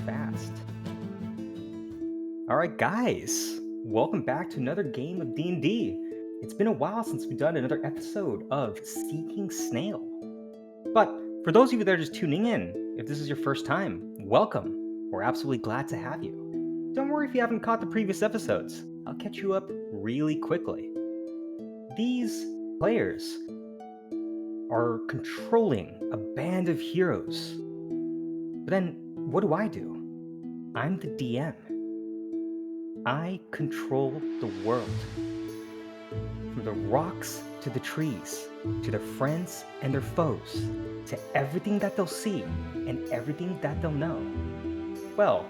fast. All right, guys, welcome back to another game of D&D. It's been a while since we've done another episode of Seeking Snail. But for those of you that are just tuning in, if this is your first time, welcome. We're absolutely glad to have you. Don't worry if you haven't caught the previous episodes. I'll catch you up really quickly. These players are controlling a band of heroes. But then, what do? I'm the DM. I control the world. From the rocks to the trees, to their friends and their foes, to everything that they'll see and everything that they'll know. Well,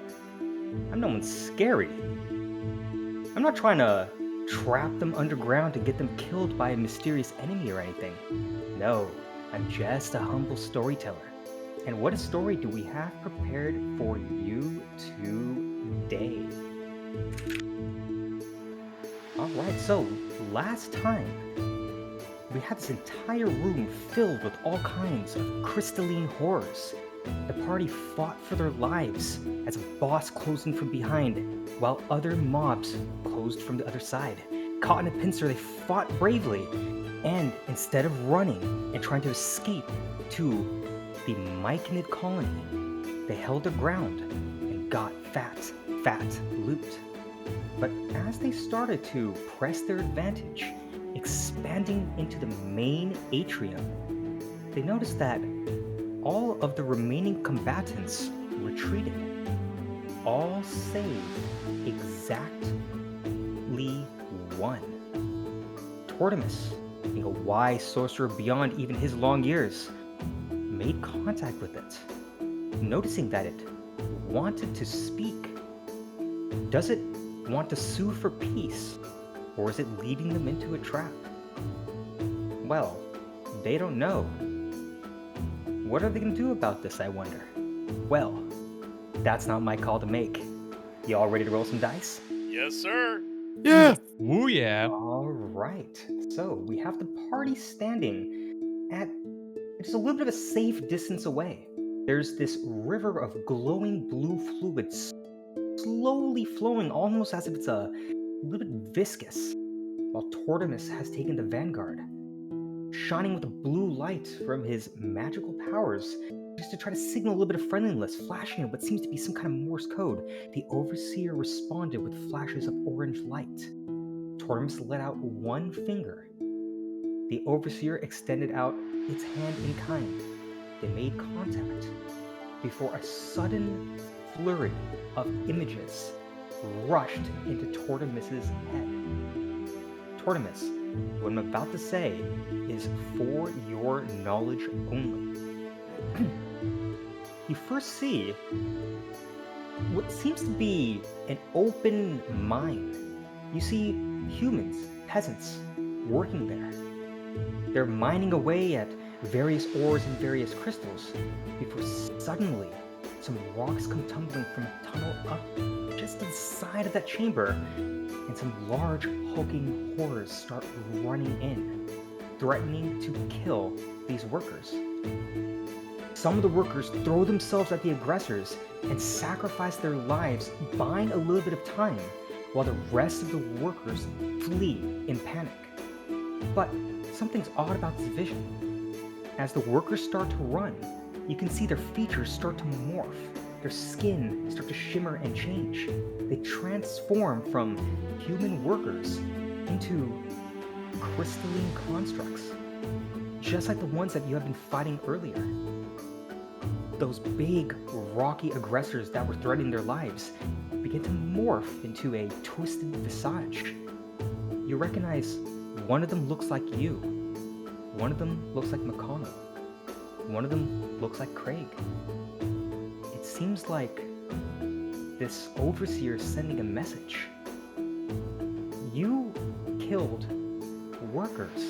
I'm no one scary. I'm not trying to trap them underground and get them killed by a mysterious enemy or anything. No, I'm just a humble storyteller. And what a story do we have prepared for you today? Alright, so last time we had this entire room filled with all kinds of crystalline horrors. The party fought for their lives as a boss closed in from behind, while other mobs closed from the other side. Caught in a pincer, they fought bravely, and instead of running and trying to escape to the Myconid colony, they held their ground and got fat loot. But as they started to press their advantage, expanding into the main atrium, they noticed that all of the remaining combatants retreated, all save exactly one. Tortimus, being a wise sorcerer beyond even his long years, made contact with it, noticing that it wanted to speak. Does it want to sue for peace, or is it leading them into a trap? Well, they don't know. What are they going to do about this, I wonder? Well, that's not my call to make. Y'all ready to roll some dice? Yes, sir. Yeah. Ooh, yeah. All right. So we have the party standing at just a little bit of a safe distance away. There's this river of glowing blue fluids slowly flowing, almost as if it's a little bit viscous, while Tortimus has taken the vanguard, shining with a blue light from his magical powers just to try to signal a little bit of friendliness, flashing what seems to be some kind of Morse code. The Overseer responded with flashes of orange light. Tortimus let out one finger. The Overseer extended out its hand in kind. They made contact before a sudden flurry of images rushed into Tortimus's head. Tortimus, what I'm about to say is for your knowledge only. You first see what seems to be an open mine. You see humans, peasants, working there. They're mining away at various ores and various crystals before suddenly some rocks come tumbling from a tunnel up just inside of that chamber, and some large hulking horrors start running in, threatening to kill these workers. Some of the workers throw themselves at the aggressors and sacrifice their lives, buying a little bit of time, while the rest of the workers flee in panic. But something's odd about this vision. As the workers start to run, you can see their features start to morph. Their skin start to shimmer and change. They transform from human workers into crystalline constructs, just like the ones that you have been fighting earlier. Those big, rocky aggressors that were threatening their lives begin to morph into a twisted visage. You recognize one of them looks like you. One of them looks like McConnell. One of them looks like Craig. It seems like this Overseer is sending a message. You killed workers.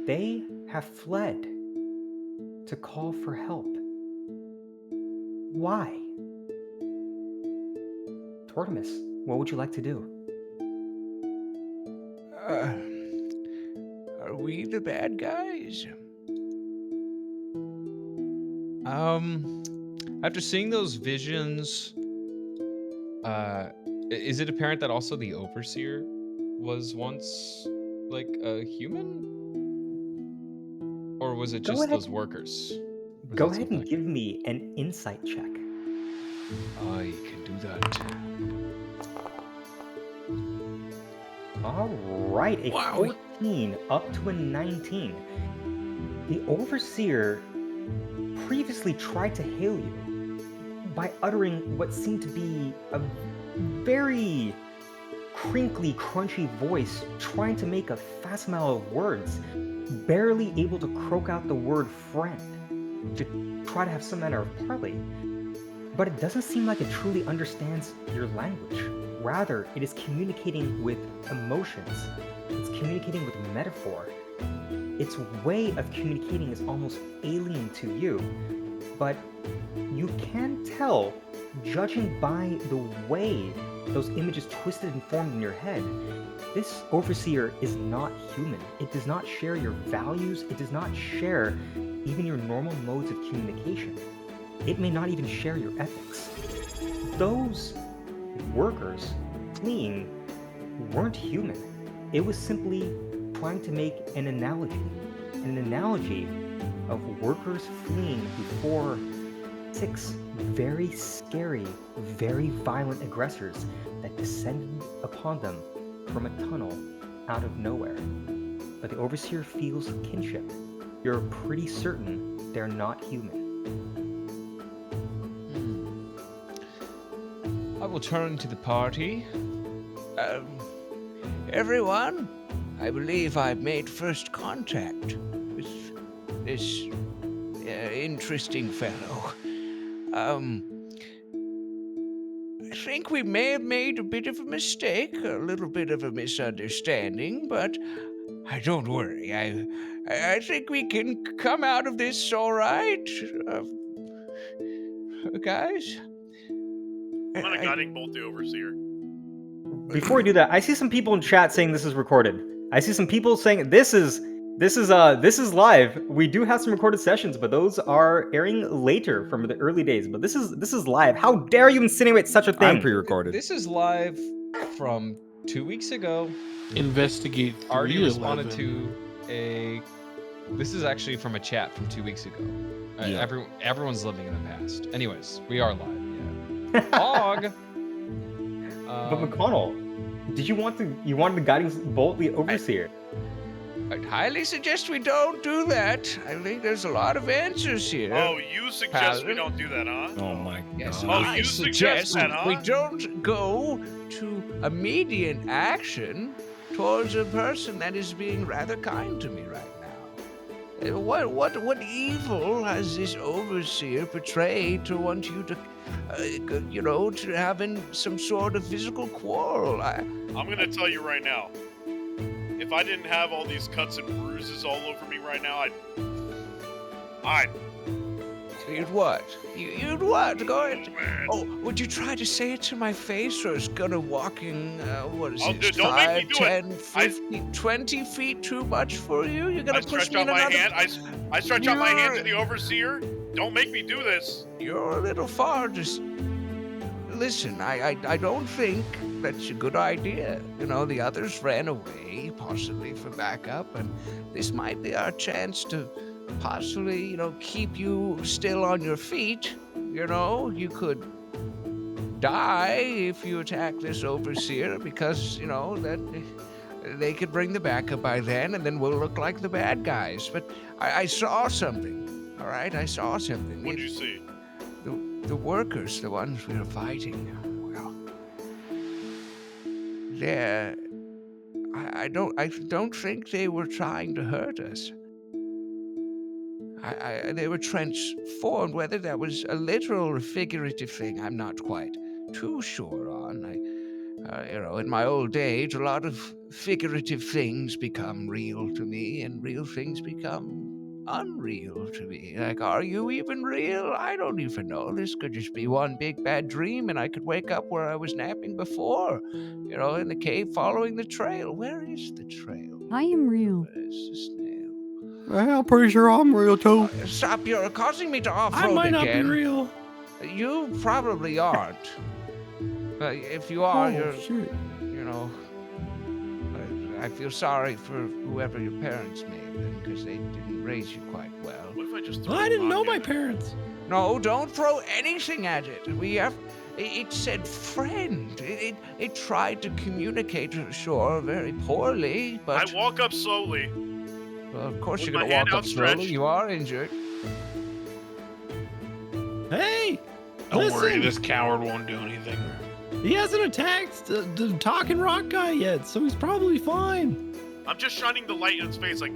They have fled to call for help. Why? Tortimus, what would you like to do? Are we the bad guys? After seeing those visions, is it apparent that also the overseer was once like a human, or was it Go just ahead. those workers? Was Go that ahead something and like give me an insight check. I can do that? All right, a Wow. 14 up to a 19. The overseer previously tried to hail you by uttering what seemed to be a very crinkly, crunchy voice, trying to make a fast amount of words, barely able to croak out the word friend to try to have some manner of parley. But it doesn't seem like it truly understands your language. Rather, it is communicating with emotions. It's communicating with metaphor. Its way of communicating is almost alien to you. But you can tell, judging by the way those images twisted and formed in your head, this overseer is not human. It does not share your values. It does not share even your normal modes of communication. It may not even share your ethics. Those workers fleeing weren't human. It was simply trying to make an analogy of workers fleeing before 6 very scary, very violent aggressors that descended upon them from a tunnel out of nowhere. But the overseer feels kinship. You're pretty certain they're not human. I will turn to the party. Everyone, I believe I've made first contact with this interesting fellow. I think we may have made a bit of a mistake, a little bit of a misunderstanding, but don't worry. I think we can come out of this all right, guys. I'm gonna guiding bolt the overseer. Before we do that, I see some people in chat saying this is recorded. I see some people saying this is live. We do have some recorded sessions, but those are airing later from the early days. But this is live. How dare you insinuate such a thing? I'm pre-recorded. This is live from 2 weeks ago. Investigate Already responded 311. to a. This is actually from a chat from 2 weeks ago. Yeah. Everyone's living in the past. Anyways, we are live. Yeah. Fog. But McConnell, did you wanted the guiding bolt the overseer? I'd highly suggest we don't do that. I think there's a lot of answers here. Oh, you suggest we don't do that, huh? Oh my Yes, god. Oh, I you suggest that, huh? we don't go to immediate action towards a person that is being rather kind to me right now. What evil has this overseer portrayed to want you to, to having some sort of physical quarrel? I'm gonna tell you right now. If I didn't have all these cuts and bruises all over me right now, I'd. You'd what? You'd what? Go ahead. Man. Oh, would you try to say it to my face, or is gonna walking, what is Oh, it, dude, don't make 5, me do 10, it. 50, 20 feet too much for you? You're gonna I push stretch me out in my another... hand. I stretch out my hand to You're- the overseer. Don't make me do this. You're a little far, just... Listen, I don't think that's a good idea. You know, the others ran away, possibly for backup, and this might be our chance to possibly, keep you still on your feet. You could die if you attack this overseer because, that they could bring the backup by then, and then we'll look like the bad guys. But I saw something, all right? I saw something. What'd you see? The workers, the ones we were fighting, well, I don't think they were trying to hurt us. They were transformed. Whether that was a literal or figurative thing, I'm not quite too sure on. In my old age, a lot of figurative things become real to me, and real things become unreal to me. Like, are you even real? I don't even know. This could just be one big bad dream, and I could wake up where I was napping before, in the cave following the trail. Where is the trail? I am real. Where is the snail? Well, I'm pretty sure I'm real too. Stop, you're causing me to off-road I might not be again. real. You probably aren't. If you are, you're, shit. you know, I feel sorry for whoever your parents may have been because they didn't raise you quite well. What if I just throw I a didn't know rock my at it? parents. No, don't throw anything at it. It said friend. It tried to communicate, sure, very poorly, but I walk up slowly. well, of course with you're my gonna hand walk up slowly. outstretched. You are injured. Hey, Don't worry, listen. this coward won't do anything. He hasn't attacked the talking rock guy yet, so he's probably fine. I'm just shining the light in his face, like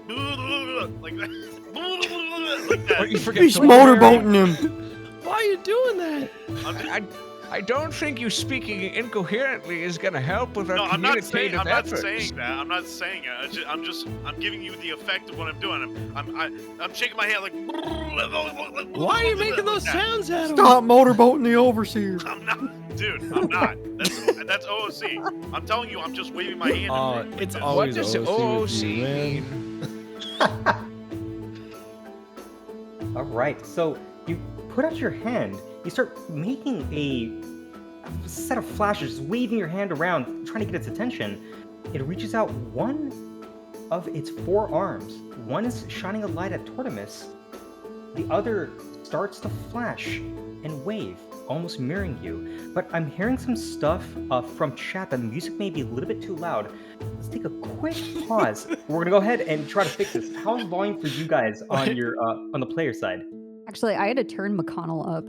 that. Like that. You forget He's the- motorboating him. Why are you doing that? I'm just, I don't think you speaking incoherently is gonna help with our no, I'm not saying. communicative I'm not efforts. saying that. I'm not saying it. I'm giving you the effect of what I'm doing. I'm shaking my hand like. Why are you making those like that. sounds at him? Stop motorboating the overseer. I'm not, dude. I'm not. That's OOC. I'm telling you, I'm just waving my hand. It's Like this. always What does OOC with OOC you, man. mean? All right, so you put out your hand. You start making a set of flashes, waving your hand around, trying to get its attention. It reaches out one of its four arms. One is shining a light at Tortimus. The other starts to flash and wave, almost mirroring you. But I'm hearing some stuff from chat. The music may be a little bit too loud. Let's take a quick pause. We're gonna go ahead and try to fix this. How's volume for you guys on your on the player side? Actually, I had to turn McConnell up.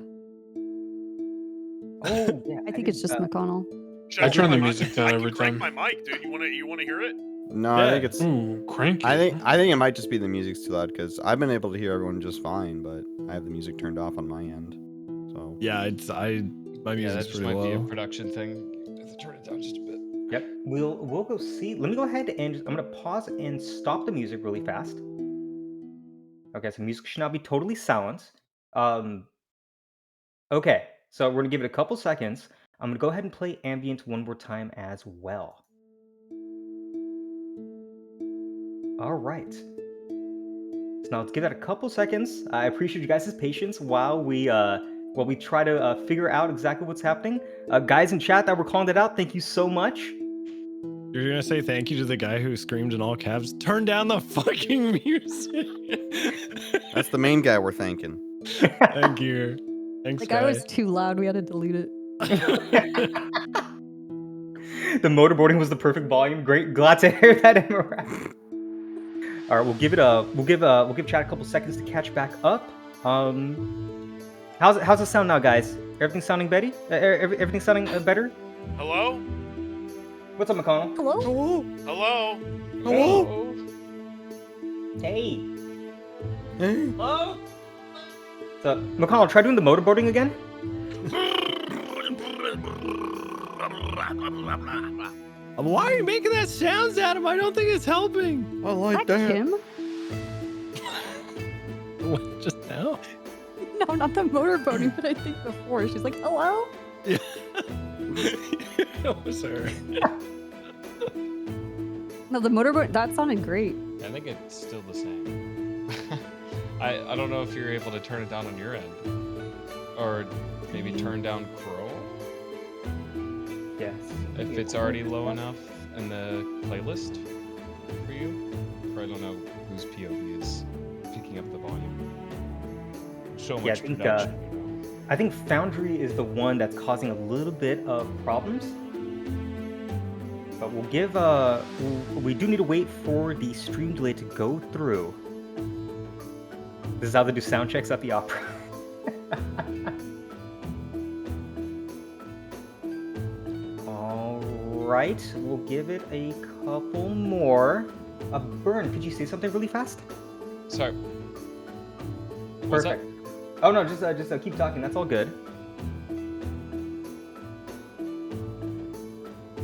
Oh, yeah. I think it's just McConnell. Should I turn crank the my music mic? down I can every crank time. my mic, dude. You wanna hear it? No, Yeah. I think it's. Ooh, cranky. I think it might just be the music's too loud because I've been able to hear everyone just fine, but I have the music turned off on my end. So Yeah, my Yeah, that music's just pretty might be a low. production thing. I have to turn it down just a bit. Yep. We'll go see. Let me go ahead and I'm gonna pause and stop the music really fast. Okay, so music should now be totally silent. Okay, so we're gonna give it a couple seconds. I'm gonna go ahead and play ambient one more time as well. All right. So now let's give that a couple seconds. I appreciate you guys' patience while we try to figure out exactly what's happening. Guys in chat that were calling it out, thank you so much. You're gonna say thank you to the guy who screamed in all caps, "Turn down the fucking music." that's the main guy we're thanking. Thank you. Thanks, The guy was guys. too loud. We had to delete it. The motorboarding was the perfect volume. Great, glad to hear that, Emerald. All right, we'll give chat a couple seconds to catch back up. How's it sound now, guys? Everything sounding better? Everything sounding better? Hello? What's up, McConnell? Hello? Hello? Hello? Hey. Hey. Hello? So, McConnell, try doing the motorboarding again. Why are you making that sounds at him? I don't think it's helping. I like That that. Kim? What, just now? No, not the motorboating, but I think before. She's like, hello? It was her. No, the motorboat, that sounded great. I think it's still the same. I don't know if you're able to turn it down on your end. Or maybe turn down Crow Yes. if it's already low enough in the playlist for you. Or I don't know whose POV is picking up the volume. So Yeah, I much think, production, you know. I think Foundry is the one that's causing a little bit of problems. But we'll give we do need to wait for the stream delay to go through. This is how they do sound checks at the opera. All right, we'll give it a couple more. Burn, could you say something really fast? Sorry. What's that? Perfect. Oh no, just keep talking. That's all good.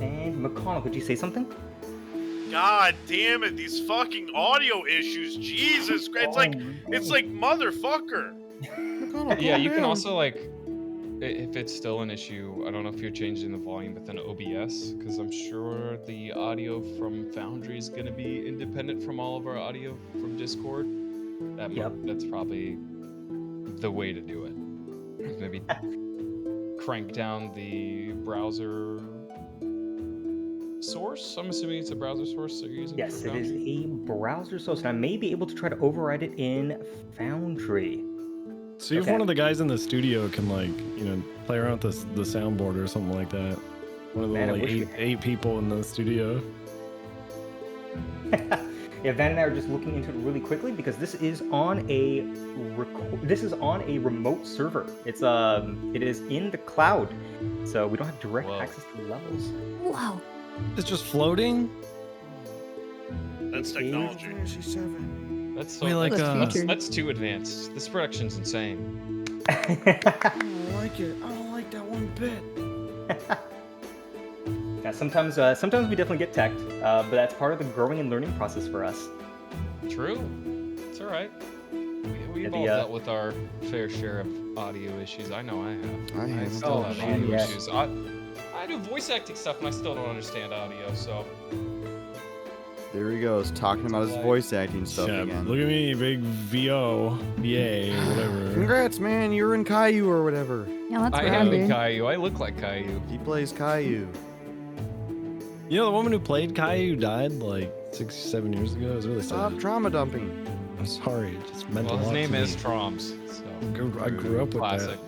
And McConnell, could you say something? God damn it, these fucking audio issues. Jesus Christ. It's like motherfucker. Yeah, you can also like, if it's still an issue, I don't know if you're changing the volume within OBS, because I'm sure the audio from Foundry is going to be independent from all of our audio from Discord. That's probably the way to do it. maybe crank down the browser source. I'm assuming it's a browser source that you're using. Yes, for it is Foundry? a browser source, and I may be able to try to override it in Foundry. See if Okay. one of the guys in the studio can play around with the soundboard or something like that. One of the Man, I like wish we eight people in the studio. Yeah, Van and I are just looking into it really quickly because this is on a remote server. It is in the cloud, so we don't have direct Whoa. access to levels. Wow. It's just floating. That's technology. That's so. Wait, like, That's featured. That's too advanced. This production's insane. I don't like it. I don't like that one bit. Yeah, sometimes we definitely get teched, but that's part of the growing and learning process for us. True. It's all right. We've Yeah, all dealt with our fair share of audio issues. I know I have. I have. still Oh, have man, audio yes. issues. I do voice acting stuff and I still don't understand audio. So There he goes, talking about his voice acting stuff Yeah, again. look at me, big VO, VA, whatever. Congrats, man. You're in Caillou or whatever. Yeah, that's I rad, am dude. Caillou. I look like Caillou. He plays Caillou. You know, the woman who played Caillou died like 6, 7 years ago. It was really Stop sad. trauma dumping. I'm sorry. It just meant Well, a his lot name to is me. Troms. So I grew up with classic.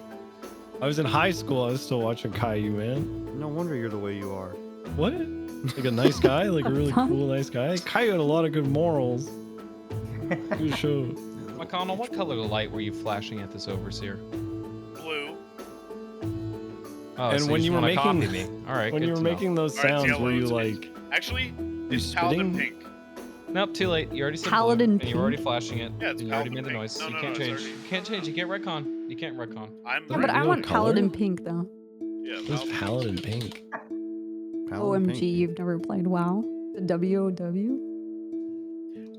that. I was in high school. I was still watching Caillou, man. No wonder you're the way you are. What? Like a nice guy? Like a really cool, nice guy? Caillou had a lot of good morals. Good show. McConnell, what color of light were you flashing at this overseer? Blue. Oh, And so when you you were wanna making- copy me. All right. When good you were to know. making those All right, sounds, yellow, were you it's like, Actually, you it's Paladin spitting? pink. Nope, too late. You already said Paladin blue, and you were already pink? flashing it. Yeah, it's and you already Paladin made the pink. noise. No, You no, can't no, it's change. already- You can't change. You can't retcon. You can't retcon. I'm No, but I Reveal want color? Paladin pink though. Yeah, What's Paladin Paladin Pink? Paladin OMG, Pink. you've never played WoW? The WOW?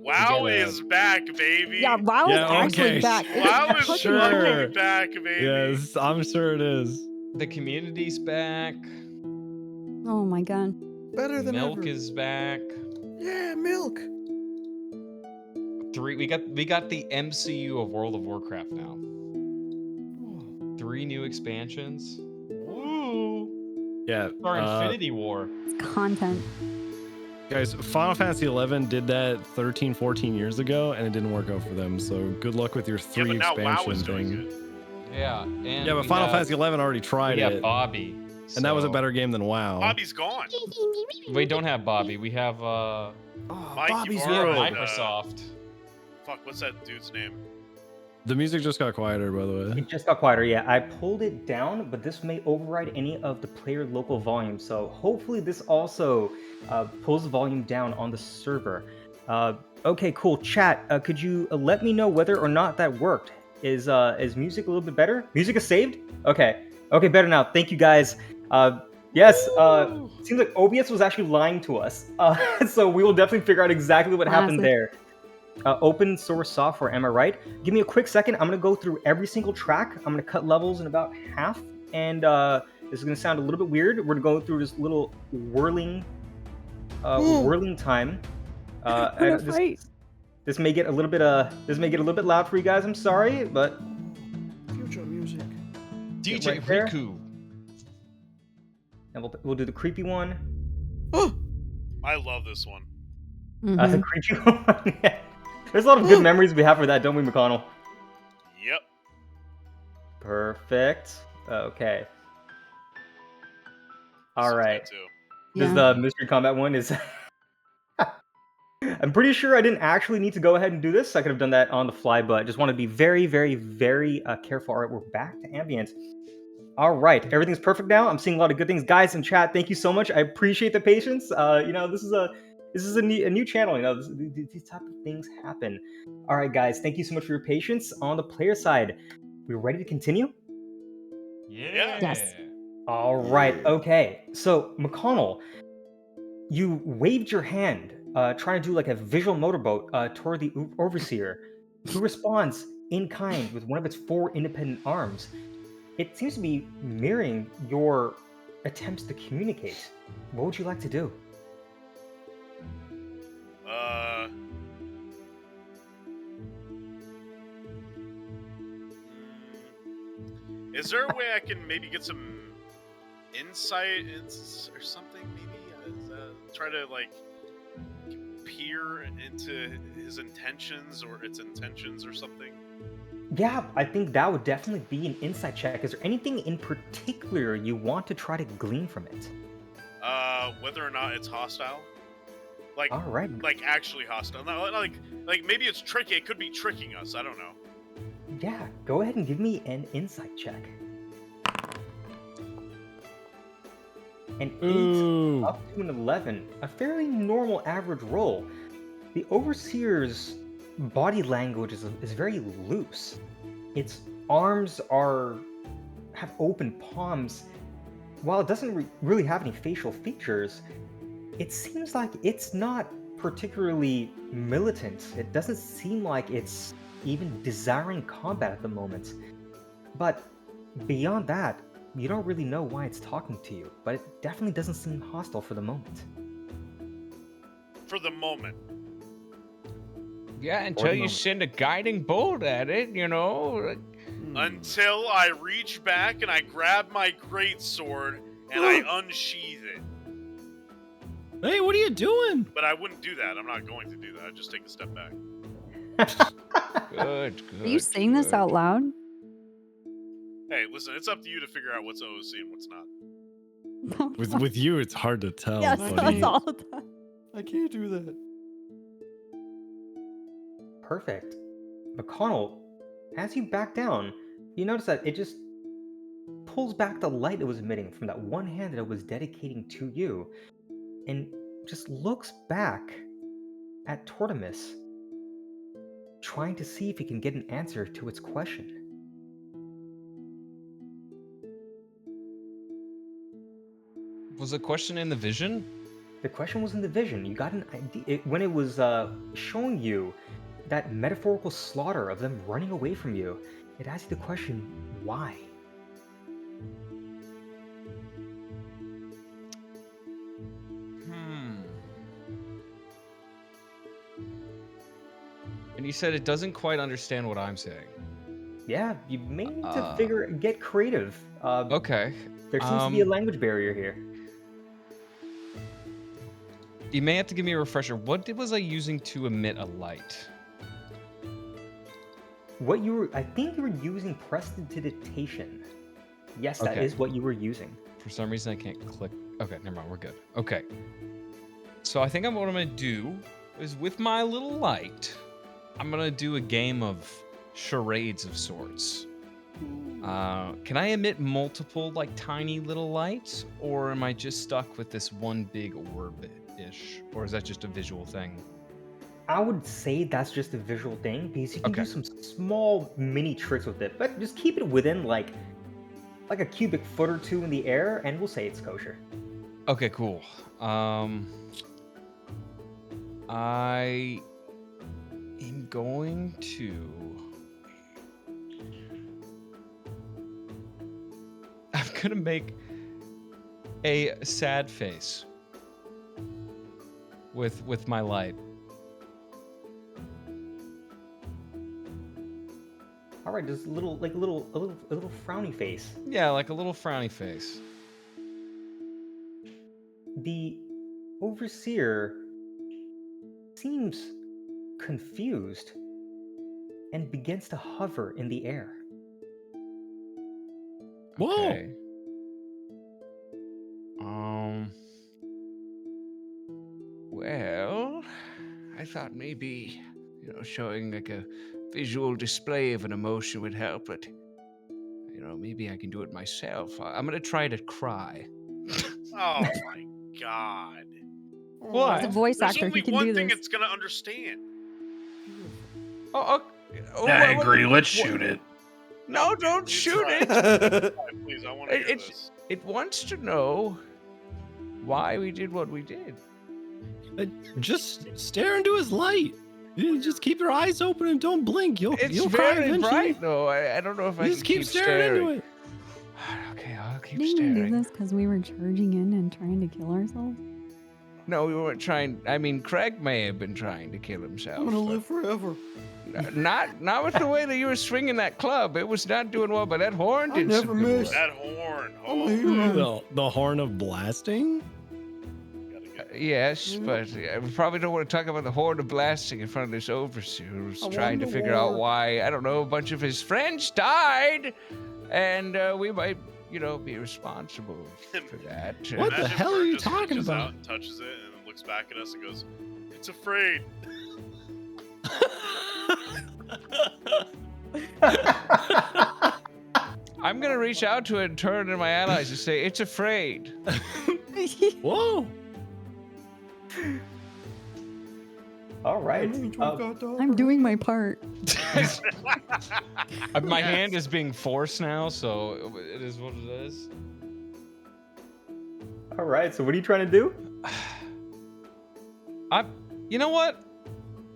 WoW You get a- is back, baby. Yeah, WoW Yeah, is actually okay. back. It's WoW is fucking Sure. fucking back, baby. Yes, I'm sure it is. The community's back. Oh my god. Better than Milk ever. is back. Yeah, milk. We got the MCU of World of Warcraft now. 3 new expansions. Woo! Yeah. Our Infinity War. It's content. Guys, Final Fantasy 11 did that 13, 14 years ago, and it didn't work out for them. So good luck with your Yeah, 3 but now WoW expansion is doing thing. good. Yeah, and Yeah, but we Final have- Fantasy 11 already tried we have it, Bobby. and that was a so- better game than WoW. Bobby's gone. We don't have Bobby. We have Oh, Mike, you Bobby's are World. right. Microsoft. Fuck, what's that dude's name? The music just got quieter, by the way. It just got quieter, yeah. I pulled it down, but this may override any of the player local volume. So hopefully this also pulls the volume down on the server. Okay, cool. Chat, could you let me know whether or not that worked? Is music a little bit better? Music is saved? Okay. Okay, better now. Thank you guys. Yes, seems like OBS was actually lying to us. So we will definitely figure out exactly what happened Classic. there. Open source software, am I right? Give me a quick second. I'm gonna go through every single track. I'm gonna cut levels in about half, and this is gonna sound a little bit weird. We're gonna go through this little whirling time. And this may get a little bit loud for you guys. I'm sorry, but Future music. DJ right there. Riku. and we'll do the creepy one. I love this one. Mhm. The creepy one. There's a lot of good memories we have for that, don't we, McConnell? Yep. Perfect. Okay. All This one's right. good too. This is Yeah. the mystery combat one. Is I'm pretty sure I didn't actually need to go ahead and do this. I could have done that on the fly, but I just want to be very, very, very careful. All right, we're back to ambient. All right, everything's perfect now. I'm seeing a lot of good things, guys in chat. Thank you so much. I appreciate the patience. This is a new channel. These type of things happen. All right, guys, thank you so much for your patience. On the player side, we ready to continue? Yeah. Yes. All right. Okay. So McConnell, you waved your hand, trying to do like a visual motorboat toward the overseer, who responds in kind with one of its 4 independent arms. It seems to be mirroring your attempts to communicate. What would you like to do? Is there a way I can maybe get some insight or something? Maybe try to like peer into his intentions or its intentions or something. Yeah, I think that would definitely be an insight check. Is there anything in particular you want to try to glean from it? Whether or not it's hostile. Like, All right. like actually hostile. Not like maybe it's tricky. It could be tricking us. I don't know. Yeah, go ahead and give me an insight check. An 8 Ooh. up to an 11, a fairly normal average roll. The Overseer's body language is very loose. Its arms have open palms. While it doesn't really have any facial features, it seems like it's not particularly militant. It doesn't seem like it's even desiring combat at the moment. But beyond that, you don't really know why it's talking to you, but it definitely doesn't seem hostile for the moment. For the moment. Yeah, until you moment. send a guiding bolt at it, you know. Until I reach back and I grab my greatsword and I unsheath it. Hey, what are you doing? But I wouldn't do that. I'm not going to do that. I'd just take a step back. Good. Are you saying this out loud? Hey, listen, it's up to you to figure out what's OOC and what's not. With you, it's hard to tell. Yes, buddy. that's all of that. I can't do that. Perfect. McConnell, as you back down, you notice that it just pulls back the light it was emitting from that one hand that it was dedicating to you, and just looks back at Tortimus, trying to see if he can get an answer to its question. Was the question in the vision? The question was in the vision. You got an idea when it was showing you that metaphorical slaughter of them running away from you. It asked you the question, why? And you said it doesn't quite understand what I'm saying. Yeah, you may need to get creative. Okay. There seems to be a language barrier here. You may have to give me a refresher. What was I using to emit a light? I think you were using prestidigitation. Yes, that Okay. is what you were using. For some reason, I can't click. Okay, never mind. We're good. Okay. So I think what I'm going to do is with my little light, I'm going to do a game of charades of sorts. Can I emit multiple, like, tiny little lights? Or am I just stuck with this one big orb-ish? Or is that just a visual thing? I would say that's just a visual thing because you can Okay. do some small mini tricks with it, but just keep it within like a cubic foot or two in the air, and we'll say it's kosher. Okay, cool. I am going to... I'm gonna make a sad face with my light. All right, just a little frowny face. Yeah, like a little frowny face. The overseer seems confused and begins to hover in the air. Whoa. Okay. Well, I thought maybe, showing like a visual display of an emotion would help, but, maybe I can do it myself. I'm going to try to cry. Oh my god. What? As a voice There's actor, only he can one do thing this. it's gonna understand. Oh, I agree. Let's shoot it. No, don't Please shoot try. it. Please, I want to hear It's- this. It wants to know why we did what we did. Just stare into his light. You just keep your eyes open and don't blink. You'll It's cry very eventually. bright, though. I don't know if I You can just keep staring staring into it. Okay, I'll keep Didn't you do staring. this because we were charging in and trying to kill ourselves? No, we weren't trying. I mean, Craig may have been trying to kill himself. I'm gonna but live forever. Not with the way that you were swinging that club. It was not doing well, but that horn I did never some good missed. work. That horn. I'm a Oh, hero. The horn of blasting? gotta get Yes, but we probably don't want to talk about the horn of blasting in front of this overseer who's trying to won the figure out war. why, I don't know, a bunch of his friends died, and we might, be responsible for that. What the Imagine hell Bert are you just talking reaches about? out and touches it and then looks back at us and goes, "It's afraid." I'm going to reach out to it and turn to my allies and say, it's afraid. Whoa! All right. I'm doing my part. My hand is being forced now, so it is what it is. All right. So what are you trying to do? You know what?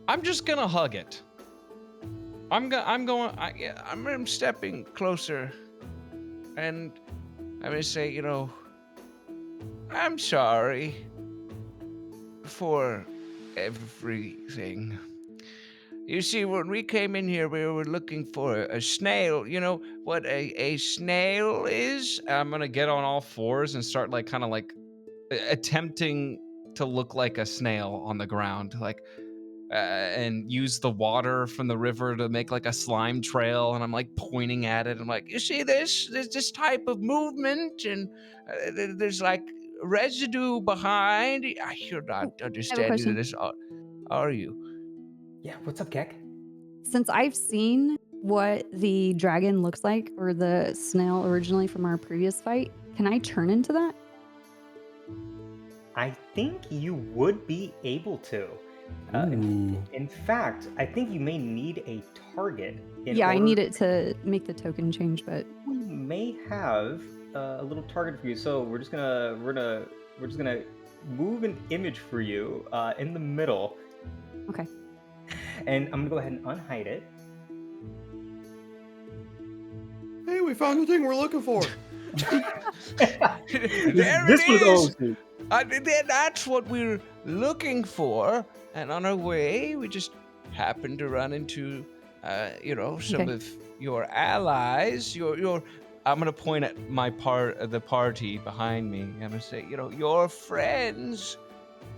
I'm just gonna hug it. I'm stepping closer, and I'm going to say, I'm sorry for everything. You see, when we came in here, we were looking for a snail. You know what a snail is? I'm gonna get on all fours and start attempting to look like a snail on the ground, and use the water from the river to make like a slime trail, and I'm like pointing at it. I'm like, you see this? There's this type of movement, and there's like residue behind. You're not understanding question. this, are you? Yeah. What's up, Keck? Since I've seen what the dragon looks like, or the snail originally from our previous fight, can I turn into that? I think you would be able to. In fact, I think you may need a target. I need it to make the token change, but We may have a little target for you. So we're just gonna move an image for you in the middle. Okay. And I'm gonna go ahead and unhide it. Hey, we found the thing we're looking for. There This it was is. That's what we're looking for. And on our way, we just happened to run into, some of your allies. I'm gonna point at the party behind me. I'm gonna say, your friends,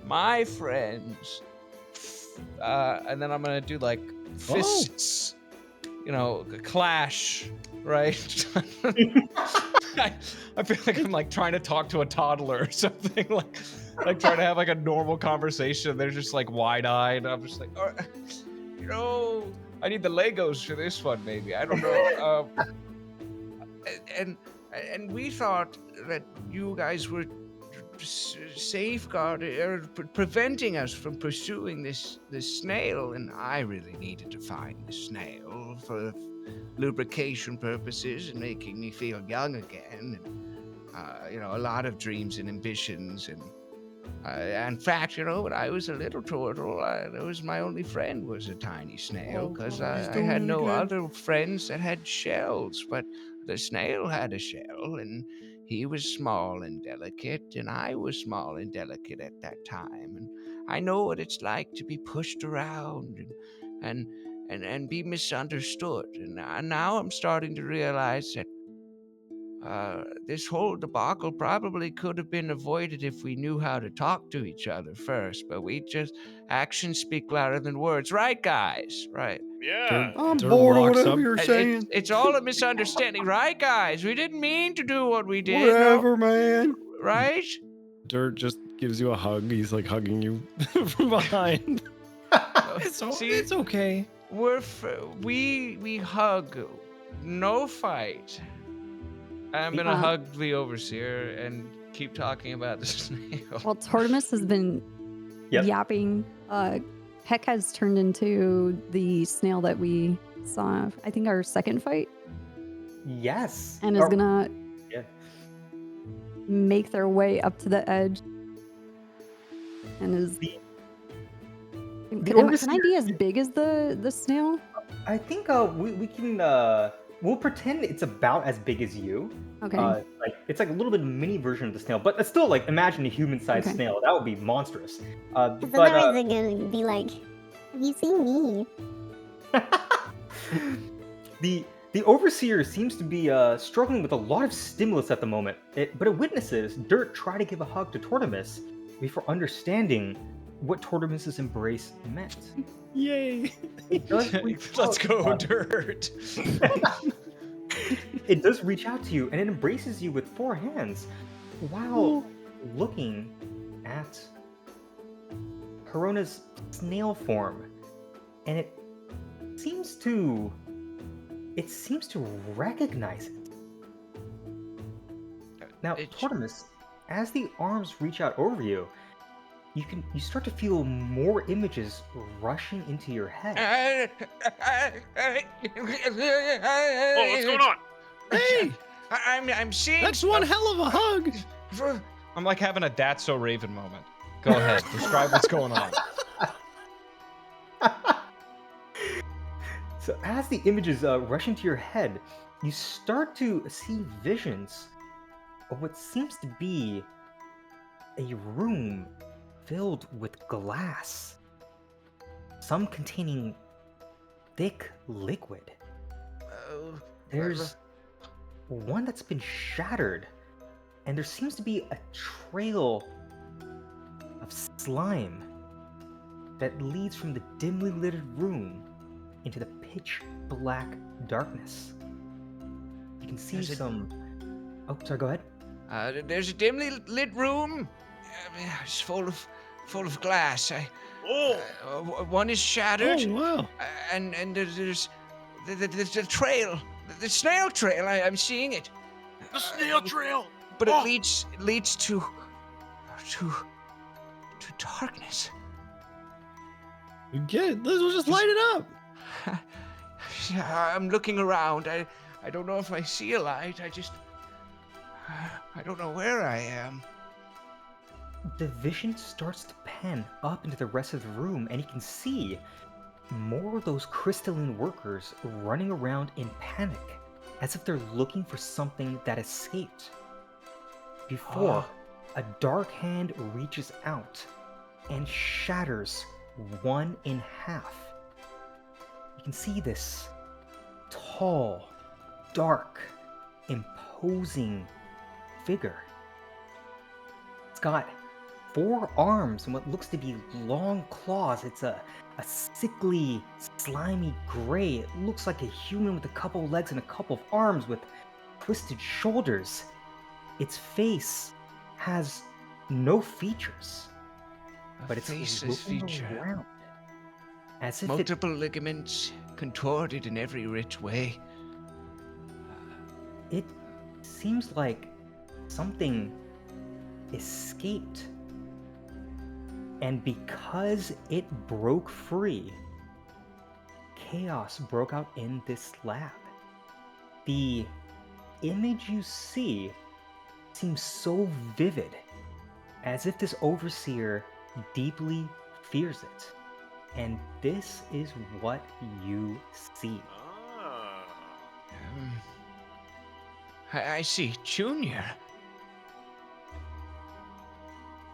my friends. And then I'm gonna do like fists, clash, right? I feel like I'm like trying to talk to a toddler or something, like trying to have like a normal conversation. They're just like wide-eyed. I'm just like, I need the Legos for this one, maybe. I don't know. And we thought that you guys were safeguarding or preventing us from pursuing this snail, and I really needed to find the snail for lubrication purposes and making me feel young again. And, a lot of dreams and ambitions. And in fact, when I was a little turtle, that was my only friend was a tiny snail, because I had no other friends that had shells. But the snail had a shell, and he was small and delicate, and I was small and delicate at that time. And I know what it's like to be pushed around and be misunderstood. And now I'm starting to realize that this whole debacle probably could have been avoided if we knew how to talk to each other first. But actions speak louder than words, right, guys? Right? Yeah. I'm Dirt bored of walks whatever up. you're saying. It's all a misunderstanding, right, guys? We didn't mean to do what we did. Whatever, man. Right? Dirt just gives you a hug. He's like hugging you from behind. It's okay. We hug, no fight. I'm gonna hug the overseer and keep talking about the snail. well, Tortimus has been yapping. Heck has turned into the snail that we saw, I think, our second fight, Yes. and is gonna Yeah. make their way up to the edge. And is can I be as big as the snail? I think we can we'll pretend it's about as big as you. Okay. Like it's like a little bit of a mini version of the snail, but it's still like imagine a human-sized Okay. snail. That would be monstrous. But Sometimes they're gonna be like, have you seen me? the overseer seems to be struggling with a lot of stimulus at the moment. But it witnesses Dirt try to give a hug to Tortimus before understanding what Tortimus's embrace meant. Yay! It does reach Let's out- go, Dirt. It does reach out to you and it embraces you with 4 hands while looking at Corona's snail form. And it seems to recognize it. Now, Tortimus, as the arms reach out over you, you start to feel more images rushing into your head. Oh, what's going on? Hey, I'm seeing. That's one hell of a hug. I'm like having a That's So Raven moment. Go ahead, describe what's going on. So as the images rush into your head, you start to see visions of what seems to be a room filled with glass, some containing thick liquid. There's one that's been shattered, and there seems to be a trail of slime that leads from the dimly lit room into the pitch black darkness. You can see some. Oh, sorry. Go ahead. There's a dimly lit room. It's full of glass. One is shattered. Oh wow! And there's the trail, the snail trail. I'm seeing it. The snail trail. But it leads to darkness. You get it. We'll just light it up. I'm looking around. I don't know if I see a light. I don't know where I am. The vision starts to pan up into the rest of the room, and you can see more of those crystalline workers running around in panic, as if they're looking for something that escaped. Before, a dark hand reaches out and shatters one in half. You can see this tall, dark, imposing figure. It's got 4 arms and what looks to be long claws. It's a sickly, slimy gray. It looks like a human with a couple legs and a couple of arms with twisted shoulders. Its face has no features, but it's faceless looking feature. around as if Multiple ligaments contorted in every rich way. it seems like something escaped. And because it broke free, chaos broke out in this lab. The image you see seems so vivid, as if this overseer deeply fears it. And this is what you see. I see Junior.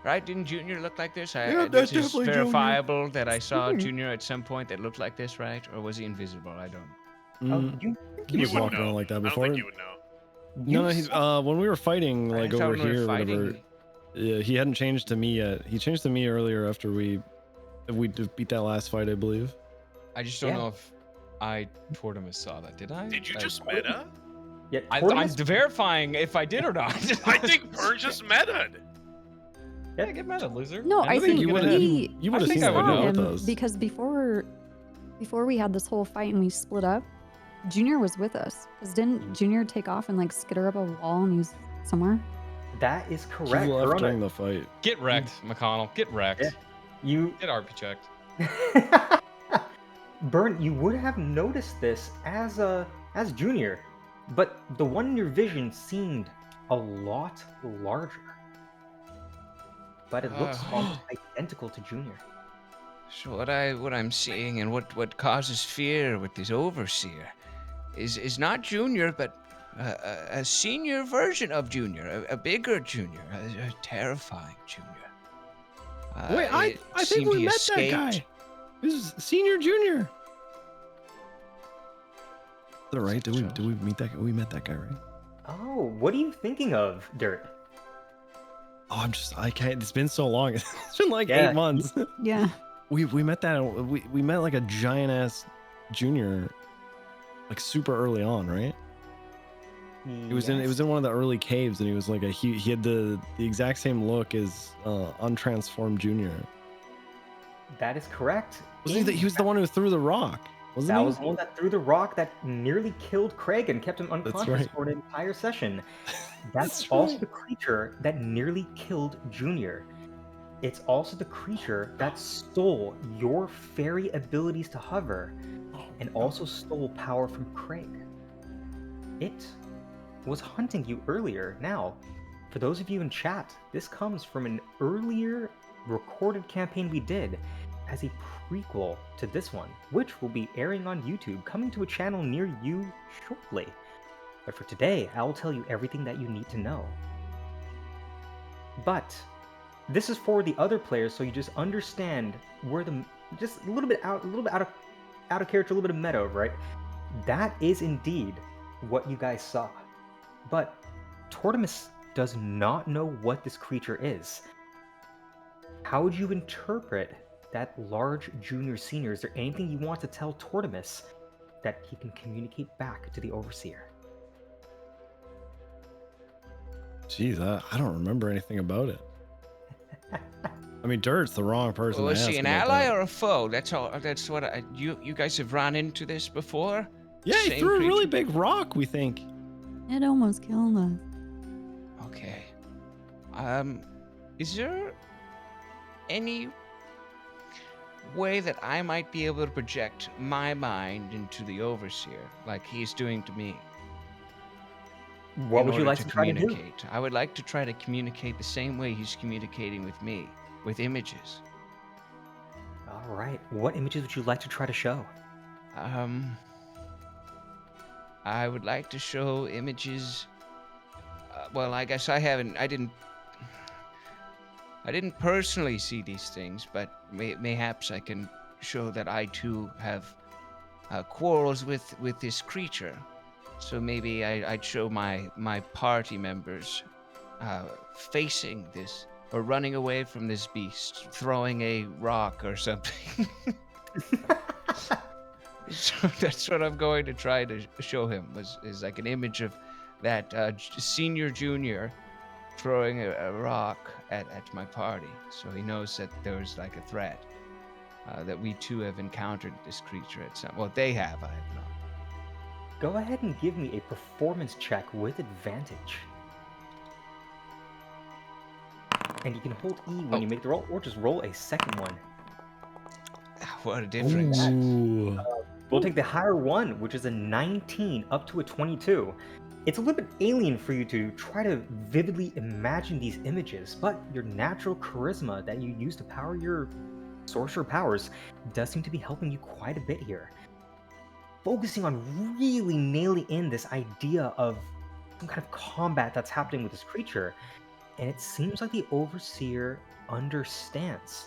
Right? Didn't Junior look like this? Yeah, this that's is definitely Junior. verifiable that I saw Junior at some point that looked like this, right? Or was he invisible? I don't. He was would walking know. around like that I don't before. think you would know. No, he's when we were fighting like I thought over when we were here, or whatever. fighting- Yeah, he hadn't changed to me yet. He changed to me earlier after we beat that last fight, I believe. I just don't Yeah. know if Tortimus saw that. Did I? Did you just meta? Yeah, I'm Tortimus- verifying if I did or not. I think Burn just meta'd. Yeah, get mad at loser. No, I think you would've- we you would've we seen that saw window with him us. because before we had this whole fight and we split up, Junior was with us. Because didn't Junior take off and like skitter up a wall and he was somewhere? That is He correct. left Corona. during the fight. Get wrecked, McConnell. Get wrecked. Yeah. You Get RP checked. Burn, you would have noticed this as Junior, but the one in your vision seemed a lot larger. But it looks almost identical to Junior. So what I'm seeing and what causes fear with this overseer is not Junior, but a senior version of Junior, a bigger Junior, a terrifying Junior. Wait, I It think seemed we he met escaped. that guy. This is Senior Junior. Is that right? Did we meet that guy? We met that guy, right? Oh, what are you thinking of, Dirt? Oh, I can't. It's been so long. It's been like Yeah. 8 months. Yeah. We met that. We met like a giant ass Junior, like super early on, right? It was in one of the early caves, and he was like he had the exact same look as untransformed Junior. That is correct. He was the one who threw the rock, wasn't That he? was the one that threw the rock that nearly killed Craig and kept him unconscious right. for an entire session. That's That's also right. the creature that nearly killed Junior. It's also the creature that stole your fairy abilities to hover and also stole power from Craig. It was hunting you earlier. Now, for those of you in chat, this comes from an earlier recorded campaign we did as a prequel to this one, which will be airing on YouTube, coming to a channel near you shortly. But for today, I will tell you everything that you need to know. But this is for the other players, so you just understand where just a little bit out of character, a little bit of meta, right? That is indeed what you guys saw. But Tortimus does not know what this creature is. How would you interpret that large junior senior? Is there anything you want to tell Tortimus that he can communicate back to the Overseer? Jeez, I don't remember anything about it. I mean, Dirt's the wrong person. Well, to is ask he an about ally that. or a foe? That's all. That's what you guys have run into this before. Yeah, he Same threw a really creature? big rock. We think. It almost killed us. Okay. Is there any way that I might be able to project my mind into the Overseer, like he's doing to me? What in would you order like to try to do? communicate? I would like to try to communicate the same way he's communicating with me, with images. All right. What images would you like to try to show? I would like to show images. Well, I guess I didn't personally see these things, but mayhaps I can show that I too have quarrels with this creature. So maybe I'd show my party members facing this or running away from this beast, throwing a rock or something. So that's what I'm going to try to show him is like an image of that senior junior throwing a rock at my party, so he knows that there's like a threat, that we too have encountered this creature at some. Well, they have. I have not. Go ahead and give me a performance check with advantage. And you can hold E when you make the roll, or just roll a second one. What a difference! Ooh. We'll take the higher one, which is a 19 up to a 22. It's a little bit alien for you to try to vividly imagine these images, but your natural charisma that you use to power your sorcerer powers does seem to be helping you quite a bit here. Focusing on really nailing in this idea of some kind of combat that's happening with this creature, and it seems like the Overseer understands.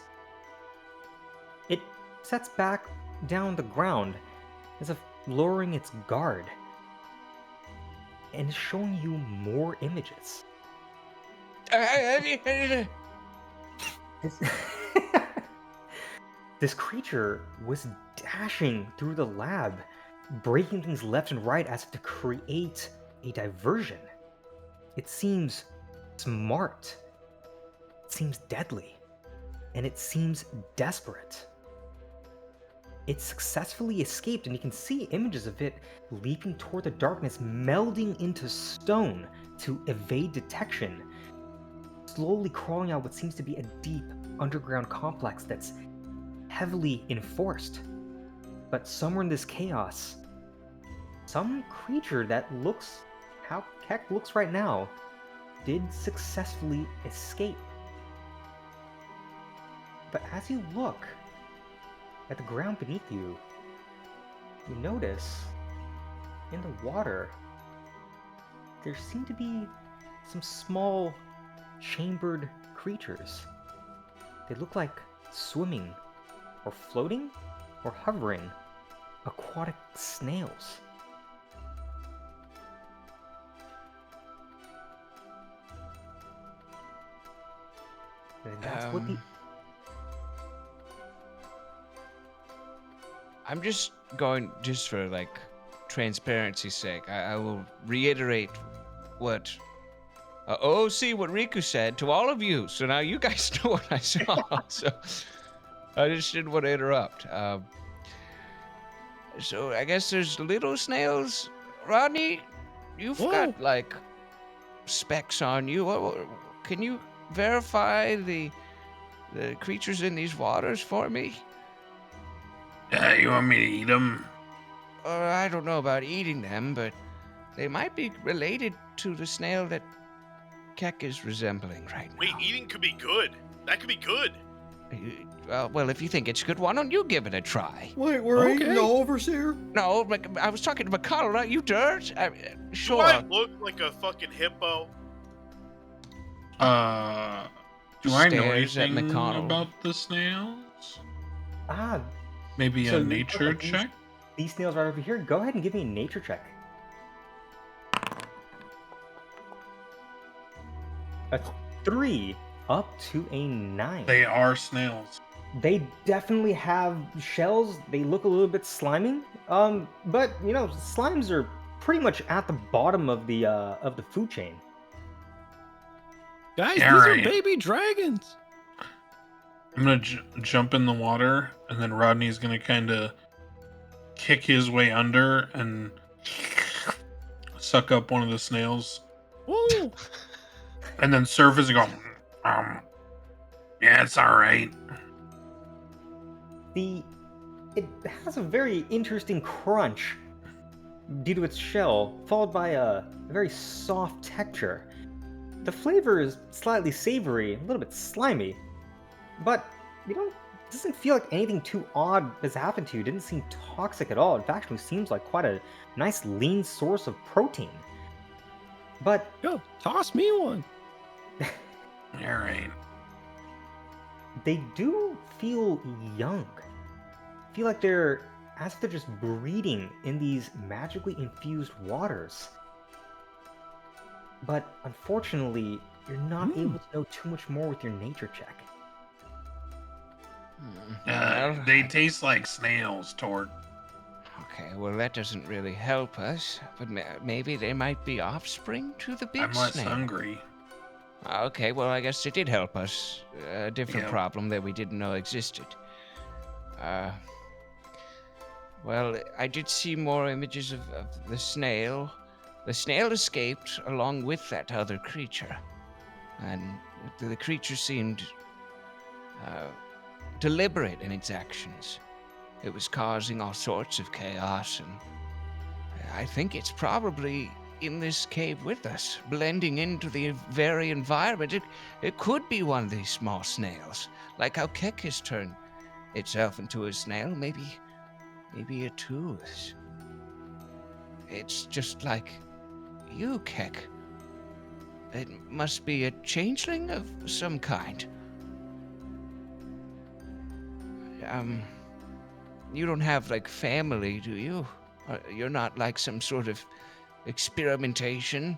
It sets back down the ground as if lowering its guard, and is showing you more images. This creature was dashing through the lab, breaking things left and right as if to create a diversion. It seems smart, it seems deadly, and it seems desperate. It successfully escaped, and you can see images of it leaping toward the darkness, melding into stone to evade detection, slowly crawling out what seems to be a deep underground complex that's heavily enforced. But somewhere in this chaos, some creature that looks how Keck looks right now did successfully escape. But as you look at the ground beneath you, you notice in the water, there seem to be some small chambered creatures. They look like swimming or floating or hovering aquatic snails. And that's what the... I'm just going, just for like transparency's sake, I will reiterate what see what Riku said to all of you. So now you guys know what I saw. So I just didn't want to interrupt. So I guess there's little snails. Rodney, you've got like specks on you. Can you verify the creatures in these waters for me? You want me to eat them? I don't know about eating them, but they might be related to the snail that Keck is resembling right now. Wait, eating could be good. That could be good. Well, if you think it's good, why don't you give it a try? Wait, we're eating the overseer? No, I was talking to McConnell, not you, Dirt. Sure. Do I look like a fucking hippo? Do I know Stares at anything McConnell. about the snails? Maybe So a you nature look like check? These snails right over here. Go ahead and give me a nature check. A 3 up to a 9. They are snails. They definitely have shells. They look a little bit slimy. But you know, slimes are pretty much at the bottom of the food chain. Guys, Yeah, these right. are baby dragons. I'm gonna jump in the water, and then Rodney's gonna kind of kick his way under and suck up one of the snails, Whoa. and then surface and go, yeah, it's all right. It has a very interesting crunch due to its shell, followed by a very soft texture. The flavor is slightly savory, a little bit slimy, but you know, it doesn't feel like anything too odd has happened to you. It didn't seem toxic at all. It actually seems like quite a nice lean source of protein. But Yo, toss me one. All right. they do feel young. Feel like they're as if they're just breeding in these magically infused waters. But unfortunately, you're not able to know too much more with your nature check. They taste like snails, Tort. Okay, well, that doesn't really help us, but maybe they might be offspring to the big I'm less snail. hungry. Okay, well, I guess it did help us. A different Yeah. problem that we didn't know existed. Well, I did see more images of the snail. The snail escaped along with that other creature. And the creature seemed deliberate in its actions. It was causing all sorts of chaos, and I think it's probably in this cave with us, blending into the very environment. It could be one of these small snails, like how Keck has turned itself into a snail. Maybe it too is. It's just like you, Keck. It must be a changeling of some kind. You don't have, like, family, do you? You're not like some sort of experimentation?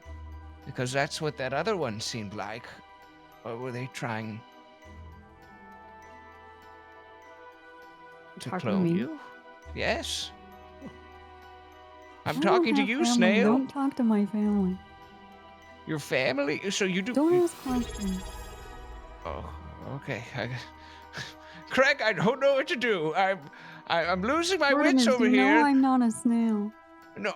Because that's what that other one seemed like. Or were they trying to Talking to clone me? you? Yes. I'm I don't talking to have you, family. Snail. Don't talk to my family. Your family? So you do... Don't ask questions. Oh, okay. Craig, I don't know what to do. I'm losing my wits Tortimus, over you here. know I'm not a snail. No,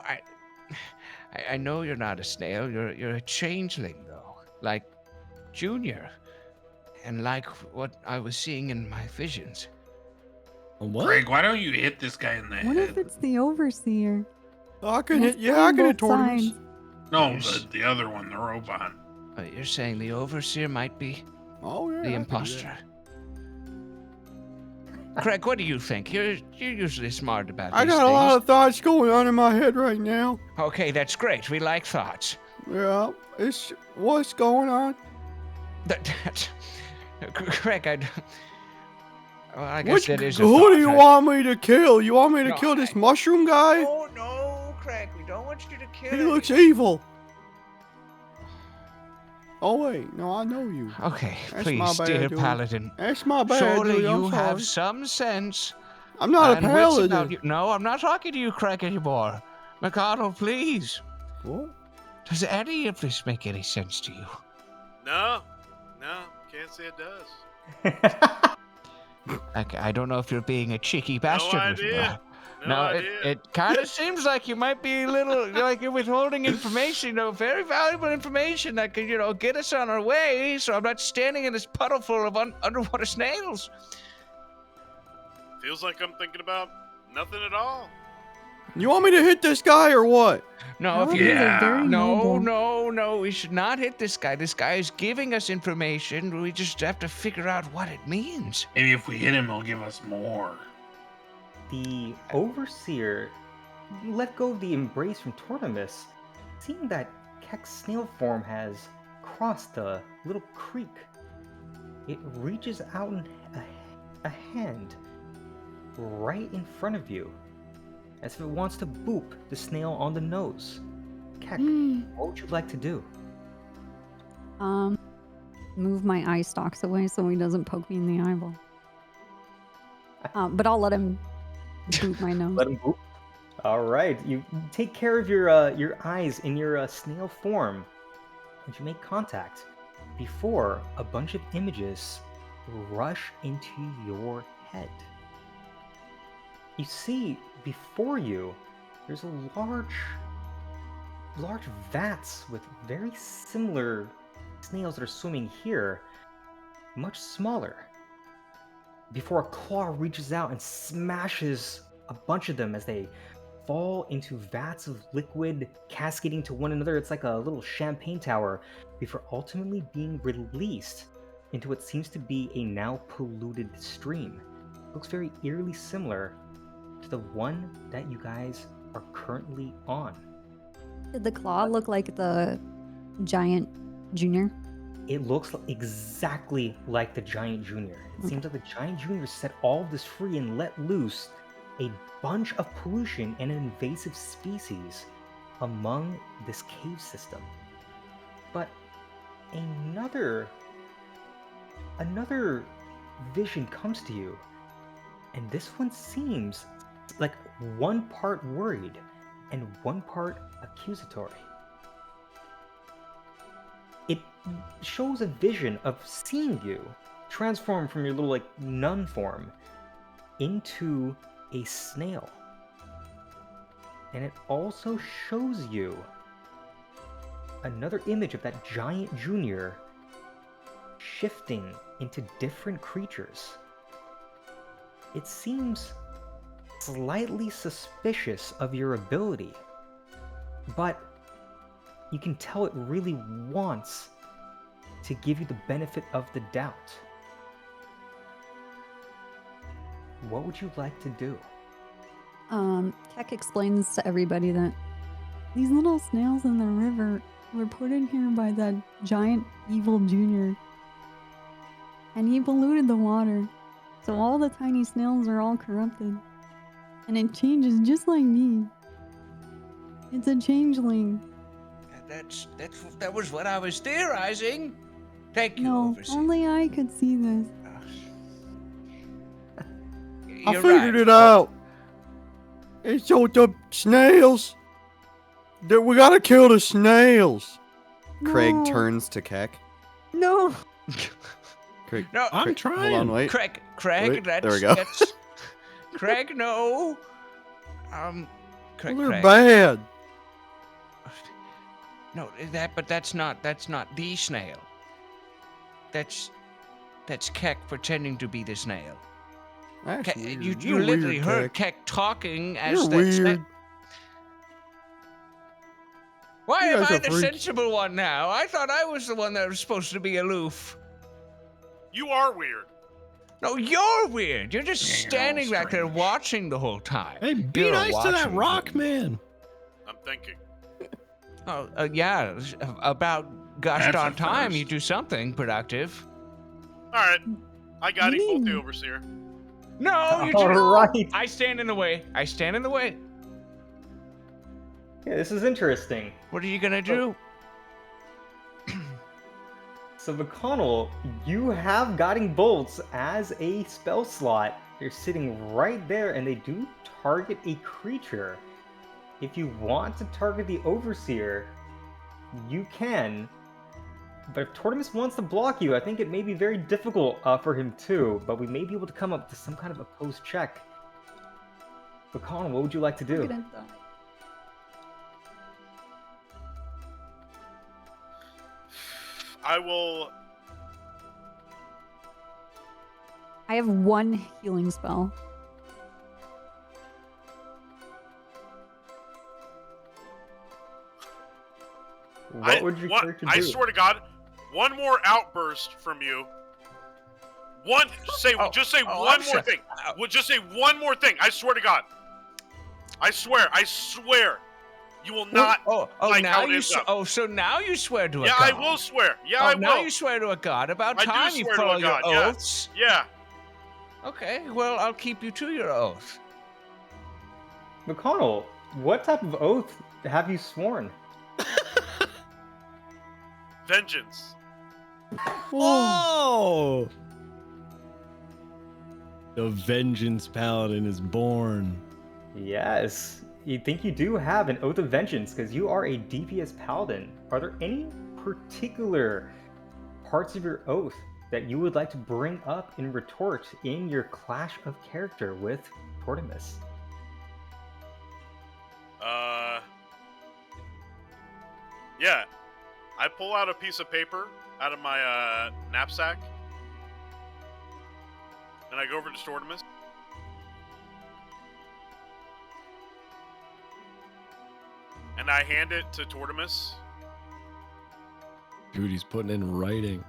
I know you're not a snail. You're a changeling, though, like Junior, and like what I was seeing in my visions. What? Greg, why don't you hit this guy in the What head? if it's the overseer? I can hit. Let's Yeah, I blame can hit both Tortimus. sides. No, Yes. the other one, the robot. You're saying the overseer might be Oh yeah. I the can do imposter. that. Craig, what do you think? You're usually smart about I these got a things. lot of thoughts going on in my head right now. Okay, that's great. We like thoughts. Yeah, what's going on? Craig, well, I guess that is a Who thought, do you right? want me to kill? You want me to No, kill this mushroom guy? Oh, no, Craig, we don't want you to kill He him. looks evil. Oh wait, no, I know you. Okay, That's please, my bad, dear dude. Paladin. That's my bad, Surely dude. I'm you sorry. have some sense. I'm not a and wits about paladin. you. No, I'm not talking to you, Craig, anymore. Mikado, please. What? Does any of this make any sense to you? No, can't say it does. I don't know if you're being a cheeky bastard with me. idea. No No, idea. it kind of seems like you might be a little, like you're withholding information, very valuable information that could, get us on our way, so I'm not standing in this puddle full of underwater snails. Feels like I'm thinking about nothing at all. You want me to hit this guy or what? No, if Paladins you... are very noble. No, we should not hit this guy. This guy is giving us information. We just have to figure out what it means. Maybe if we hit him, he'll give us more. The overseer let go of the embrace from Tortimus, seeing that Keck's snail form has crossed a little creek. It reaches out a hand right in front of you, as if it wants to boop the snail on the nose. Keck, what would you like to do? Move my eye stalks away so he doesn't poke me in the eyeball. But I'll let him boot my nose. Let him boop. All right, you take care of your eyes in your snail form, and you make contact before a bunch of images rush into your head. You see before you, there's a large vats with very similar snails that are swimming here, much smaller. Before a claw reaches out and smashes a bunch of them as they fall into vats of liquid, cascading to one another. It's like a little champagne tower, before ultimately being released into what seems to be a now polluted stream. It looks very eerily similar to the one that you guys are currently on. Did the claw look like the giant junior? It looks exactly like the Giant Junior. It seems like the Giant Junior set all of this free and let loose a bunch of pollution and an invasive species among this cave system. But another vision comes to you, and this one seems like one part worried and one part accusatory. It shows a vision of seeing you transform from your little nun form into a snail. And it also shows you another image of that Giant Junior shifting into different creatures. It seems slightly suspicious of your ability, but you can tell it really wants to give you the benefit of the doubt. What would you like to do? Keck explains to everybody that these little snails in the river were put in here by that giant evil junior. And he polluted the water. So all the tiny snails are all corrupted. And it changes just like me. It's a changeling. That was what I was theorizing. Thank you, No, Overseer. only I could see this. I You're figured right. it out. It's so the snails. That we gotta kill the snails. Craig No. turns to Keck. No. Craig, No, I'm Craig, trying. Hold on, wait. Craig, Wait, that's, there we go. that's Craig, no. Craig, Well, they're Craig. bad. No, but that's not the snail. That's Keck pretending to be the snail. That's Keck, weird. you You're literally weird, heard Keck. Keck talking as You're that snail. weird. Why You am guys I are the freaks. sensible one now? I thought I was the one that was supposed to be aloof. You are weird. No, you're weird. You're just Yeah, standing back there strange. watching the whole time. Hey, be You're nice to that watching rock, him. man. I'm thinking. Oh, yeah. About gosh That's darn a time you first. do something productive. All right, I got You him, both the mean- overseer. No, you All do. right. I stand in the way. I stand in the way. Yeah, this is interesting. What are you gonna do? So McConnell, you have Guiding Bolts as a spell slot. They're sitting right there, and they do target a creature. If you want to target the Overseer, you can. But if Tortimus wants to block you, I think it may be very difficult for him too. But we may be able to come up to some kind of opposed check. McConnell, what would you like to do? Look at that. I will. I have one healing spell. What would your character do? I swear to God, one more outburst from you. Just say one I'm more sorry. thing. Just say one more thing. I swear to God. I swear. You will not. like now how it you ends up. so now you swear to a Yeah, god. I will swear. Yeah, Oh, I now will. you swear to a god. About I do time you swear to a follow your god, yeah. oaths. Yeah. Okay, well, I'll keep you to your oath. McConnell, what type of oath have you sworn? Vengeance. Whoa! The Vengeance Paladin is born. Yes, you think you do have an Oath of Vengeance because you are a DPS Paladin. Are there any particular parts of your oath that you would like to bring up in retort in your clash of character with Tortimus? Yeah. I pull out a piece of paper out of my knapsack, and I go over to Tortimus. And I hand it to Tortimus. Dude, he's putting in writing.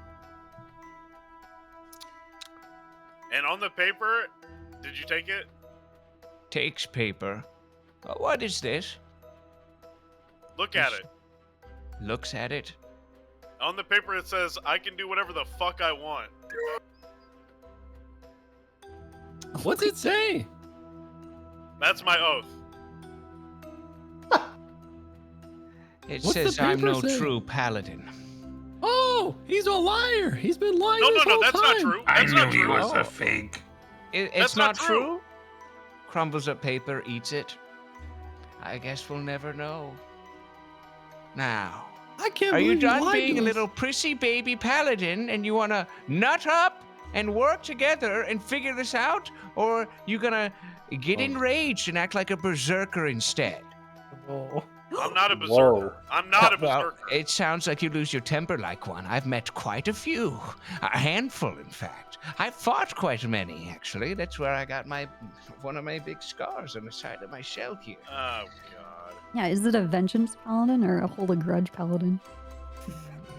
And on the paper, did you take it? Takes paper. What is this? Look at it. Looks at it. On the paper, it says, I can do whatever the fuck I want. What's it say? That's my oath. It What's the says I'm paper no say? true paladin. Oh, he's a liar. He's been lying No, this no, whole that's time. not true. I That's knew not he true. was Oh. a fake. It's That's not not true. true? Crumbles up paper, eats it. I guess we'll never know. Now, I can't are you believe done lied being to a us. little prissy baby paladin and you want to nut up and work together and figure this out? Or you gonna get enraged and act like a berserker instead? I'm not a berserker. Whoa. I'm not a Well, berserker. it sounds like you lose your temper like one. I've met quite a few. A handful, in fact. I've fought quite many, actually. That's where I got one of my big scars on the side of my shell here. Oh, God. Yeah, is it a vengeance paladin or a hold a grudge paladin?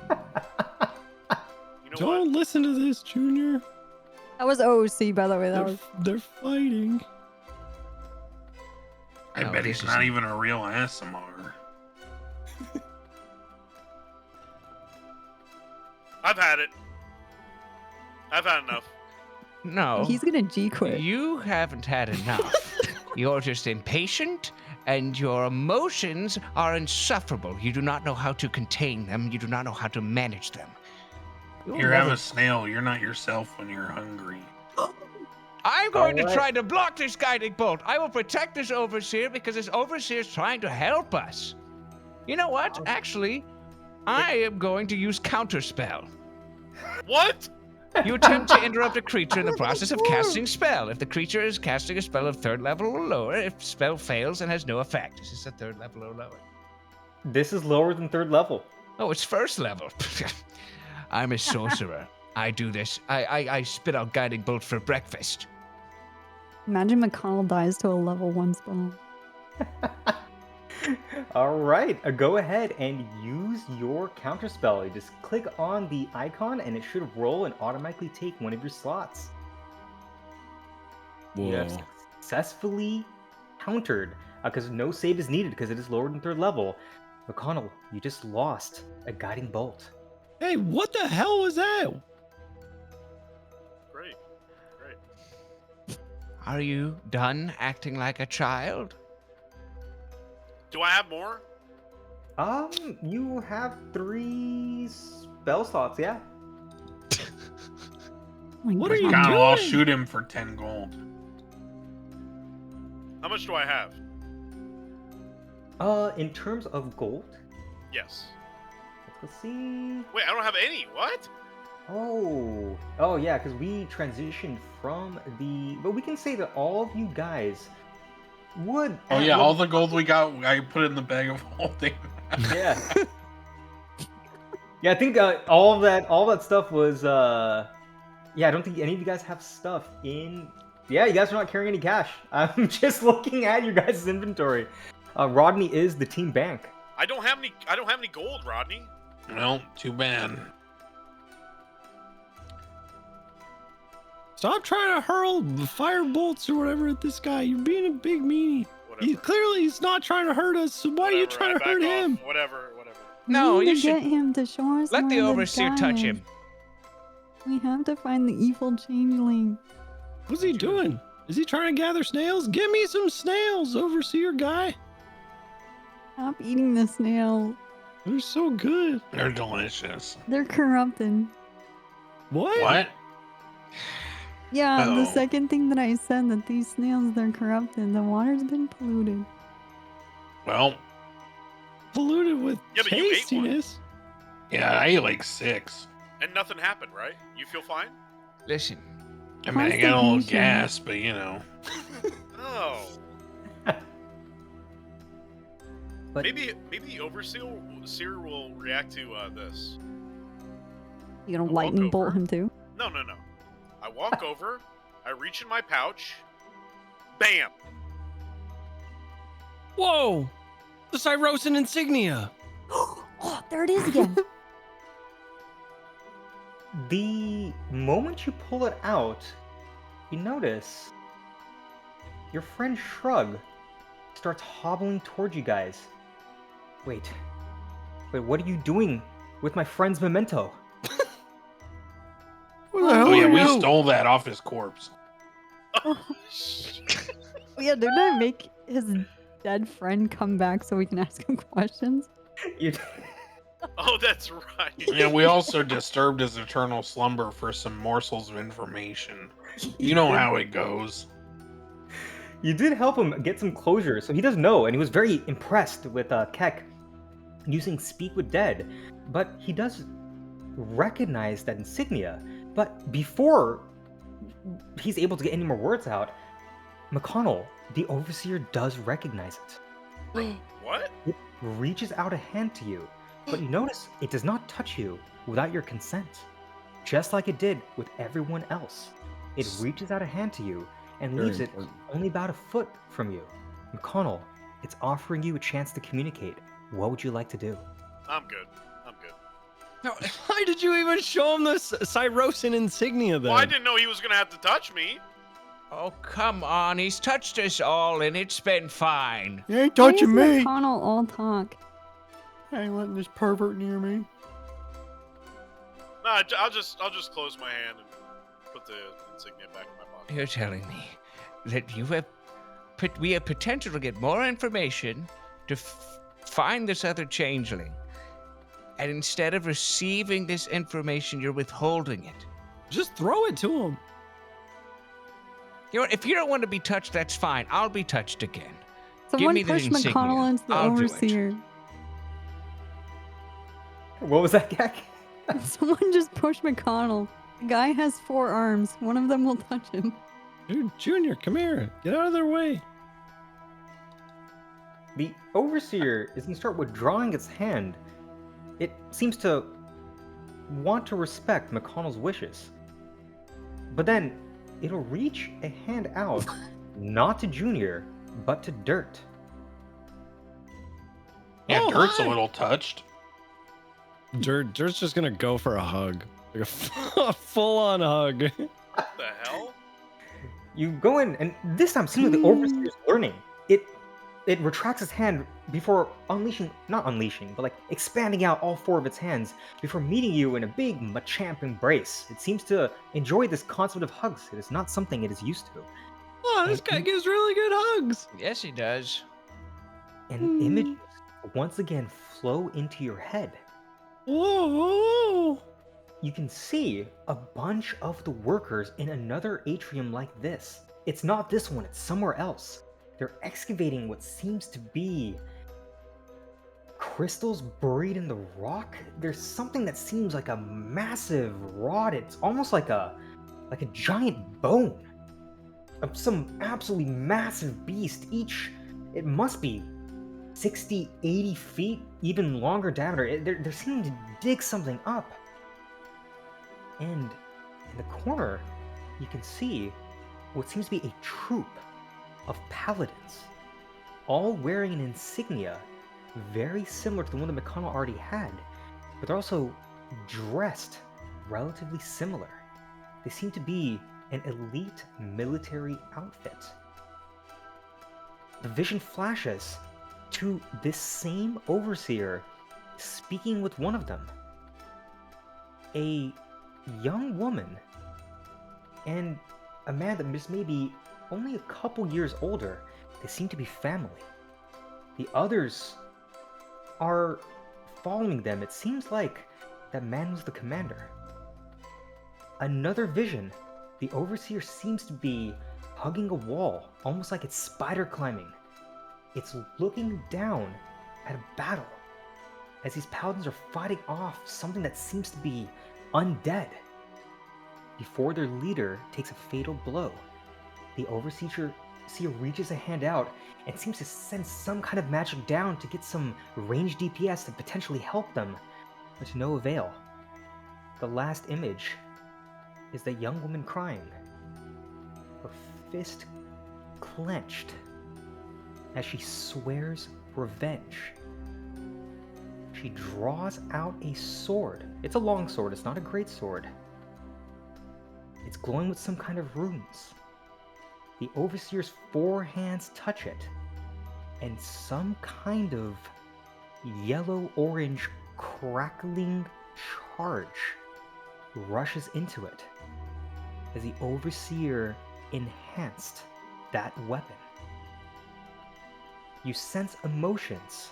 You know Don't what? listen to this, Junior. That was OC, by the way. That was. They're fighting. I No, bet this he's not isn't- even a real ASMR. I've had it. I've had enough. No. He's gonna G quit. You haven't had enough. You're just impatient, and your emotions are insufferable. You do not know how to contain them. You do not know how to manage them. You'll You're never- a snail. You're not yourself when you're hungry. I'm going to Alright. try to block this guiding bolt. I will protect this overseer because this overseer is trying to help us. You know what? Actually, I am going to use counterspell. What? You attempt to interrupt a creature in the process of casting spell. If the creature is casting a spell of 3rd level or lower, if spell fails and has no effect. This is a 3rd level or lower. This is lower than 3rd level. Oh, it's 1st level. I'm a sorcerer. I do this. I spit out guiding bolt for breakfast. Imagine McConnell dies to a level 1 spell. All right, go ahead and use your counterspell. You just click on the icon and it should roll and automatically take one of your slots. You have Whoa. successfully countered, because no save is needed because it is lower than 3rd level. McConnell, you just lost a guiding bolt. Hey, what the hell was that? Great. Are you done acting like a child? Do I have more? You have 3 spell slots, yeah. My What are you God. I'll doing? shoot him for 10 gold. How much do I have? In terms of gold, Yes. let's see. Wait, I don't have any. What? Oh yeah, because we transitioned from the. But we can say that all of you guys would. Oh yeah, all the gold we got, I put in the bag of holding. Yeah. Yeah, I think all that stuff was. Yeah, I don't think any of you guys have stuff in. Yeah, you guys are not carrying any cash. I'm just looking at your guys' inventory. Rodney is the team bank. I don't have any gold, Rodney. Well, too bad. Stop trying to hurl fire bolts or whatever at this guy. You're being a big meanie. Whatever. He's not trying to hurt us. So why are you Whatever, trying I to hurt back off. him? Whatever. No, we need you to should get him to show us let the where overseer guy touch is. him. We have to find the evil changeling. What's he doing? Is he trying to gather snails? Give me some snails, overseer guy. Stop eating the snail. They're so good. They're delicious. They're corrupted. What? Yeah, the Oh. second thing that I said, that these snails, they're corrupted. The water's been polluted. Well, Polluted with Yeah, but you ate one. tastiness. yeah, I ate like 6. And nothing happened, right? You feel fine? Listen, I mean, I got a little Constipation. gas, but you know. Oh. But Maybe the overseer will react to this. You gonna walk lightning bolt over. him too? No. I walk over, I reach in my pouch, bam! Whoa! The Cyrosin insignia. Oh, there it is again. The moment you pull it out, you notice your friend Shrug starts hobbling towards you guys. Wait, what are you doing with my friend's memento? Where the hell Oh yeah, are we you? stole that off his corpse. Yeah, didn't I make his dead friend come back so we can ask him questions? You- Oh, that's right. And we also disturbed his eternal slumber for some morsels of information. You know how it goes. You did help him get some closure, so he does know, and he was very impressed with Keck using Speak with Dead. But he does recognize that insignia. But before he's able to get any more words out, McConnell, the overseer, does recognize it. What? It reaches out a hand to you, but you notice it does not touch you without your consent, just like it did with everyone else. It reaches out a hand to you and Very leaves it important. only about a foot from you. McConnell, it's offering you a chance to communicate. What would you like to do? I'm good. No, why did you even show him the Cyrosin insignia then? Well, I didn't know he was gonna have to touch me. oh come on, he's touched us all and it's been fine. You ain't touching Why is me. McConnell all talk. I ain't letting this pervert near me. No, I'll just close my hand and put the insignia back in my pocket. You're telling me that we have potential to get more information to find this other changeling, and instead of receiving this information, you're withholding it. Just throw it to him. You know what? If you don't want to be touched, that's fine. I'll be touched again. Someone me the push insignia. McConnell into the I'll do it. overseer. What was that, Keck? Someone just push McConnell. The guy has 4 arms. One of them will touch him. Dude, Junior, come here. Get out of their way. The overseer is going to start withdrawing its hand. It seems to want to respect McConnell's wishes. But then it'll reach a hand out, not to Junior, but to Dirt. Yeah, Oh, Dirt's hi. a little touched. Dirt's just gonna go for a hug. Like a full-on hug. What the hell? You go in, and this time seems like the overseer's learning. It retracts its hand before not unleashing, but like expanding out all 4 of its hands before meeting you in a big Machamp embrace. It seems to enjoy this concept of hugs. It is not something it is used to. Oh, this guy gives really good hugs. Yes, he does. And images once again flow into your head. Whoa. You can see a bunch of the workers in another atrium like this. It's not this one, it's somewhere else. They're excavating what seems to be crystals buried in the rock. There's something that seems like a massive rod. It's almost like a giant bone of some absolutely massive beast. It must be 60, 80 feet, even longer diameter. They're seeming to dig something up. And in the corner, you can see what seems to be a troop of Paladins, all wearing an insignia very similar to the one that McConnell already had, but they're also dressed relatively similar. They seem to be an elite military outfit. The vision flashes to this same overseer speaking with one of them, a young woman and a man that is maybe only a couple years older. They seem to be family. The others are following them. It seems like that man was the commander. Another vision. The overseer seems to be hugging a wall, almost like it's spider climbing. It's looking down at a battle as these paladins are fighting off something that seems to be undead before their leader takes a fatal blow. The overseer reaches a hand out and seems to send some kind of magic down to get some ranged DPS to potentially help them, but to no avail. The last image is that young woman crying, her fist clenched as she swears revenge. She draws out a sword. It's a long sword, it's not a great sword. It's glowing with some kind of runes. The overseer's 4 hands touch it, and some kind of yellow-orange crackling charge rushes into it as the overseer enhanced that weapon. You sense emotions,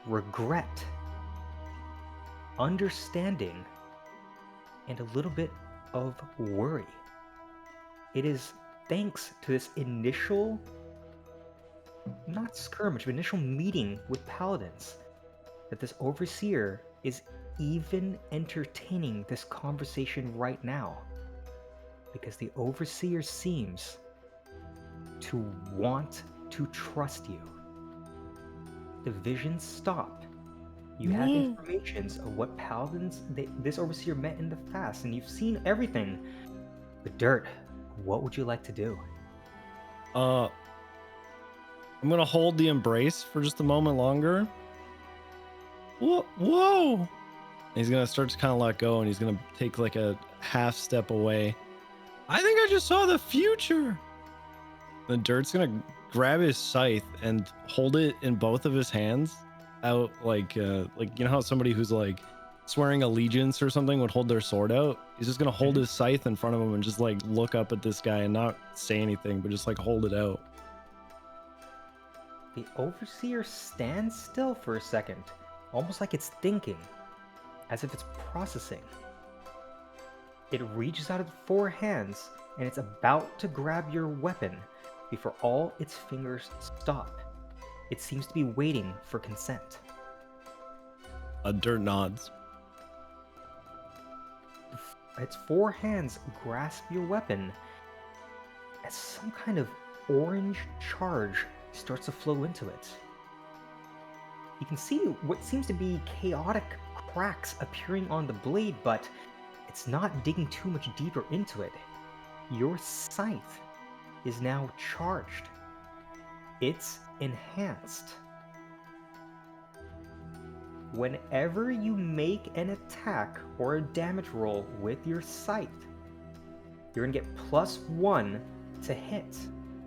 regret, understanding, and a little bit of worry. It is thanks to this initial, not skirmish, but initial meeting with Paladins, that this overseer is even entertaining this conversation right now. Because the overseer seems to want to trust you. The visions stop. You have informations of what Paladins this overseer met in the past, and you've seen everything. But Dirt, what would you like to do? I'm gonna hold the embrace for just a moment longer. Whoa! And he's gonna start to kind of let go, and he's gonna take like a half step away. I think I just saw the future. The Dirt's gonna grab his scythe and hold it in both of his hands, out like you know how somebody who's like swearing allegiance or something would hold their sword out. He's just gonna hold his scythe in front of him and just like look up at this guy and not say anything, but just like hold it out. The overseer stands still for a second, almost like it's thinking, as if it's processing. It reaches out its 4 hands, and it's about to grab your weapon before all its fingers stop. It seems to be waiting for consent. Dirt nods. Its 4 hands grasp your weapon as some kind of orange charge starts to flow into it. You can see what seems to be chaotic cracks appearing on the blade, but it's not digging too much deeper into it. Your scythe is now charged. It's enhanced. Whenever you make an attack or a damage roll with your scythe, you're gonna get +1 It's a hit.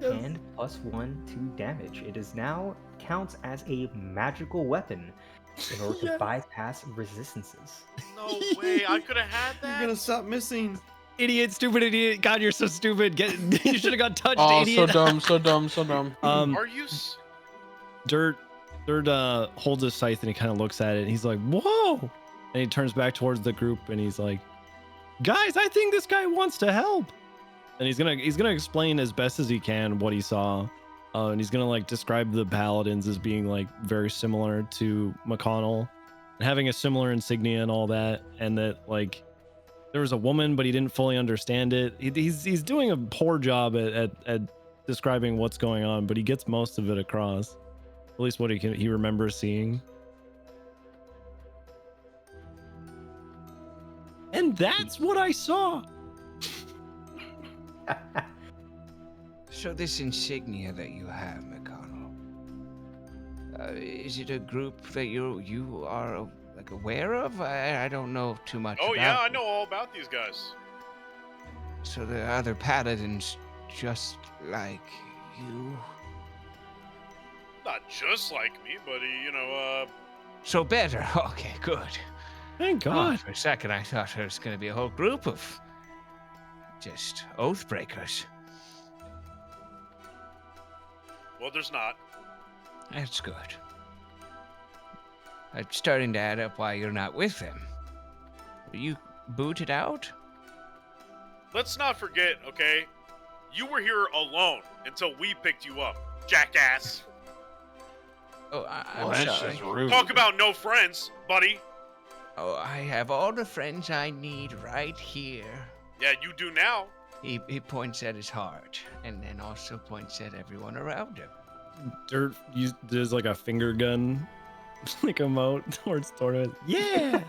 And +1 to damage. It is now counts as a magical weapon in order to bypass resistances. No way, I could have had You're that. gonna stop missing. Idiot, stupid idiot. God, you're so stupid. You should have got touched, Oh, idiot. so dumb, so dumb, so dumb. Are you? Dirt holds his scythe and he kind of looks at it and he's like, whoa. And he turns back towards the group and he's like, guys, I think this guy wants to help. And he's gonna explain as best as he can what he saw. And he's gonna like describe the Paladins as being like very similar to McConnell and having a similar insignia and all that. And that like there was a woman, but he didn't fully understand it. He's doing a poor job at describing what's going on, but he gets most of it across. At least what he remembers seeing. And that's what I saw. So this insignia that you have, McConnell, is it a group that you are like aware of? I don't know too much. Oh about yeah, I it. know all about these guys. So the other Paladins, just like you. Not just like me, but So better. Okay, good. Thank Oh, God. for a second, I thought there was going to be a whole group of just oath breakers. well, there's not. That's good. It's starting to add up why you're not with them. Are you booted out? Let's not forget, okay? You were here alone until we picked you up, jackass. Oh, I'm Well, that's sorry. just rude. Talk about no friends, buddy. Oh, I have all the friends I need right here. Yeah, you do now. He points at his heart, and then also points at everyone around him. Dirt does like a finger gun, like emote towards Tortimus. Yeah.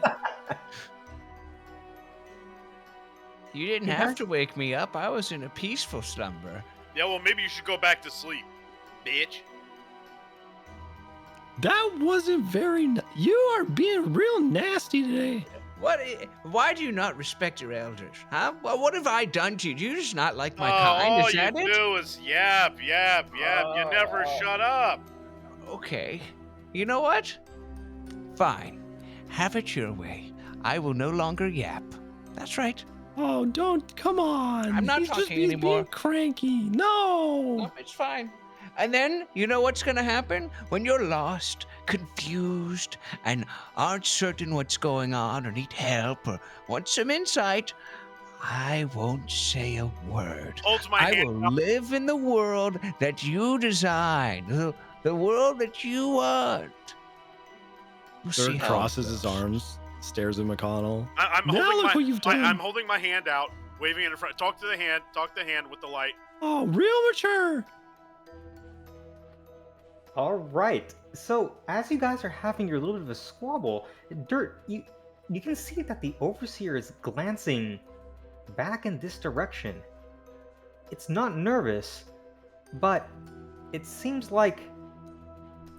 You didn't have to wake me up. I was in a peaceful slumber. Yeah, well, maybe you should go back to sleep, bitch. That wasn't very. You are being real nasty today. Why do you not respect your elders? Huh? What have I done to you? Do you just not like my Oh, kind? all Is you that it? do is yap. You never shut up. Okay. You know what? Fine. Have it your way. I will no longer yap. That's right. Oh, don't. Come on. I'm not he's talking he's anymore. being cranky. No. Nope, it's fine. And then, you know what's gonna happen? When you're lost, confused, and aren't certain what's going on, or need help, or want some insight, I won't say a word. Holds my I hand will up. live in the world that you design, the world that you want. We'll see Dirt how it crosses his goes. arms, stares at McConnell. I'm Now holding look what you've done. I'm holding my hand out, waving it in front. Talk to the hand with the light. Oh, real mature. All right. So as you guys are having your little bit of a squabble, Dirt, you can see that the overseer is glancing back in this direction. It's not nervous, but it seems like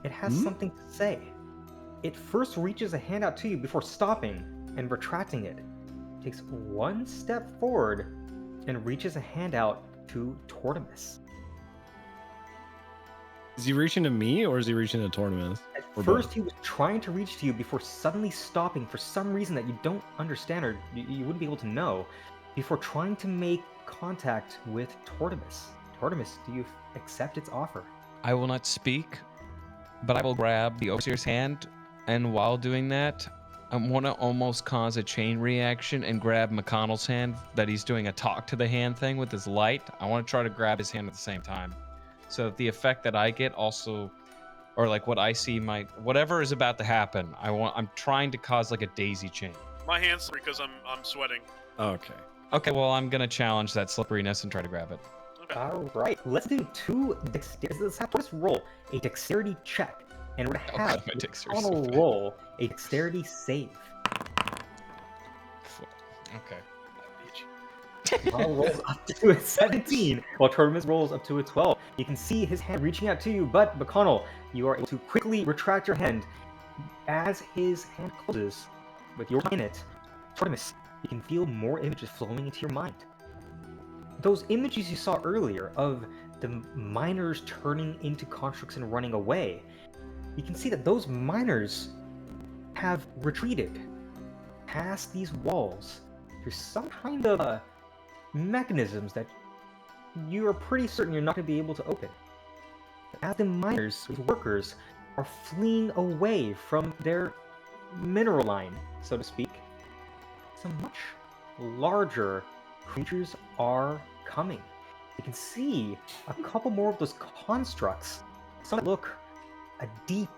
it has something to say. It first reaches a hand out to you before stopping and retracting it. Takes one step forward and reaches a hand out to Tortimus. Is he reaching to me or is he reaching to Tortimus? At Or first, both? he was trying to reach to you before suddenly stopping for some reason that you don't understand or you wouldn't be able to know, before trying to make contact with Tortimus. Tortimus, do you accept its offer? I will not speak, but I will grab the overseer's hand, and while doing that, I want to almost cause a chain reaction and grab McConnell's hand that he's doing a talk to the hand thing with his light. I want to try to grab his hand at the same time. So that the effect that I get also, or like what I see, whatever is about to happen, I'm trying to cause like a daisy chain. My hand's because I'm sweating. Okay. Okay, well, I'm going to challenge that slipperiness and try to grab it. Okay. All right, let's do two dexterity. Let's have Tortimus roll a dexterity check, and we're gonna have my dexterity McConnell so bad. roll a dexterity save. Okay. McConnell rolls up to a 17, while Tortimus rolls up to a 12. You can see his hand reaching out to you, but McConnell, you are able to quickly retract your hand. As his hand closes with your in it, Tortimus, you can feel more images flowing into your mind. those images you saw earlier of the miners turning into constructs and running away, you can see that those miners have retreated past these walls through some kind of mechanisms that you are pretty certain you're not going to be able to open. As the miners, these workers, are fleeing away from their mineral line, so to speak, some much larger creatures are coming. You can see a couple more of those constructs. Some look a deep,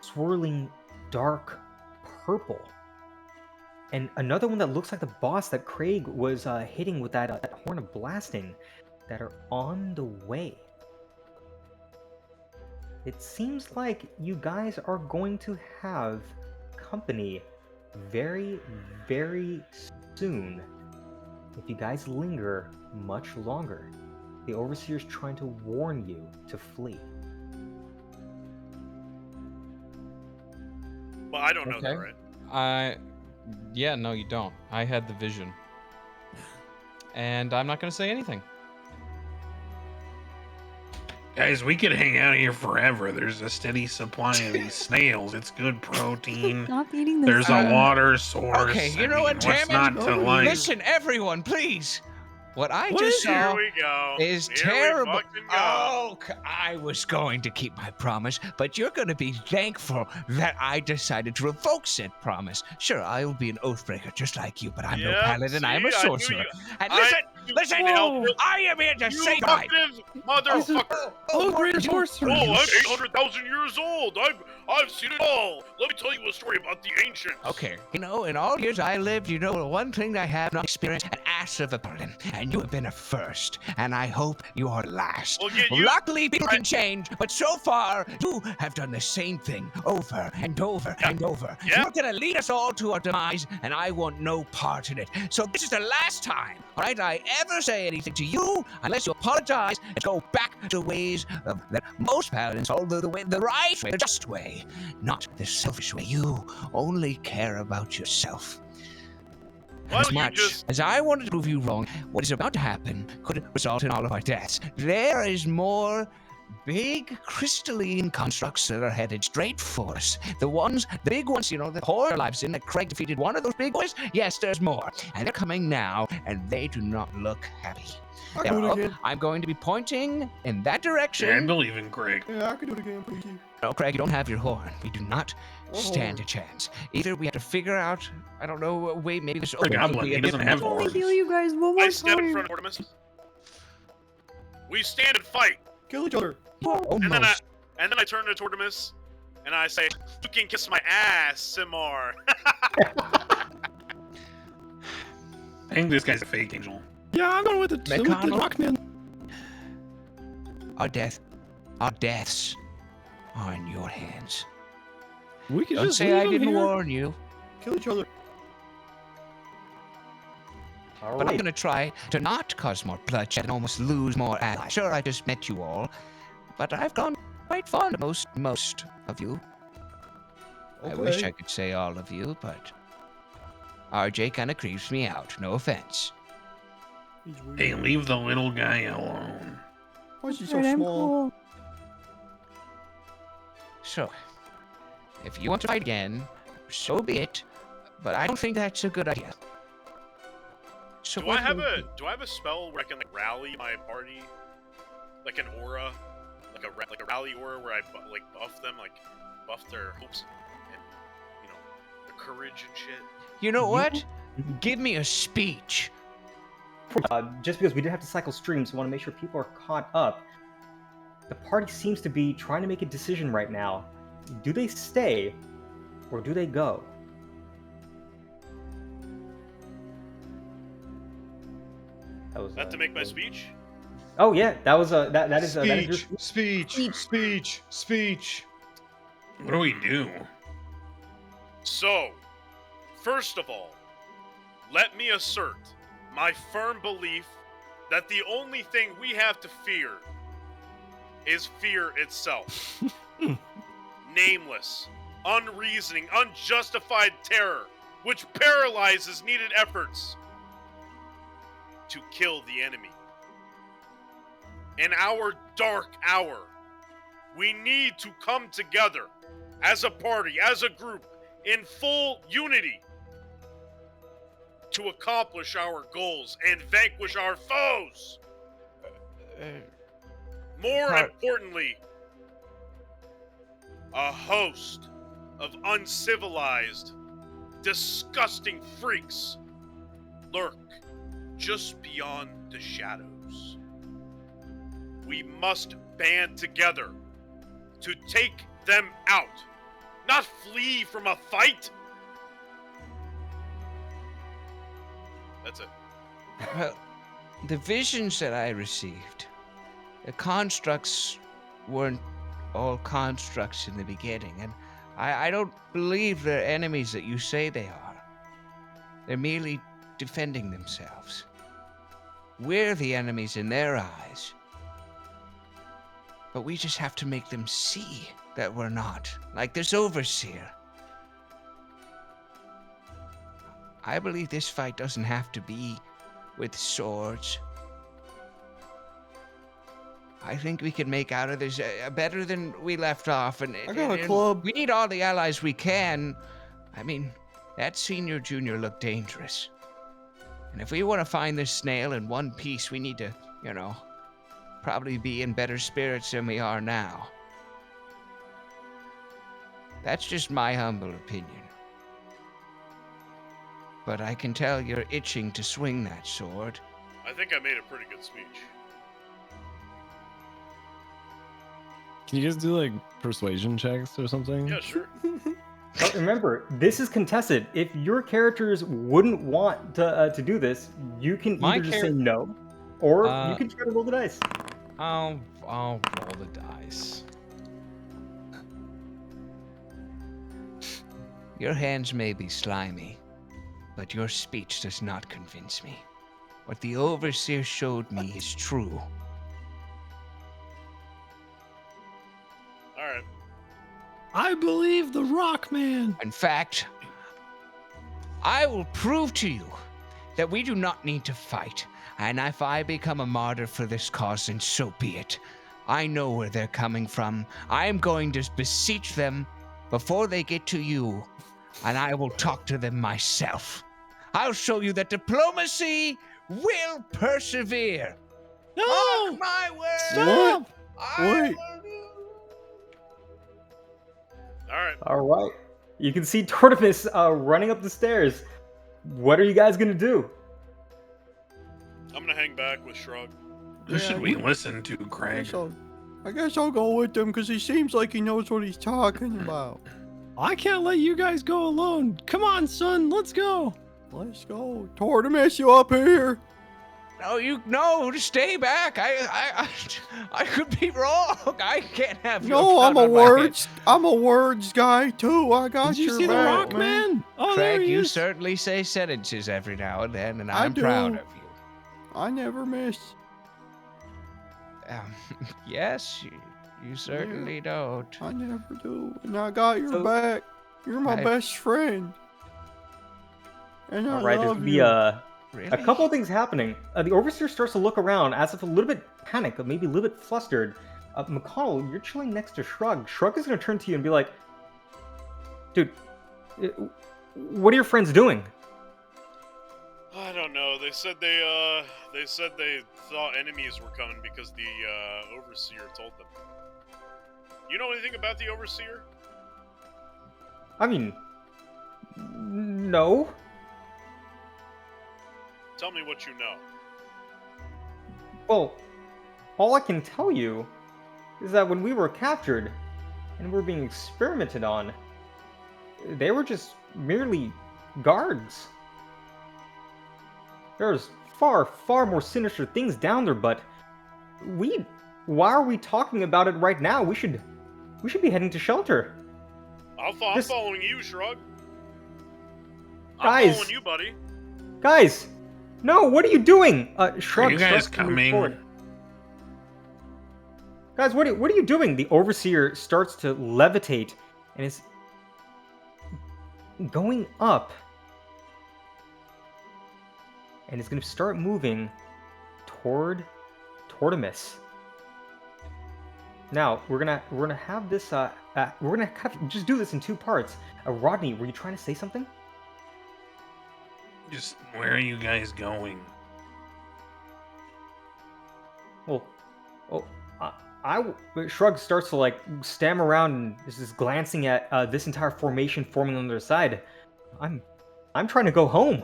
swirling, dark purple. And another one that looks like the boss that Craig was hitting with that horn of blasting that are on the way. It seems like you guys are going to have company very, very soon if you guys linger much longer. The Overseer's trying to warn you to flee. Well, I don't know that, right? Yeah, no, you don't. I had the vision. And I'm not going to say anything. Guys, we could hang out here forever. There's a steady supply of these snails. It's good protein. Stop eating this. There's a water source. Okay, you know I what, mean, what's damn it? not to like? Listen, everyone, please. What I just Here saw we go. is Here we terrible. fucking go. Oh, I was going to keep my promise, but you're going to be thankful that I decided to revoke said promise. Sure, I will be an oathbreaker just like you, but I'm no Yeah, paladin. I am a see, I knew sorcerer. you- And I- listen, Whoa. I am here to You save my. fucking motherfucker! Oh, great sorcerer. Oh, I'm 800,000 years old. I've seen it all. Let me tell you a story about the ancients. Okay, you know, in all years I lived, you know, the one thing I have not experienced, an ass of a paladin, and you have been a first, and I hope you are last. Well, you- Luckily, people can change, but so far, you have done the same thing over and over and over. Yeah. You're gonna lead us all to our demise, and I want no part in it. So this is the last time, all right, I ever say anything to you, unless you apologize and go back to ways that most paladins follow the right way, the just way, not the selfish way. You only care about yourself. Why As don't you much just- as I wanted to prove you wrong, what is about to happen could result in all of our deaths. There is more big crystalline constructs that are headed straight for us. The big ones, you know, the horror lives in that Craig defeated one of those big boys. Yes, there's more. And they're coming now, and they do not look happy. I can do it again. I'm going to be pointing in that Yeah, I direction. believe in Greg. Yeah, I can do it again, please. No, Craig, you don't have your horn. We do not stand a chance. Either we have to figure out, I don't know, wait, maybe this The goblin, he doesn't have Let me horns. heal you guys one more I step in time. front of Tortimus. We stand and fight. Kill each other. And then Almost. I turn to Tortimus and I say, "You can kiss my ass, Simar." I think this guy's a fake angel. Yeah, I'm going with the McConnell. Rockman. Our deaths are in your hands. We can Don't just say leave I him didn't here. warn you, Kill each other. All but I'm right. gonna try to not cause more bloodshed and almost lose more allies. Sure, I just met you all, but I've gone quite fond of most of you. I wish Okay. I could say all of you, but RJ kind of creeps me out. No offense. He's weird. Hey, leave the little guy alone. Why is he so Alright, I'm small? cool. So, if you want to fight again, so be it. But I don't think that's a good idea. So Do I have a spell where I can like rally my party, like an aura, like a rally aura where I buff them, like buff their hopes and you know their courage and shit. You know what? Give me a speech. Just because we did have to cycle streams, I want to make sure people are caught up. The party seems to be trying to make a decision right now. Do they stay, or do they go? That was Not to make my speech. Oh yeah, that was that is that is your Speech. What do we do? So, first of all, let me assert my firm belief that the only thing we have to fear is fear itself. Nameless, unreasoning, unjustified terror, which paralyzes needed efforts to kill the enemy. in our dark hour, we need to come together as a party, as a group, in full unity to accomplish our goals and vanquish our foes. More importantly, a host of uncivilized, disgusting freaks lurk just beyond the shadows. We must band together to take them out, not flee from a fight. That's it. Well, the visions that I received, the constructs weren't all constructs in the beginning, and I don't believe they're enemies that you say they are. They're merely defending themselves. We're the enemies in their eyes. But we just have to make them see that we're not. Like this overseer. I believe this fight doesn't have to be with swords. I think we can make out of this better than we left off. And I got a club. We need all the allies we can. I mean, that senior junior looked dangerous. And if we want to find this snail in one piece, we need to, probably be in better spirits than we are now. That's just my humble opinion. But I can tell you're itching to swing that sword. I think I made a pretty good speech. Can you guys do like persuasion checks or something? Yeah, sure. But remember, this is contested. If your characters wouldn't want to do this, you can either just say no, or you can try to roll the dice. I'll roll the dice. Your hands may be slimy, but your speech does not convince me. What the overseer showed me is true. All right. I believe the Rock Man. In fact, I will prove to you that we do not need to fight. And if I become a martyr for this cause, then so be it. I know where they're coming from. I am going to beseech them before they get to you, and I will talk to them myself. I'll show you that diplomacy will persevere. No! Mark my words. Stop! Wait. All right. All right. You can see Tortimus running up the stairs. What are you guys gonna do? I'm gonna hang back with Shrug. Who should we listen to, I Craig? guess I'll go with him because he seems like he knows what he's talking about. I can't let you guys go alone. Come on, son, let's go. Let's go. Tortimus, you up here? No, just stay back. I could be wrong. I can't have you. No, I'm a words guy too. I got Did you your see the back, Rock Man? Oh, there Craig, he you is. certainly say sentences every now and then, and I I'm proud do. of you. I never miss. Yes, you certainly don't. I never do. And I got your So- back. You're my I- best friend. And I All right, there's love gonna be you. a Really? couple of things happening. The overseer starts to look around as if a little bit panicked, maybe a little bit flustered. McConnell, you're chilling next to Shrug. Shrug is gonna turn to you and be like, "Dude, what are your friends doing?" I don't know. They said they thought enemies were coming because the overseer told them. You know anything about the overseer? I mean, no. Tell me what you know. Well, all I can tell you is that when we were captured and were being experimented on, they were just merely guards. There's far, far more sinister things down there, but why are we talking about it right now? We should be heading to shelter. I'm Just- following you, Shrug. I'm Guys. following you, buddy. Guys, no, what are you doing? Shrug Are you guys starts to move coming? forward. Guys, what are you doing? The overseer starts to levitate and is going up. And is going to start moving toward Tortimus. Now we're gonna have this. We're gonna kind of just do this in two parts. Rodney, were you trying to say something? Just where are you guys going? Well, oh, Shrug starts to like stammer around and is just glancing at this entire formation forming on their side. I'm trying to go home.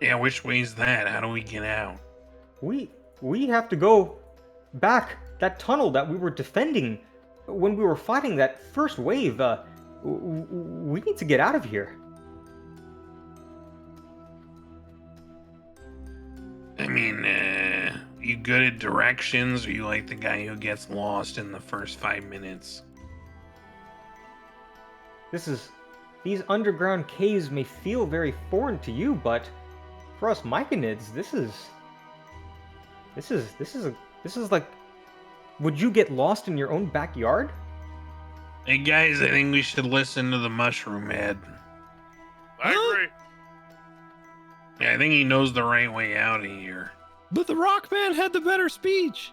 Yeah, which way's that? How do we get out? We have to go back that tunnel that we were defending when we were fighting that first wave. We need to get out of here. I mean, you good at directions, or you like the guy who gets lost in the first 5 minutes? These underground caves may feel very foreign to you, but for us Myconids, this is like, would you get lost in your own backyard? Hey guys, I think we should listen to the mushroom head. I agree. Yeah, I think he knows the right way out of here. But the Rock Man had the better speech.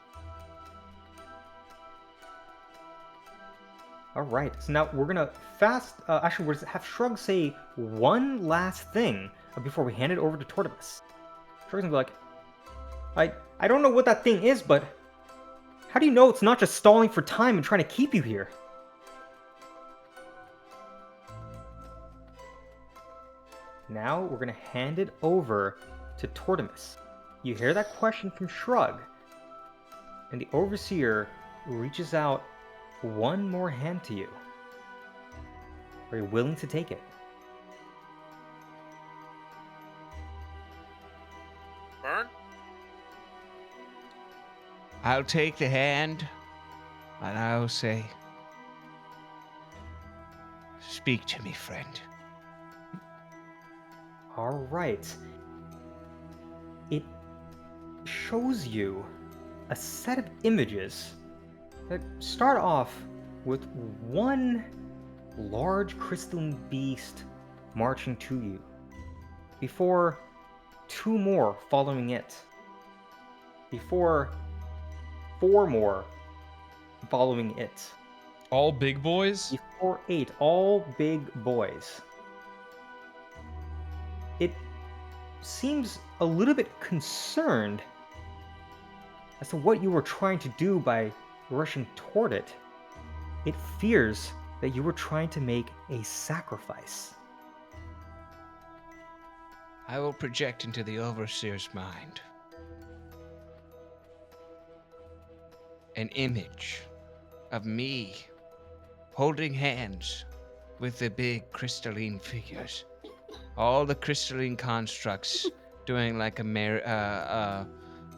All right, so now we're gonna actually, we're gonna have Shrug say one last thing before we hand it over to Tortimus. Shrug's gonna be like, I don't know what that thing is, but how do you know it's not just stalling for time and trying to keep you here? Now we're gonna hand it over to Tortimus. You hear that question from Shrug, and the Overseer reaches out one more hand to you. Are you willing to take it? Burn? I'll take the hand, and I'll say, speak to me, friend. All right. It shows you a set of images that start off with one large crystalline beast marching to you, before two more following it, before four more following it, All big boys? before eight, all big boys. It seems a little bit concerned as to what you were trying to do by rushing toward it. It fears that you were trying to make a sacrifice. I will project into the Overseer's mind an image of me holding hands with the big crystalline figures. All the crystalline constructs doing like a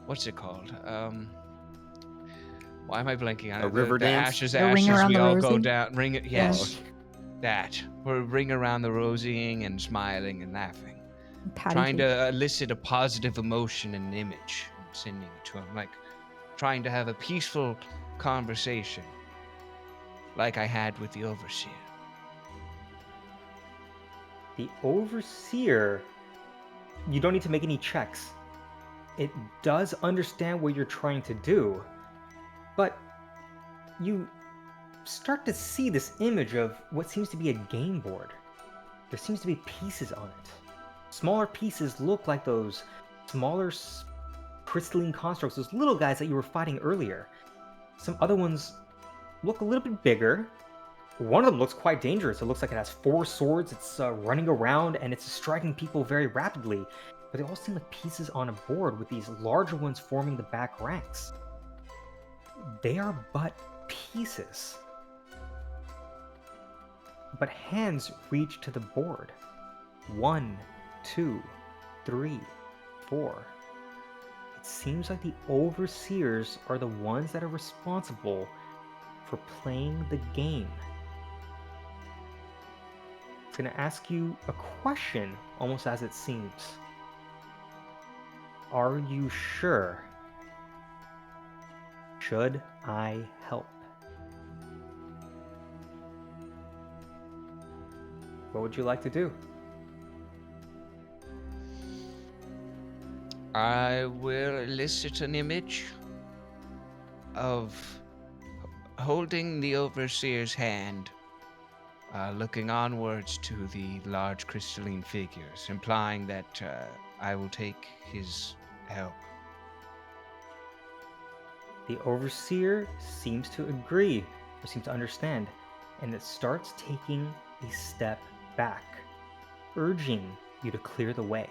what's it called? Why am I blanking on A it? river The dance? ashes, The ring around we the all go rosy? down. Ring it, yes. Yeah. That. We're ring around the rosying and smiling and laughing. Patty Trying cake. to elicit a positive emotion and image and sending it to him. Like trying to have a peaceful conversation like I had with the Overseer. The Overseer, you don't need to make any checks. It does understand what you're trying to do, but you start to see this image of what seems to be a game board. There seems to be pieces on it. Smaller pieces look like those smaller crystalline constructs, those little guys that you were fighting earlier. Some other ones look a little bit bigger. One of them looks quite dangerous. It looks like it has 4 swords, it's running around, and it's striking people very rapidly. But they all seem like pieces on a board, with these larger ones forming the back ranks. They are but pieces. But hands reach to the board. 1, 2, 3, 4. It seems like the Overseers are the ones that are responsible for playing the game. It's going to ask you a question, almost as it seems. Are you sure? Should I help? What would you like to do? I will elicit an image of holding the overseer's hand, looking onwards to the large crystalline figures, implying that I will take his help. The overseer seems to agree, or seems to understand, and it starts taking a step back, urging you to clear the way.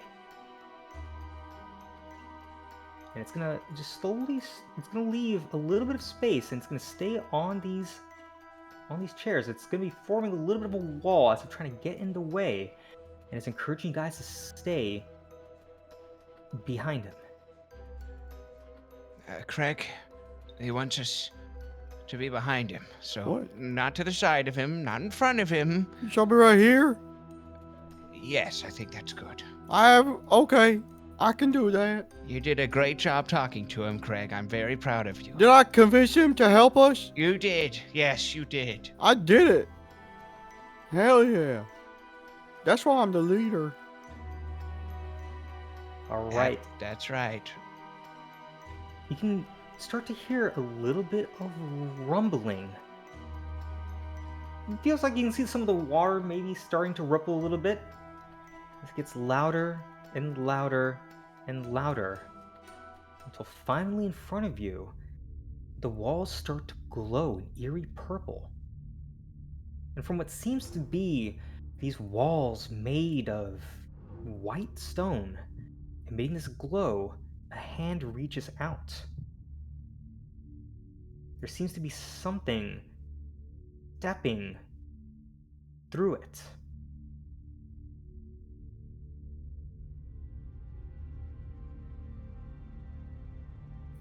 And it's gonna just slowly, it's gonna leave a little bit of space, and it's gonna stay on these chairs. It's gonna be forming a little bit of a wall as I'm trying to get in the way, and it's encouraging you guys to stay behind him. Craig, he wants us to be behind him, so What? not to the side of him, not in front of him. You shall be right here? Yes, I think that's good. Okay. I can do that. You did a great job talking to him, Craig. I'm very proud of you. Did I convince him to help us? You did. Yes, you did. I did it. Hell yeah. That's why I'm the leader. All right. That's right. You can start to hear a little bit of rumbling. It feels like you can see some of the water maybe starting to ripple a little bit. It gets louder and louder and louder until finally in front of you, the walls start to glow in eerie purple. And from what seems to be these walls made of white stone, emitting this glow, a hand reaches out. There seems to be something stepping through it.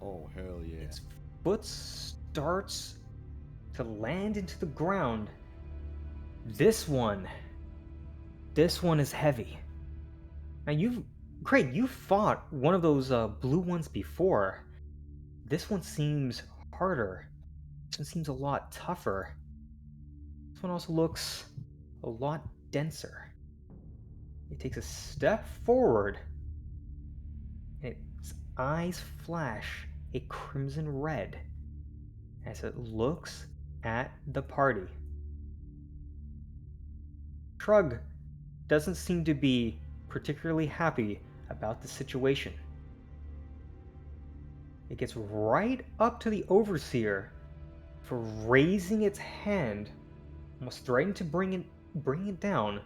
Oh, hell yeah. Its foot starts to land into the ground. This one is heavy. Now Craig, you fought one of those blue ones before. This one seems harder. This one seems a lot tougher. This one also looks a lot denser. It takes a step forward, and its eyes flash a crimson red as it looks at the party. Shrug doesn't seem to be particularly happy about the situation. It gets right up to the overseer for raising its hand, almost threatening to bring it down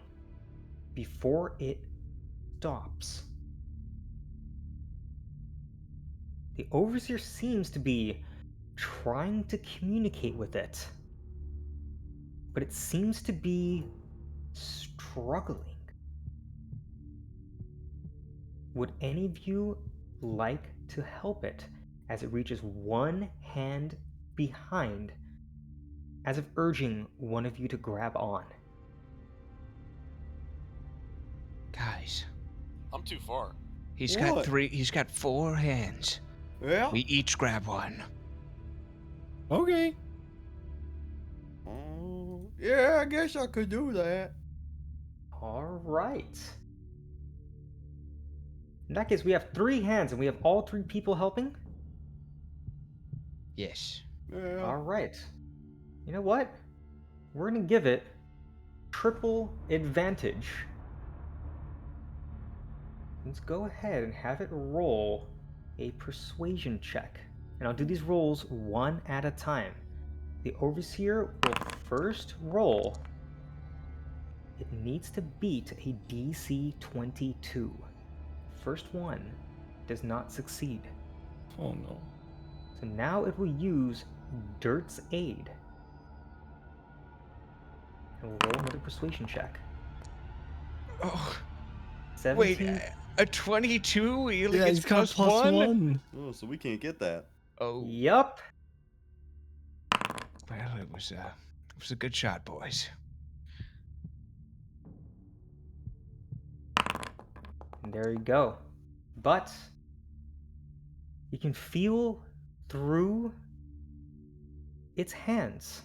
before it stops. The overseer seems to be trying to communicate with it, but it seems to be struggling. Would any of you like to help it as it reaches one hand behind, as if urging one of you to grab on? Guys, I'm too far. he's What? got 4 hands. Yeah? We each grab one. Okay. Yeah, I guess I could do that. All right. In that case, we have 3 hands and we have all 3 people helping? Yes. Yeah. All right. You know what? We're going to give it triple advantage. Let's go ahead and have it roll a persuasion check. And I'll do these rolls one at a time. The overseer will first roll. It needs to beat a DC 22. First one does not succeed. Oh no. So now it will use Dirt's aid. And we'll roll another persuasion check. Oh, 17. wait, a 22? He only Yeah, gets he's got plus plus 1? one. Oh, so we can't get that. Oh, Yup. well, it was a good shot, boys. And there you go. But you can feel through its hands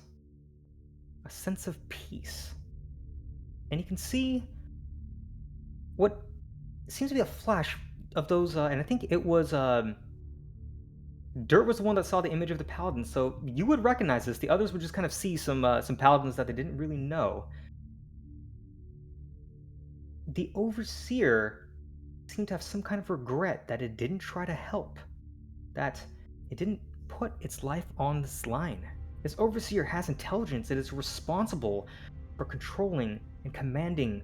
a sense of peace. And you can see what seems to be a flash of those, and I think it was Dirt was the one that saw the image of the Paladins, so you would recognize this. The others would just kind of see some Paladins that they didn't really know. The Overseer seemed to have some kind of regret that it didn't try to help, that it didn't put its life on this line. This Overseer has intelligence. It is responsible for controlling and commanding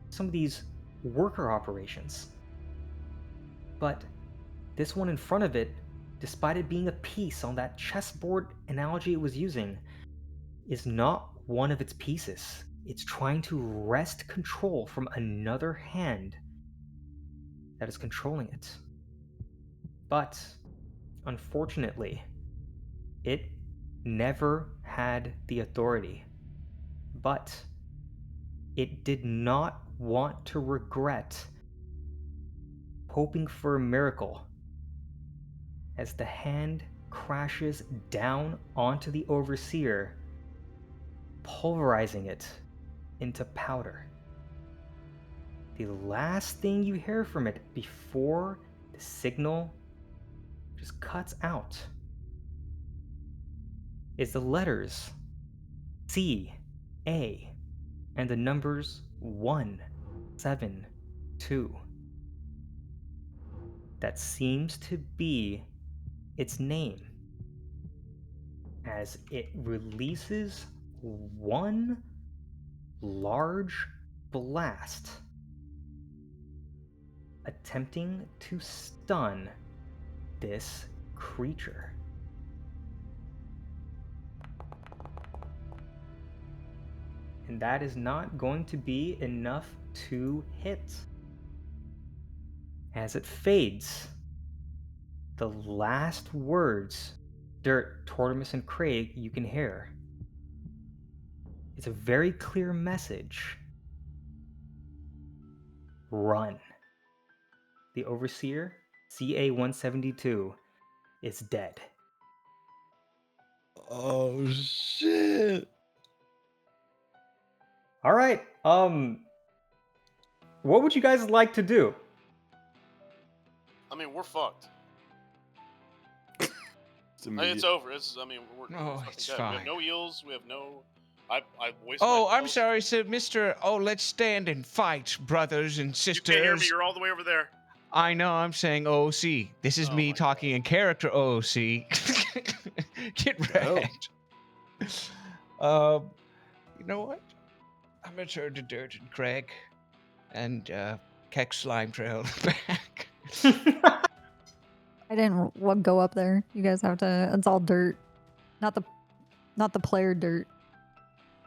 some of these worker operations. But this one in front of it, despite it being a piece on that chessboard analogy it was using, is not one of its pieces. It's trying to wrest control from another hand that is controlling it. But, unfortunately, it never had the authority. But it did not want to regret hoping for a miracle as the hand crashes down onto the Overseer, pulverizing it into powder. The last thing you hear from it before the signal just cuts out is the letters C, A, and the numbers 172. That seems to be its name, as it releases one large blast, attempting to stun this creature. And that is not going to be enough to hit. As it fades, the last words Dirt, Tortimus, and Craig you can hear. It's a very clear message. Run. The Overseer, CA172, is dead. Oh shit. All right. What would you guys like to do? I mean, we're fucked. It's immediate. It's over. We're No, fucking it's dead. We fine. have no heals. We have no. I wasted. Oh, my I'm heals. sorry, sir, Mr. Oh, let's stand and fight, brothers and You sisters. can't hear me. You're all the way over there. I know, I'm saying OOC. This is Oh me my talking in character OOC. Get wrecked. You know what? I'm gonna turn to Dirt and Craig and Keck Slime Trail back. I didn't go up there. You guys have to. It's all dirt, not the player dirt.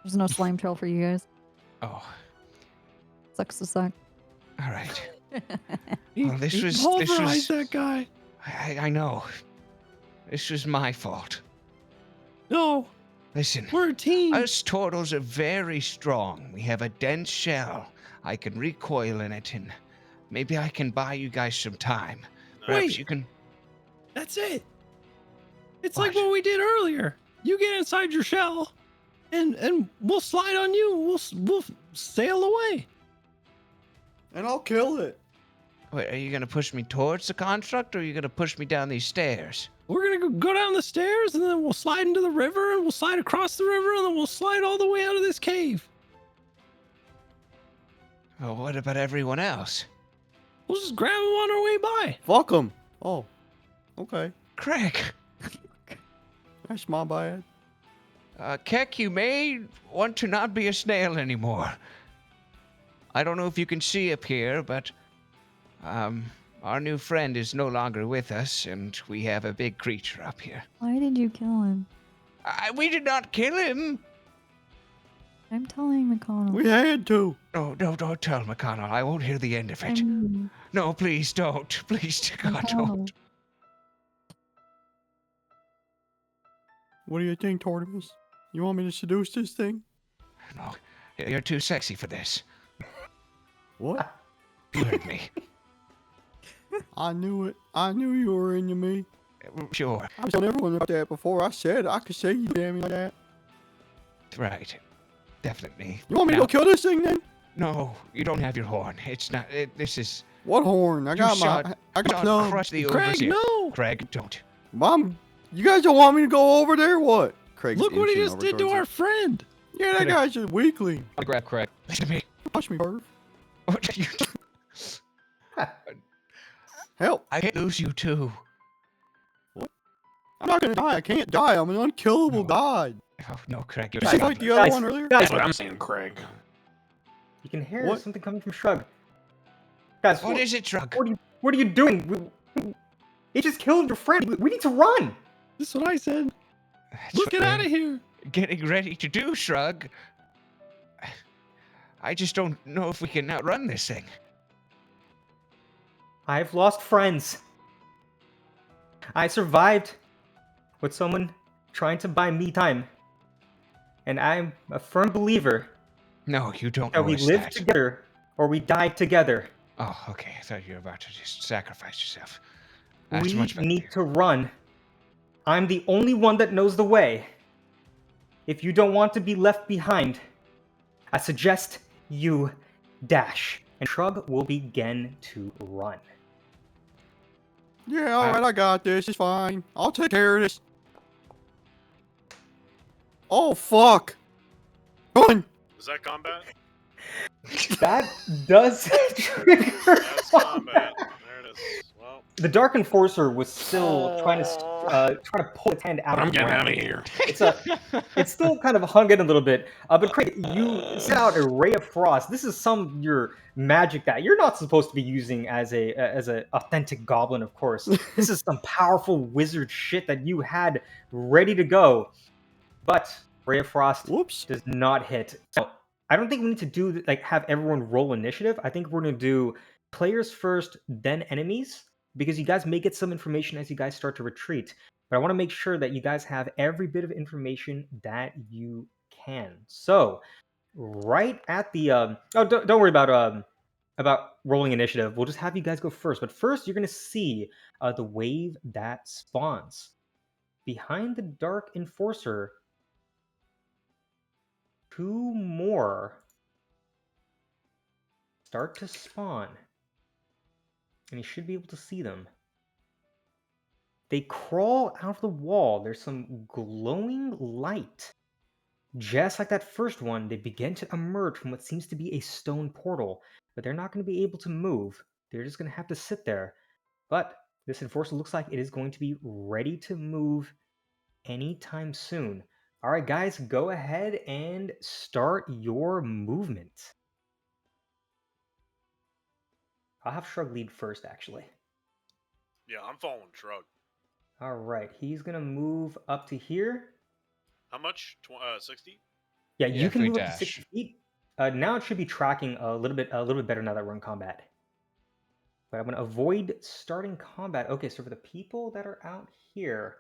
There's no slime trail for you guys. Oh, Sucks to suck. all right. He, Well, this he was- pulverized that guy. I know. This was my fault. No, Listen, we're a team. us turtles are very strong. We have a dense shell. I can recoil in it, and maybe I can buy you guys some time. Perhaps Wait. you can. That's it. It's What? like what we did earlier. You get inside your shell, and we'll slide on you. We'll sail away. And I'll kill it. Wait, are you gonna push me towards the construct, or are you gonna push me down these stairs? We're gonna go down the stairs, and then we'll slide into the river, and we'll slide across the river, and then we'll slide all the way out of this cave. Well, what about everyone else? We'll just grab them on our way by. Fuck them. Oh, okay. Craig, That's my bad. Keck, you may want to not be a snail anymore. I don't know if you can see up here, but our new friend is no longer with us, and we have a big creature up here. Why did you kill him? We did not kill him. I'm telling McConnell. We had to. No, don't tell McConnell. I won't hear the end of it. I'm No, please don't. Please, to God, don't. What do you think, Tortimus? You want me to seduce this thing? No, you're too sexy for this. What? You heard me. I knew it. I knew you were into me. Sure. I've done everyone like that before. I said I could say you damn me like that. Right. Definitely. You want me to Now- go kill this thing then? No, you don't have your horn. It's not. This is. What horn? I got shot- I got shot no. crush the Craig, overseer. no. Craig, don't. Mom, you guys don't want me to go over there? What? Craig's Look what he inching just over did to towards our it. friend. Yeah, that guy's a weakling. I'll grab Craig. Listen to me. Watch me, Perv. What are you Help. I can't lose you too. I'm not gonna die. I can't die. I'm an unkillable god. Oh, no, Craig. You're Did you not. fight the other Guys, one earlier? guys, That's what I'm saying, Craig. you can hear What? something coming from Shrug. Guys, What is it, Shrug? what are you doing? He just killed your friend. We need to run. This is what I said. That's Let's get what out of we're here. Getting ready to do, Shrug. I just don't know if we can outrun this thing. I've lost friends. I survived with someone trying to buy me time. And I'm a firm believer No, you don't that know we us live that. together or we die together. Oh, okay. I thought you were about to just sacrifice yourself. That's We much better. need to run. I'm the only one that knows the way. If you don't want to be left behind, I suggest you dash. And Shrug will begin to run. Yeah, alright, I got this. It's fine. I'll take care of this. Oh, fuck. Run! Is that combat? That does trigger That's combat. There it is. Well, The Dark Enforcer was still trying to pull its hand out. I'm of the getting ground. out of here. It's still kind of hung in a little bit. But Craig, you sent out a ray of frost. This is some your magic that you're not supposed to be using as a authentic goblin, of course. This is some powerful wizard shit that you had ready to go. But ray of frost Whoops. does not hit. So I don't think we need to do have everyone roll initiative. I think we're gonna do players first, then enemies, because you guys may get some information as you guys start to retreat. But I want to make sure that you guys have every bit of information that you can. So right at the don't worry about rolling initiative. We'll just have you guys go first. But first, you're gonna see the wave that spawns behind the Dark Enforcer. 2 more start to spawn, and you should be able to see them. They crawl out of the wall. There's some glowing light. Just like that first one, they begin to emerge from what seems to be a stone portal, but they're not going to be able to move. They're just going to have to sit there. But this enforcer looks like it is going to be ready to move anytime soon. All right, guys, go ahead and start your movement. I'll have Shrug lead first, actually. yeah, I'm following Shrug. All right, he's gonna move up to here. How much? 60? Yeah, Yeah, you can free move up to dash. 60 feet. Now it should be tracking a little bit better now that we're in combat. But I'm gonna avoid starting combat. Okay, so for the people that are out here,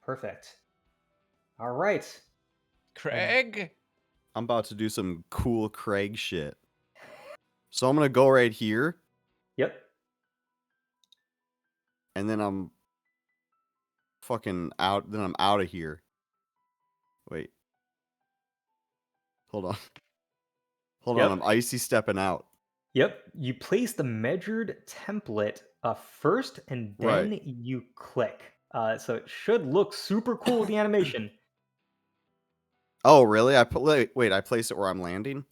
perfect. All right. Craig? I'm about to do some cool Craig shit. So I'm gonna go right here, Yep. and then I'm fucking out. Then I'm out of here. Wait. Hold on. Hold Yep. on. I'm icy stepping out. Yep. You place the measured template first, and then Right. you click. So it should look super cool with the animation. Oh, really? Wait. I place it where I'm landing.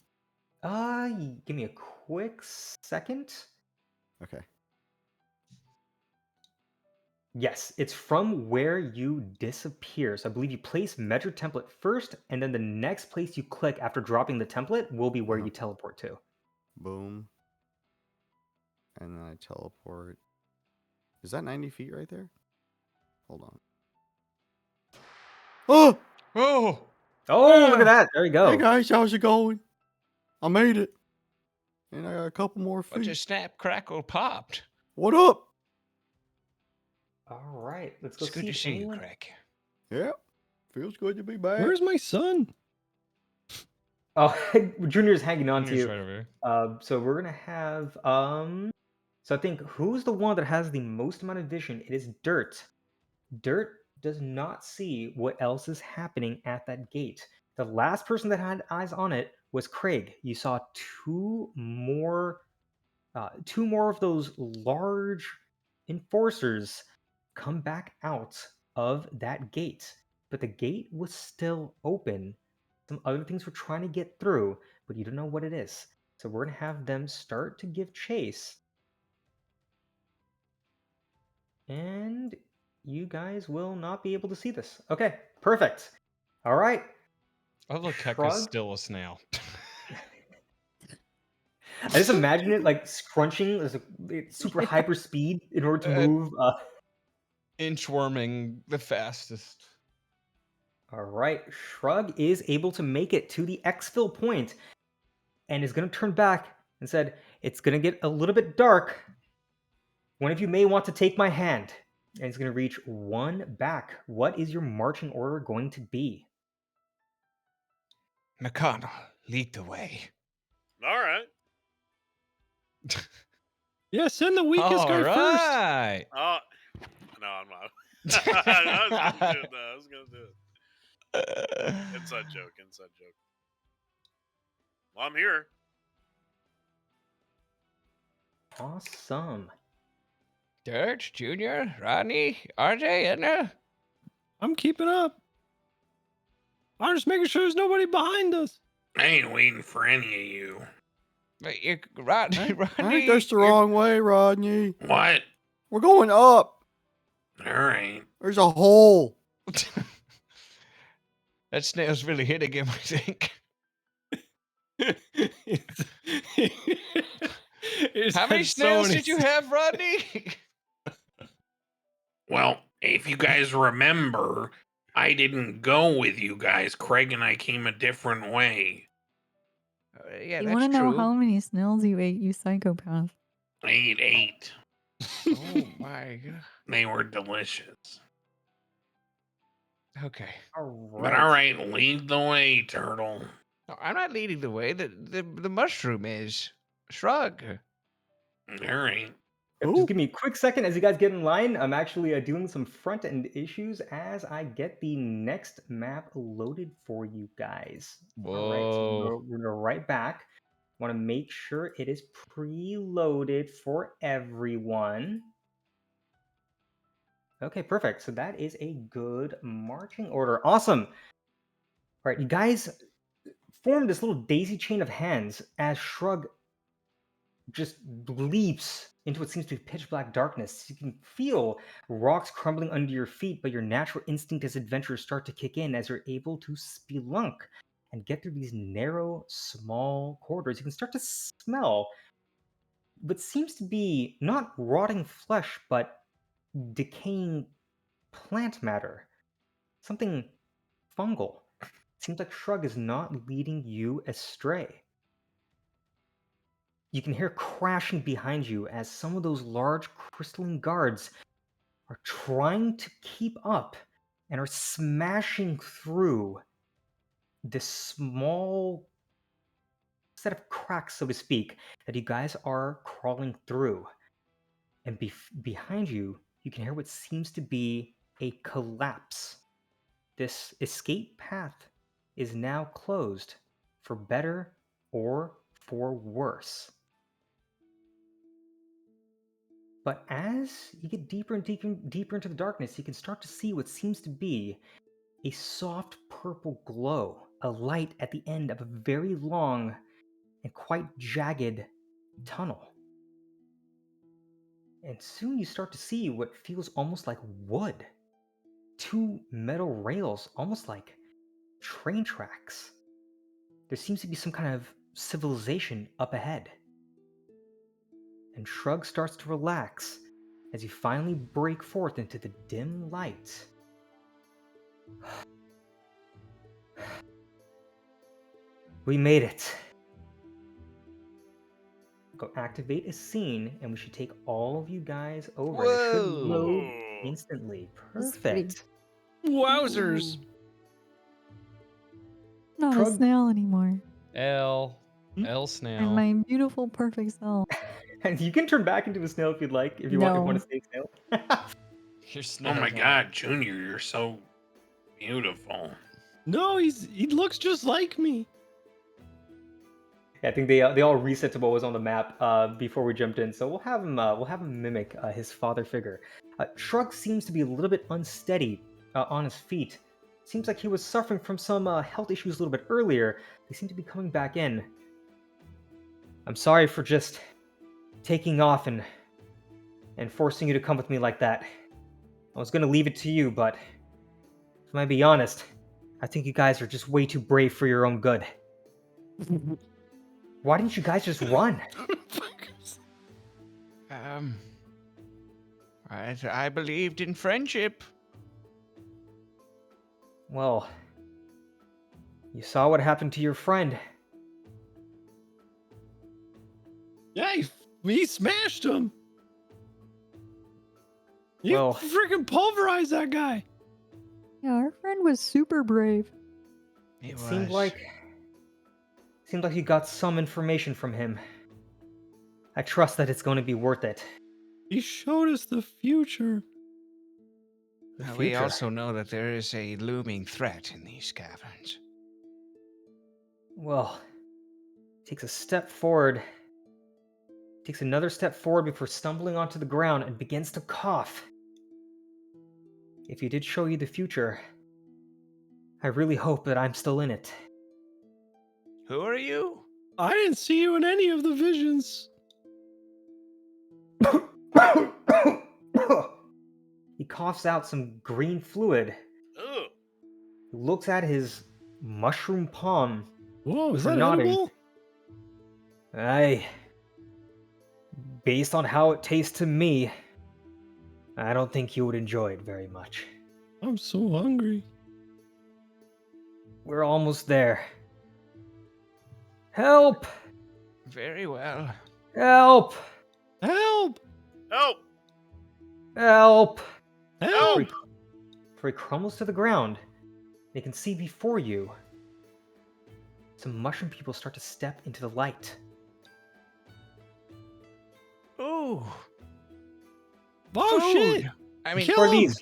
Give me a quick second. Okay. Yes, it's from where you disappear. So I believe you place measured template first, and then the next place you click after dropping the template will be where you teleport to. Boom. And then I teleport. Is that 90 feet right there? Hold on. Oh! Oh! Oh, look at that. There you go. Hey guys, how's it going? I made it. And I got a couple more What feet. just snap, crackle, popped? What up? All right, let's go It's good see to if see you, anyone... Craig. Yeah. Feels good to be back. Where's my son? Oh, Junior's hanging on to Junior's you. right over here. So we're gonna have so I think who's the one that has the most amount of vision? It is Dirt. Dirt does not see what else is happening at that gate. The last person that had eyes on it was Craig. You saw two more of those large enforcers come back out of that gate, but the gate was still open. Some other things were trying to get through, but you don't know what it is. So we're going to have them start to give chase. And you guys will not be able to see this. Okay, perfect. All right. Oh, look, Keka's Shrug. still a snail. I just imagine it like scrunching as a super hyper speed in order to move. Inchworming the fastest. All right, Shrug is able to make it to the exfil point and is going to turn back and said, "It's going to get a little bit dark. One of you may want to take my hand." And he's going to reach one back. What is your marching order going to be? McConnell, lead the way. All right. Yeah, send the weakest guy first. Right. Oh, no, I'm not. I was gonna do it. I was gonna do it. Inside joke. Inside joke. Well, I'm here. Awesome. Dirt, Junior, Rodney, RJ, Edna. I'm keeping up. I'm just making sure there's nobody behind us. I ain't waiting for any of you. Rodney, I think that's the wrong way, Rodney. What? We're going up. All right. There's a hole. That snail's really hitting him, I think. How many snails did you have, Rodney? Well, if you guys remember, I didn't go with you guys. Craig and I came a different way. Yeah, You that's want to know true. how many snails you ate, you psychopath? I ate 8. Oh my god. They were delicious. Okay. All right. But all right, lead the way, Turtle. No, I'm not leading the way. The mushroom is. Shrug. All right. Yep, just give me a quick second as you guys get in line. I'm actually doing some front-end issues as I get the next map loaded for you guys. All right, so we're gonna go right back. Want to make sure it is preloaded for everyone. Okay, perfect. So that is a good marching order. Awesome. All right, you guys form this little daisy chain of hands as Shrug just leaps into what seems to be pitch black darkness. You can feel rocks crumbling under your feet, but your natural instinct as adventurers start to kick in as you're able to spelunk and get through these narrow, small corridors. You can start to smell what seems to be not rotting flesh, but decaying plant matter. Something fungal. Seems like Shrug is not leading you astray. You can hear crashing behind you as some of those large crystalline guards are trying to keep up and are smashing through this small set of cracks, so to speak, that you guys are crawling through. And behind you, you can hear what seems to be a collapse. This escape path is now closed, for better or for worse. But as you get deeper and deeper into the darkness, you can start to see what seems to be a soft purple glow, a light at the end of a very long and quite jagged tunnel. And soon you start to see what feels almost like wood. 2 metal rails, almost like train tracks. There seems to be some kind of civilization up ahead. And Shrug starts to relax as you finally break forth into the dim light. We made it. Go activate a scene, and we should take all of you guys over. It should load Whoa. instantly. That's pretty- Perfect. Wowzers. Not a Shrug- snail anymore. L I'm snail. my beautiful, perfect self. And you can turn back into a snail if you'd like, if you want No. to stay a snail. Your Oh snail's my on. God, Junior, you're so beautiful. No, he looks just like me. Yeah, I think they all reset to what was on the map before we jumped in, so we'll have him mimic his father figure. Shrug seems to be a little bit unsteady on his feet. Seems like he was suffering from some health issues a little bit earlier. They seem to be coming back in. I'm sorry for just taking off and forcing you to come with me like that. I was gonna leave it to you, but if I be honest, I think you guys are just way too brave for your own good. Why didn't you guys just run? I believed in friendship. Well, you saw what happened to your friend. Yeah, he smashed him. You Well- freaking pulverized that guy. Yeah, our friend was super brave. It seemed like you got some information from him. I trust that it's going to be worth it. He showed us the future. The We future. also know that there is a looming threat in these caverns. Well, takes a step forward. Takes another step forward before stumbling onto the ground and begins to cough. If he did show you the future, I really hope that I'm still in it. Who are you? I didn't see you in any of the visions. He coughs out some green fluid. Ugh. He looks at his mushroom palm. Whoa, is For that nodding. edible? Based on how it tastes to me, I don't think you would enjoy it very much. I'm so hungry. We're almost there. Help! Very well. Help! Help! Help! Help! Help! For he crumbles to the ground, you can see before you some mushroom people start to step into the light. Ooh. Oh Food. shit! I mean, Kill What are him! these?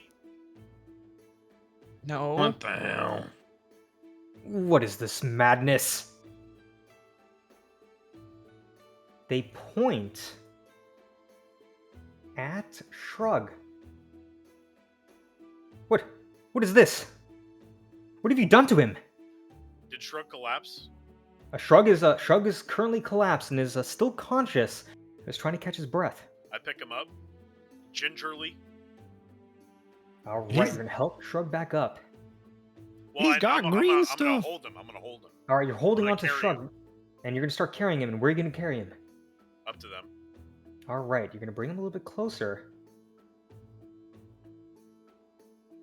no. What the hell? What is this madness? They point at Shrug. What is this? What have you done to him? Did Shrug collapse? Shrug is currently collapsed and is still conscious. He's trying to catch his breath. I pick him up. Gingerly. All right, He's- you're gonna help Shrug back up. Well, He's got green I'm gonna stuff. hold him. I'm gonna hold him. All right, you're holding I'm on to gonna carry Shrug, and you're gonna start carrying him. And where are you gonna carry him? Up to them. All right, you're gonna bring him a little bit closer.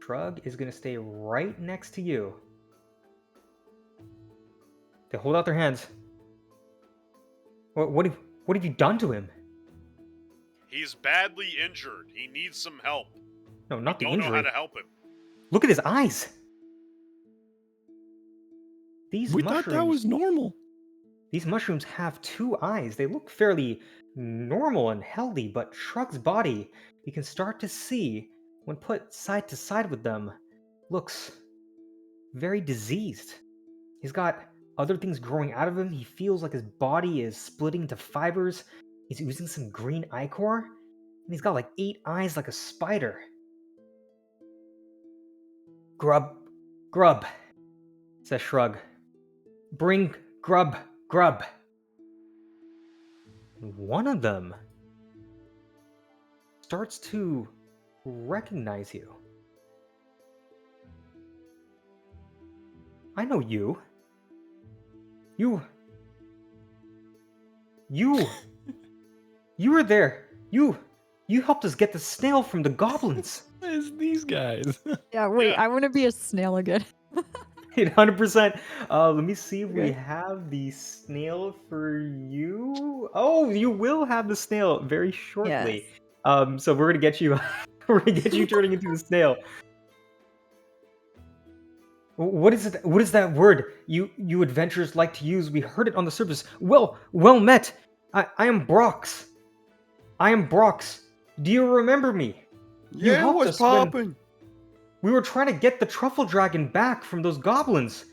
Shrug is gonna stay right next to you. They hold out their hands. What have you done to him? He's badly injured. He needs some help. No, not the Don't know how injury. to help him. Look at his eyes. These We mushrooms. thought that was normal. These mushrooms have two eyes. They look fairly normal and healthy, but Shrug's body, you can start to see, when put side to side with them, looks very diseased. He's got other things growing out of him. He feels like his body is splitting into fibers. He's oozing some green ichor, and he's got like 8 eyes like a spider. Grub, says Shrug. Bring grub. And one of them starts to recognize you. I know you. You were there. You helped us get the snail from the goblins. It's these guys. Yeah, wait, Yeah. I want to be a snail again. 100%. Let me see if we Okay. have the snail for you. Oh, you will have the snail very shortly. So we're gonna get you. We're gonna get you turning into the snail. What is it? What is that word you adventurers like to use? We heard it on the surface. Well met. I am Brox. Do you remember me? You Yeah, helped what's us when poppin'? we were trying to get the truffle dragon back from those goblins.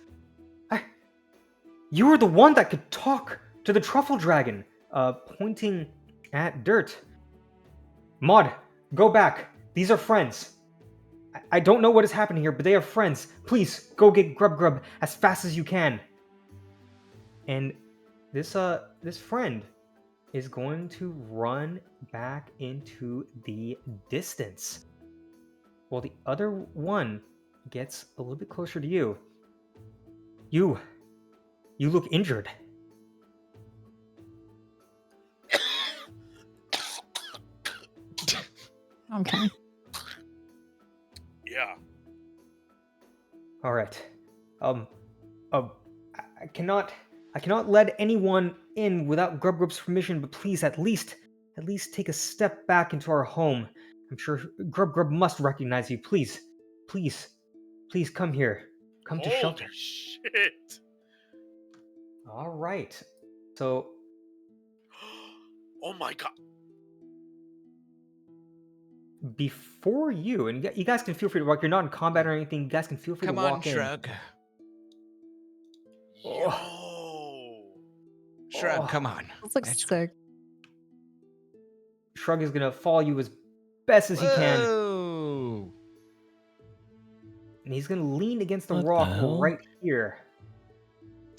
You were the one that could talk to the truffle dragon, pointing at Dirt. Maud, go back. These are friends. I don't know what is happening here, but they are friends. Please, go get Grub as fast as you can. And this friend is going to run back into the distance, while the other one gets a little bit closer to you. You look injured. Okay. Yeah. All right. I cannot let anyone in without Grub's permission, but please at least take a step back into our home. I'm sure Grub must recognize you. Please come here. Come to Holy shelter. shit. All right. So Oh my god. before you, and you guys can feel free to walk. You're not in combat or anything. You guys can feel free Come to on, walk in. Shrug. Yo. Shrug, Oh. come on. This looks Let's go. sick. Shrug is gonna follow you as best as he can, Whoa. and he's gonna lean against the What the rock hell? right here.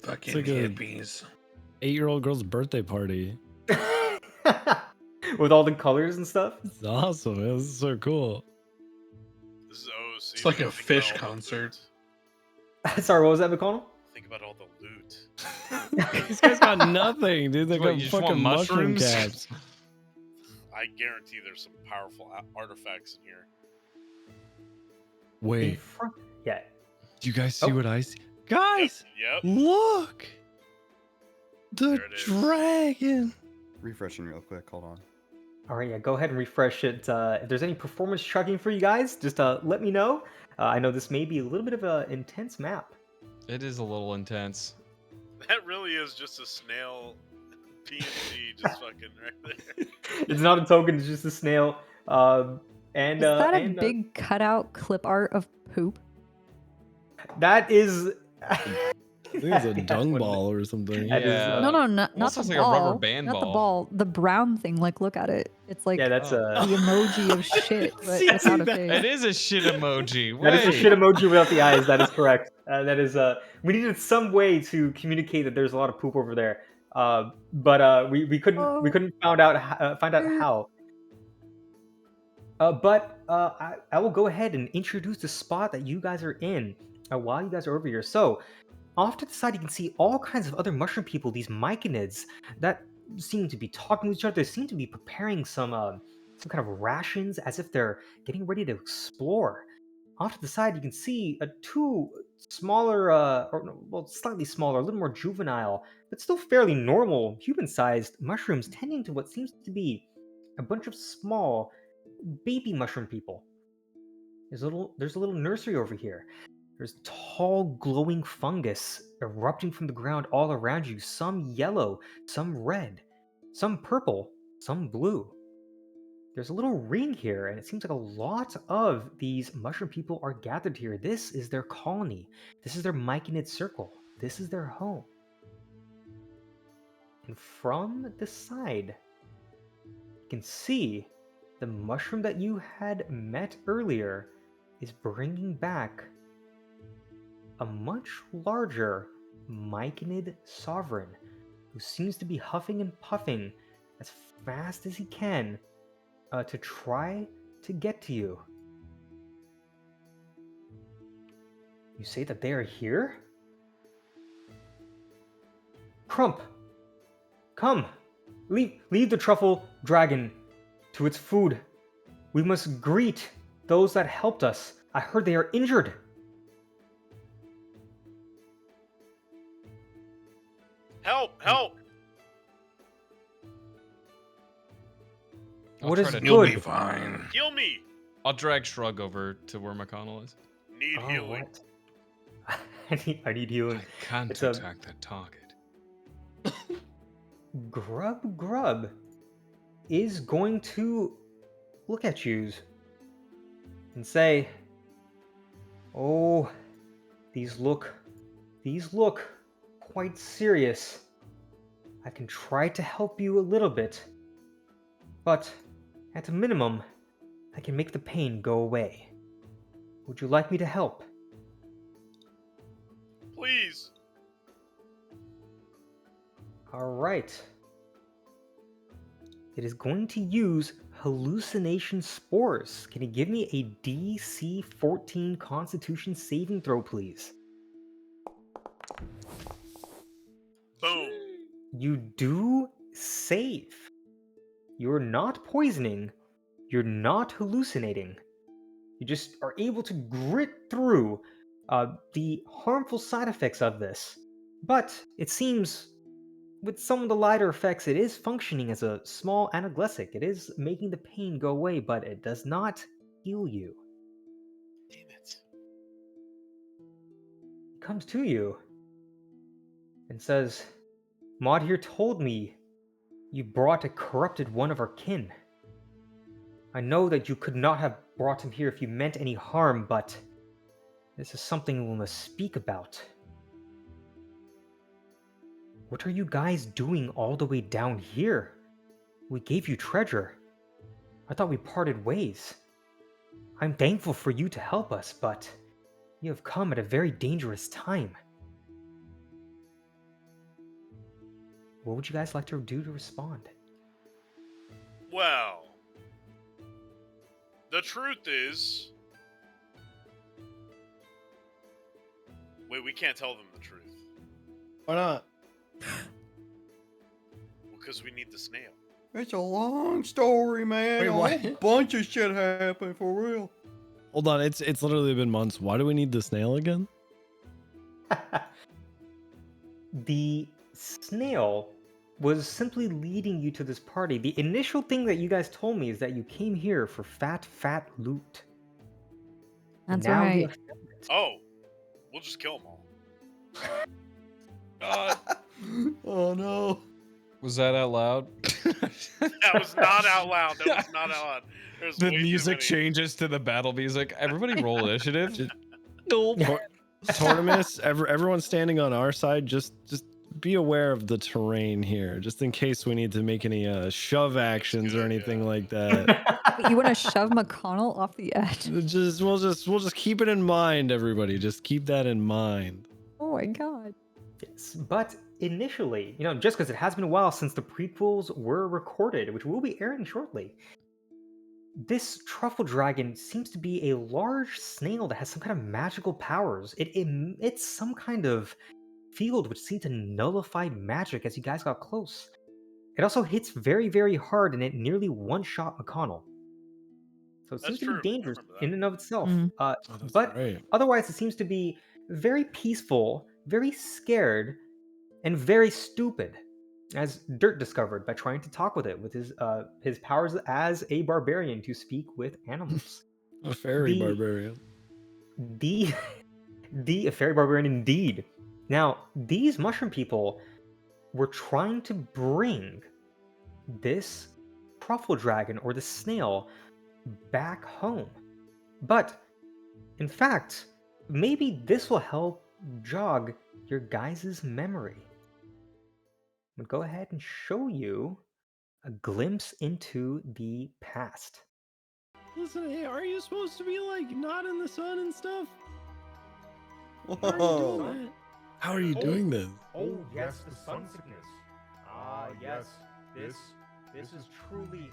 Fucking like a- hippies. 8-year-old girl's birthday party. With all the colors and stuff. It's awesome. Man. This is so cool. This is OC. It's like a Think about fish all the concert. loot. Sorry, what was that, McConnell? Think about all the loot. These guys got nothing, dude. They What, got you just want fucking mushroom mushrooms? caps. I guarantee there's some powerful artifacts in here. In Wait, front. Yeah. do you guys see Oh. what I see? Guys, Yep. look! The There it is. dragon! Refreshing real quick. Hold on. All right, yeah. Go ahead and refresh it. If there's any performance chugging for you guys, just let me know. I know this may be a little bit of an intense map. It is a little intense. That really is just a snail PNG just fucking right there. It's not a token; it's just a snail. And Is that a and, big cutout clip art of poop? that is. I think it's a dung ball or something. That is, Yeah. No, not almost the looks like a ball. rubber band not the ball. ball. The brown thing. Like, look at it. It's like Yeah, that's Oh. the emoji of shit, but See without a that? face. It is a shit emoji. That is a Wait. shit emoji without the eyes. That is correct. That is. We needed some way to communicate that there's a lot of poop over there. But we couldn't find out how. But I will go ahead and introduce the spot that you guys are in while you guys are over here. So, off to the side, you can see all kinds of other mushroom people, these myconids, that seem to be talking to each other. They seem to be preparing some kind of rations as if they're getting ready to explore. Off to the side, you can see two smaller, slightly smaller, a little more juvenile, but still fairly normal, human-sized mushrooms tending to what seems to be a bunch of small baby mushroom people. There's a little nursery over here. There's tall, glowing fungus erupting from the ground all around you, some yellow, some red, some purple, some blue. There's a little ring here, and it seems like a lot of these mushroom people are gathered here. This is their colony. This is their myconid circle. This is their home. And from the side, you can see the mushroom that you had met earlier is bringing back a much larger myconid sovereign who seems to be huffing and puffing as fast as he can to try to get to you. You say that they are here? Crump! Come! Leave the truffle dragon to its food. We must greet those that helped us. I heard they are injured. Help! Help! I'll What try is to- You'll good? be fine. Heal me! I'll drag Shrug over to where McConnell is. Need Oh, healing. what? I need healing. I can't It's a- attack that target. Grub is going to look at you and say, "Oh, these look quite serious. I can try to help you a little bit, but at a minimum, I can make the pain go away. Would you like me to help? Please. All right. It is going to use hallucination spores. Can you give me a DC 14 Constitution saving throw, please? Boom. You do save. You're not poisoning. You're not hallucinating. You just are able to grit through the harmful side effects of this. But it seems, with some of the lighter effects, it is functioning as a small analgesic. It is making the pain go away, but it does not heal you. Damn it. It comes to you and says, Maud here told me you brought a corrupted one of our kin. I know that you could not have brought him here if you meant any harm, but this is something we must speak about. What are you guys doing all the way down here? We gave you treasure. I thought we parted ways. I'm thankful for you to help us, but you have come at a very dangerous time. What would you guys like to do to respond? Well, the truth is... Wait, we can't tell them the truth. Why not? Because we need the snail. It's a long story, man. Wait, a what? whole bunch of shit happened for real. Hold on, it's literally been months. Why do we need the snail again? The snail was simply leading you to this party. The initial thing that you guys told me is that you came here for fat loot. That's Now you right. have found it. Oh, we'll just kill them all. Oh no. Was that out loud? That was not out loud. That was not out loud. There's The way too music many. changes to the battle music. Everybody roll initiative. Tortimus, everyone standing on our side, just be aware of the terrain here, just in case we need to make any shove actions or good, anything yeah. like that. Wait, you want to shove McConnell off the edge? we'll just keep it in mind, everybody. Just keep that in mind. Oh my god. Yes, but initially, just because it has been a while since the prequels were recorded, which will be airing shortly, this truffle dragon seems to be a large snail that has some kind of magical powers. It emits some kind of field which seemed to nullify magic as you guys got close. It also hits very, very hard, and it nearly one-shot McConnell. So it seems That's to true. be I dangerous remember that. in and of itself. Mm. That's But right. otherwise, it seems to be very peaceful, very scared, and very stupid, as Dirt discovered by trying to talk with it with his powers as a barbarian to speak with animals. A fairy The- barbarian. A fairy barbarian indeed. Now, these mushroom people were trying to bring this truffle dragon or the snail back home. But, in fact, maybe this will help jog your guys' memory. I'm gonna go ahead and show you a glimpse into the past. Listen, hey, are you supposed to be like not in the sun and stuff? Whoa. How are you doing this? Oh, yes, the sun sickness. Ah, yes, this is truly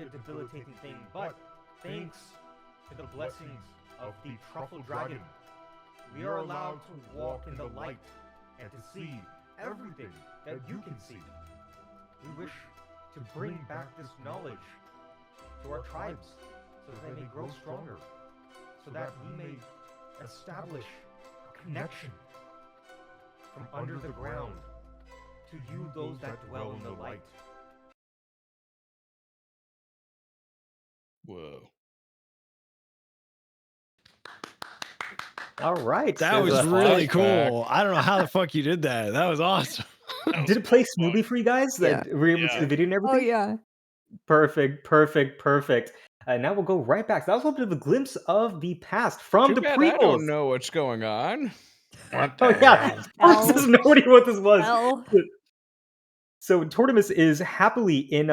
a debilitating thing, but thanks to the blessings of the truffle dragon, we are allowed to walk in the light and to see everything that you can see. We wish to bring back this knowledge to our tribes so that they may grow stronger, so that we may establish a connection from under the ground to you, those that dwell in the light. Whoa. All right. That was really cool. I don't know how the fuck you did that. That was awesome. Did it play smoothly for you guys? Yeah. That were you able to see the video and everything? Oh yeah. Perfect. Now we'll go right back. So that was a little bit of a glimpse of the past from Too the bad prequels. I don't know what's going on. What Oh the yeah, hell? Tortimus has no idea what this was. Well, So Tortimus is happily in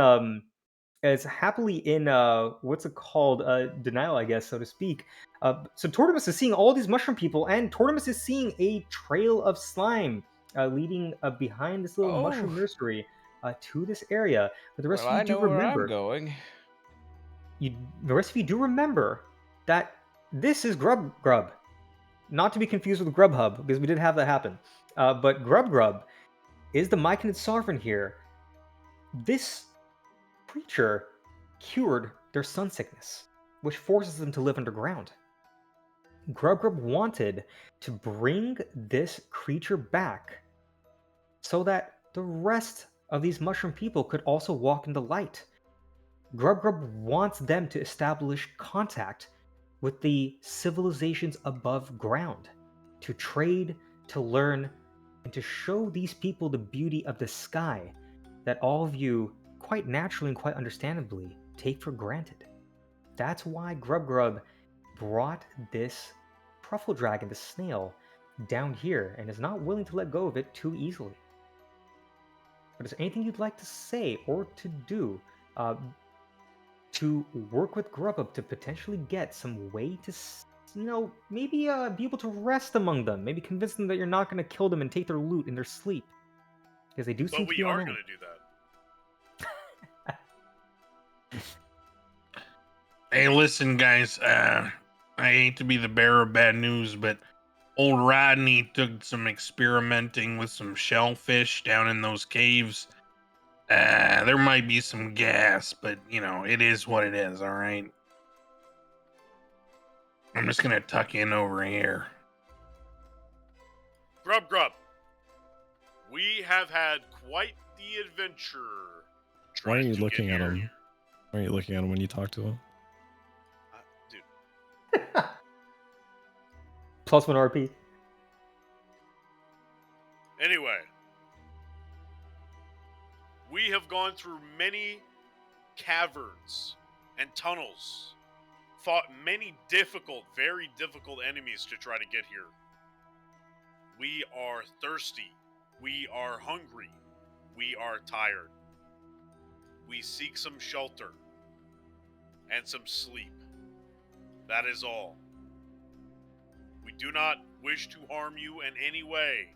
is happily in what's it called, denial, I guess, so to speak. So Tortimus is seeing all these mushroom people, and Tortimus is seeing a trail of slime leading behind this little Oh, mushroom nursery to this area. But the rest well, of you I do know where I'm remember. going. The rest of you do remember that this is Grub Grub, not to be confused with Grubhub, because we did have that happen. But Grub Grub is the myconid sovereign here. This creature cured their sun sickness, which forces them to live underground. Grub Grub wanted to bring this creature back so that the rest of these mushroom people could also walk in the light. Grub Grub wants them to establish contact with the civilizations above ground, to trade, to learn, and to show these people the beauty of the sky that all of you, quite naturally and quite understandably, take for granted. That's why Grub Grub brought this truffle dragon, the snail, down here and is not willing to let go of it too easily. But is there anything you'd like to say or to do to work with Grubhub to potentially get some way to, maybe be able to rest among them? Maybe convince them that you're not going to kill them and take their loot in their sleep. Because they do seem But to be we are on going to do that. Hey, listen, guys. I hate to be the bearer of bad news, but old Rodney took some experimenting with some shellfish down in those caves. There might be some gas, but it is what it is. All right. I'm just gonna tuck in over here. Grub Grub, we have had quite the adventure. Why are trying you to looking get at here. him? Why are you looking at him when you talk to him? Dude, +1 RP. anyway, we have gone through many caverns and tunnels, fought many difficult, very difficult enemies to try to get here. We are thirsty. We are hungry. We are tired. We seek some shelter and some sleep. That is all. We do not wish to harm you in any way.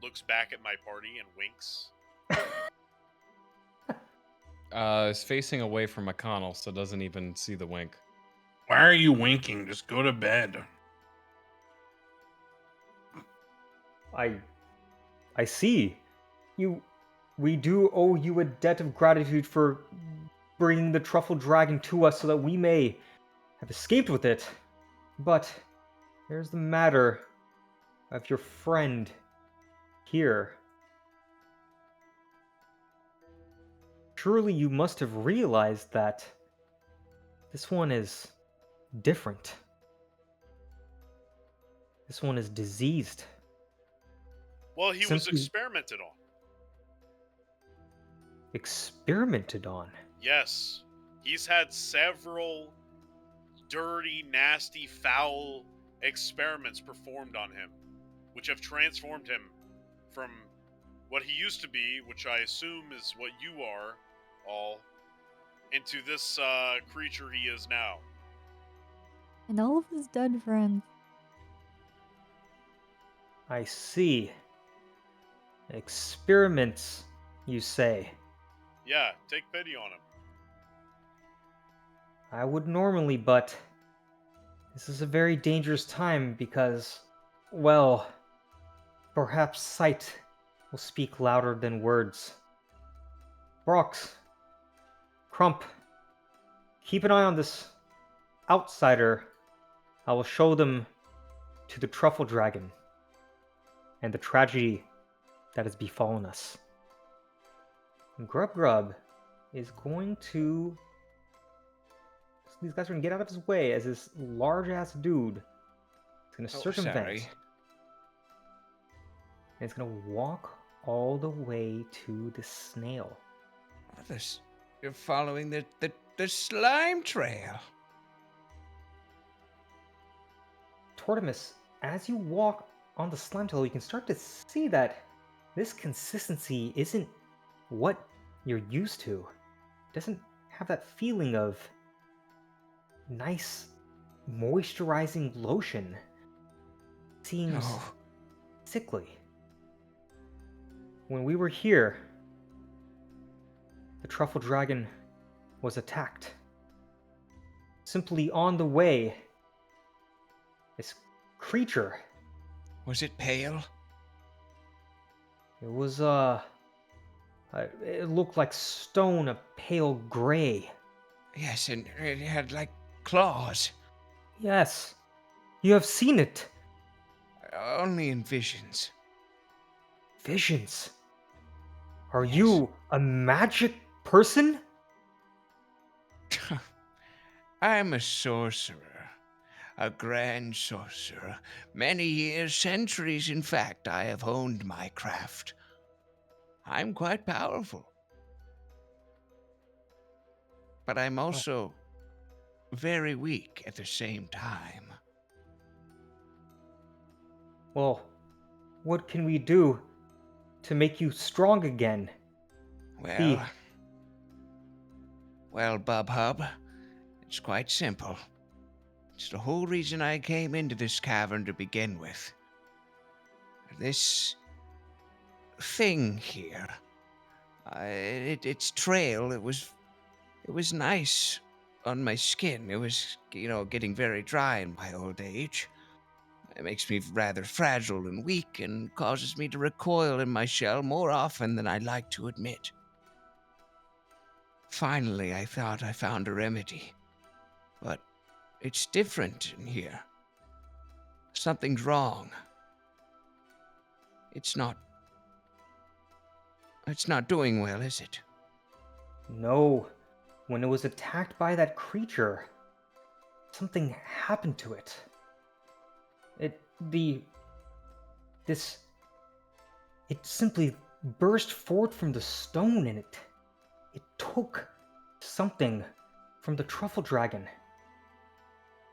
Looks back at my party and winks. Is facing away from McConnell, so doesn't even see the wink. Why are you winking? Just go to bed. I see. We do owe you a debt of gratitude for bringing the truffle dragon to us so that we may have escaped with it. But there's the matter of your friend here. Surely you must have realized that this one is different. This one is diseased. Well, he was experimented on. Experimented on? Yes. He's had several dirty, nasty, foul experiments performed on him, which have transformed him from what he used to be, which I assume is what you are, all, into this creature he is now. And all of his dead friends. I see. Experiments, you say? Yeah, take pity on him. I would normally, but this is a very dangerous time because, well, perhaps sight will speak louder than words. Brox, Crump, keep an eye on this outsider. I will show them to the truffle dragon and the tragedy that has befallen us. And Grub Grub is going to... These guys are going to get out of his way as this large-ass dude is going to circumvent. Sorry. And it's going to walk all the way to the snail. You're following the slime trail. Tortimus, as you walk on the slime trail, you can start to see that this consistency isn't what you're used to. It doesn't have that feeling of nice moisturizing lotion. Seems Oh, sickly. When we were here, the truffle dragon was attacked. Simply on the way, this creature, was it pale? it was, it looked like stone, a pale gray. Yes, and it had like claws. Yes, you have seen it. Only in visions. Visions. Are Yes. you a magic person? I'm a sorcerer. A grand sorcerer. Many years, centuries, in fact, I have honed my craft. I'm quite powerful. But I'm also very weak at the same time. Well, what can we do to make you strong again? Well, Bub Hub, it's quite simple. It's the whole reason I came into this cavern to begin with. This thing here, its trail, it was nice on my skin. It was, getting very dry in my old age. It makes me rather fragile and weak and causes me to recoil in my shell more often than I'd like to admit. Finally, I thought I found a remedy. But it's different in here. Something's wrong. It's not doing well, is it? No. When it was attacked by that creature, something happened to it. It simply burst forth from the stone, and it took something from the truffle dragon.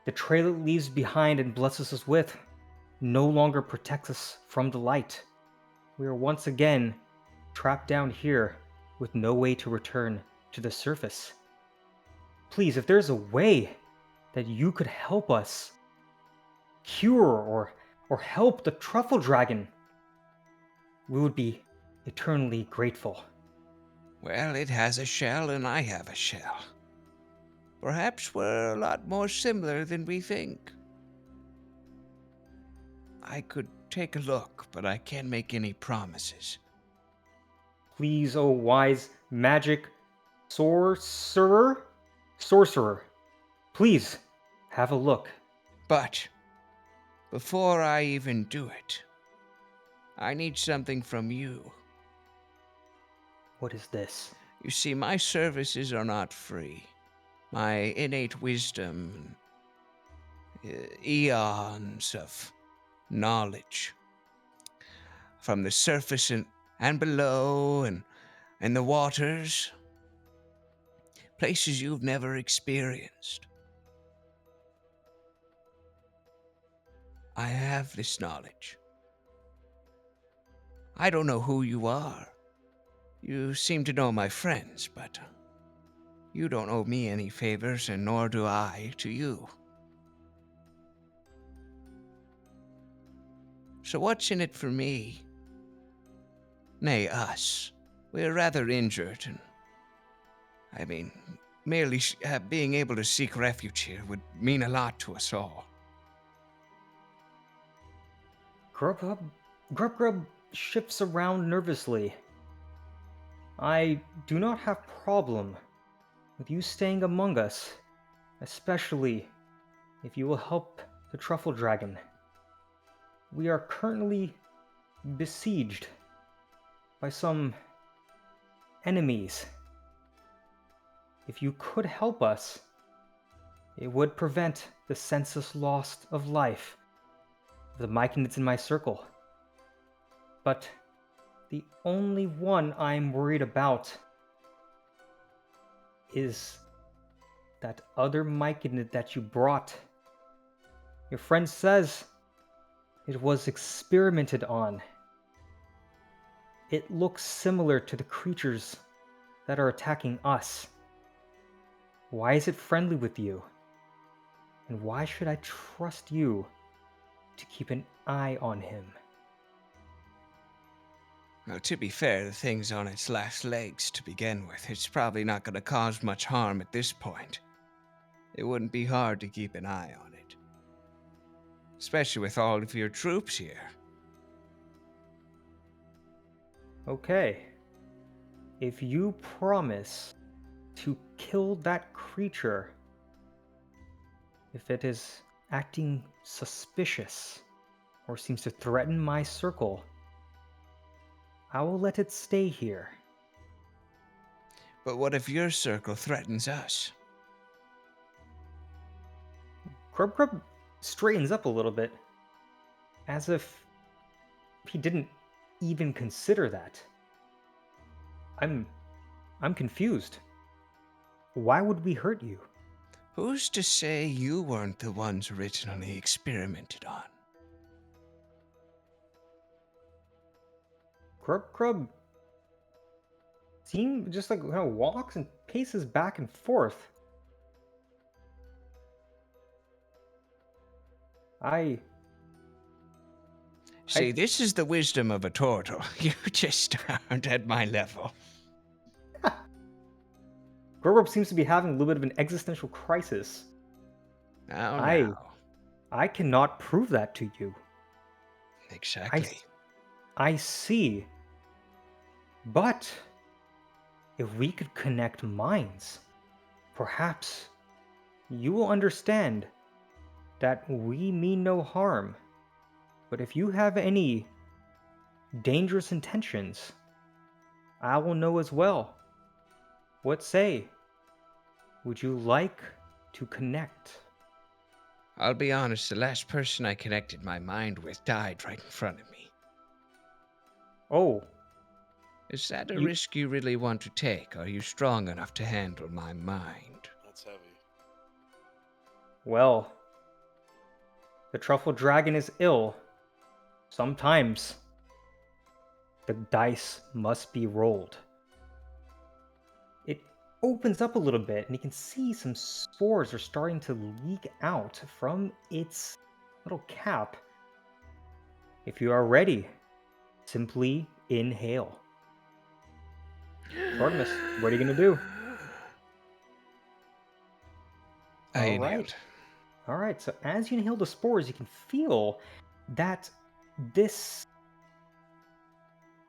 The trail it leaves behind and blesses us with no longer protects us from the light. We are once again trapped down here with no way to return to the surface. Please, if there's a way that you could help us cure or help the truffle dragon, we would be eternally grateful. Well, it has a shell and I have a shell. Perhaps we're a lot more similar than we think. I could take a look, but I can't make any promises. Please, oh wise magic sorcerer, please have a look. But before I even do it, I need something from you. What is this? You see, my services are not free. My innate wisdom, eons of knowledge from the surface and below and the waters, places you've never experienced. I have this knowledge. I don't know who you are. You seem to know my friends, but you don't owe me any favors, and nor do I to you. So what's in it for me? Nay, us. We're rather injured, and merely being able to seek refuge here would mean a lot to us all. Grub shifts around nervously. I do not have problem with you staying among us, especially if you will help the truffle dragon. We are currently besieged by some enemies. If you could help us, it would prevent the senseless loss of life of the myconids in my circle. But the only one I'm worried about is that other myconid that you brought. Your friend says it was experimented on. It looks similar to the creatures that are attacking us. Why is it friendly with you? And why should I trust you to keep an eye on him? Well, to be fair, the thing's on its last legs to begin with. It's probably not going to cause much harm at this point. It wouldn't be hard to keep an eye on it. Especially with all of your troops here. Okay. If you promise to kill that creature, if it is acting suspicious or seems to threaten my circle, I will let it stay here. But what if your circle threatens us? Grub Grub straightens up a little bit, as if he didn't even consider that. I'm confused. Why would we hurt you? Who's to say you weren't the ones originally experimented on? Grub Grub seems just like kind of walks and paces back and forth. See, this is the wisdom of a turtle. You just aren't at my level. Grub seems to be having a little bit of an existential crisis. Now. I cannot prove that to you. Exactly. I see. But if we could connect minds, perhaps you will understand that we mean no harm. But if you have any dangerous intentions, I will know as well. What say? Would you like to connect? I'll be honest, the last person I connected my mind with died right in front of me. Oh. Is that a risk you really want to take? Are you strong enough to handle my mind? That's heavy. Well, the truffle dragon is ill. Sometimes the dice must be rolled. It opens up a little bit, and you can see some spores are starting to leak out from its little cap. If you are ready, simply inhale. Tortimus, what are you going to do? I inhaled. All right, so as you inhale the spores, you can feel that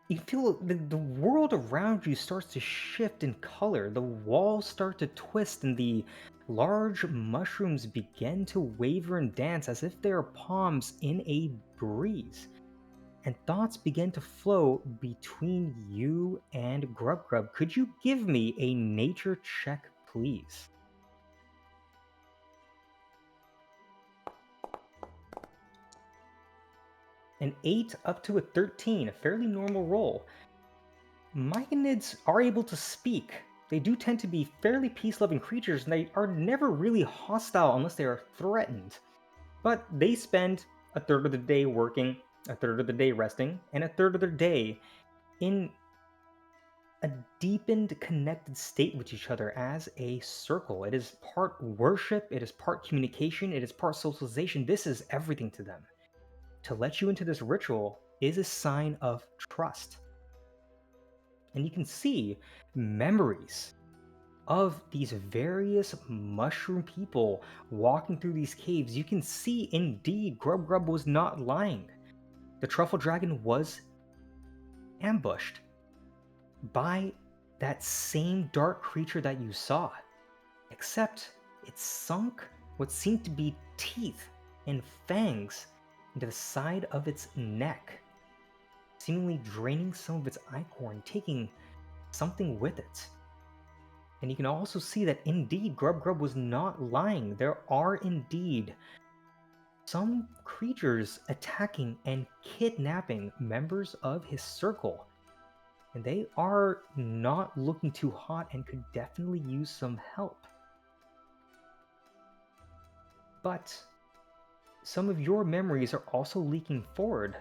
you feel the world around you starts to shift in color. The walls start to twist, and the large mushrooms begin to waver and dance as if they are palms in a breeze. And thoughts begin to flow between you and Grub Grub. Could you give me a nature check, please? An 8 up to a 13, a fairly normal roll. Myconids are able to speak. They do tend to be fairly peace-loving creatures, and they are never really hostile unless they are threatened. But they spend a third of the day working, a third of the day resting, and a third of their day in a deepened, connected state with each other as a circle. It is part worship, it is part communication, it is part socialization. This is everything to them. To let you into this ritual is a sign of trust. And you can see memories of these various mushroom people walking through these caves. You can see indeed Grub Grub was not lying. The truffle dragon was ambushed by that same dark creature that you saw, except it sunk what seemed to be teeth and fangs into the side of its neck, seemingly draining some of its ichor, taking something with it. And you can also see that indeed Grub Grub was not lying. There are indeed some creatures attacking and kidnapping members of his circle. And they are not looking too hot and could definitely use some help. But some of your memories are also leaking forward.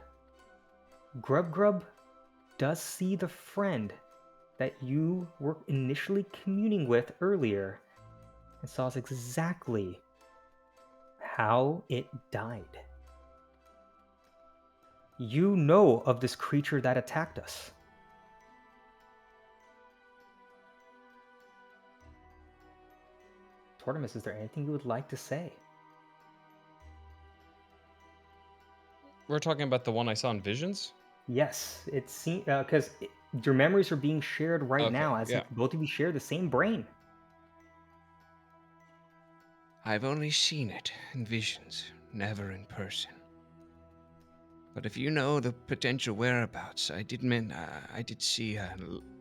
Grub Grub does see the friend that you were initially communing with earlier and saw exactly how it died. You know of this creature that attacked us. Tortimus, is there anything you would like to say? We're talking about the one I saw in Visions? Yes, it seems because your memories are being shared right Okay, now, as yeah. if both of you share the same brain. I've only seen it in visions, never in person. But if you know the potential whereabouts, I did see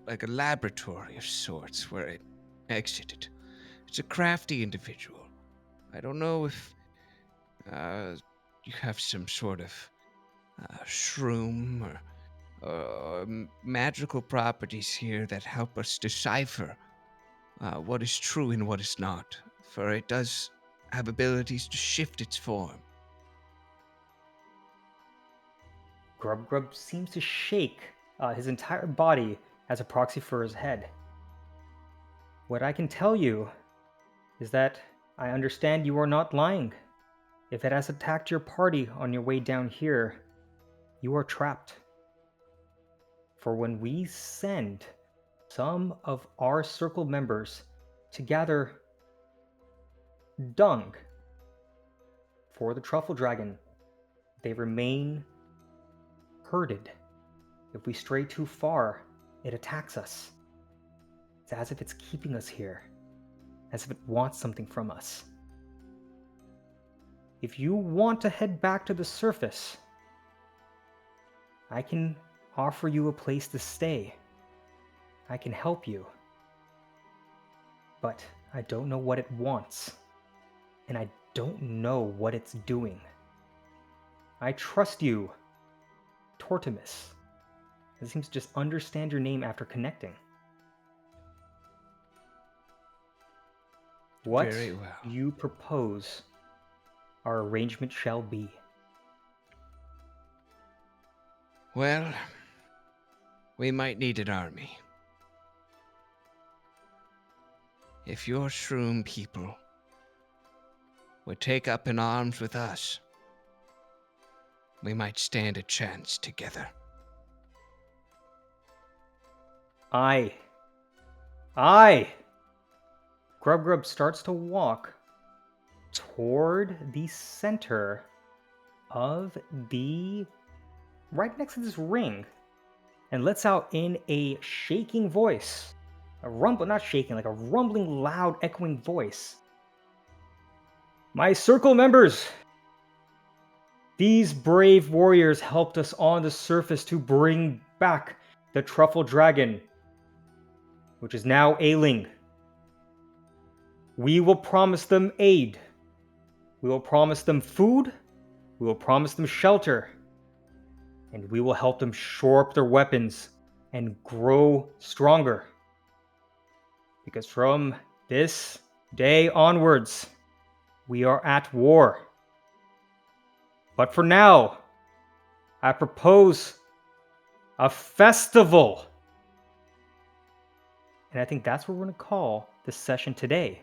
like a laboratory of sorts where it exited. It's a crafty individual. I don't know if you have some sort of shroom or magical properties here that help us decipher what is true and what is not, for it does have abilities to shift its form. Grub seems to shake his entire body as a proxy for his head. What I can tell you is that I understand you are not lying. If it has attacked your party on your way down here, you are trapped. For when we send some of our circle members to gather dung for the truffle dragon, they remain herded. If we stray too far, it attacks us. It's as if it's keeping us here, as if it wants something from us. If you want to head back to the surface, I can offer you a place to stay. I can help you. But I don't know what it wants, and I don't know what it's doing. I trust you, Tortimus. It seems to just understand your name after connecting. What Very well. you propose our arrangement shall be. Well, we might need an army. If your shroom people would take up in arms with us, we might stand a chance together. Aye. Grub starts to walk toward the center of the... right next to this ring, and lets out in a shaking voice. A rumble, not shaking, like a rumbling, loud, echoing voice. My circle members! These brave warriors helped us on the surface to bring back the truffle dragon, which is now ailing. We will promise them aid. We will promise them food. We will promise them shelter. And we will help them shore up their weapons and grow stronger. Because from this day onwards, we are at war. But for now, I propose a festival. And I think that's what we're going to call this session today.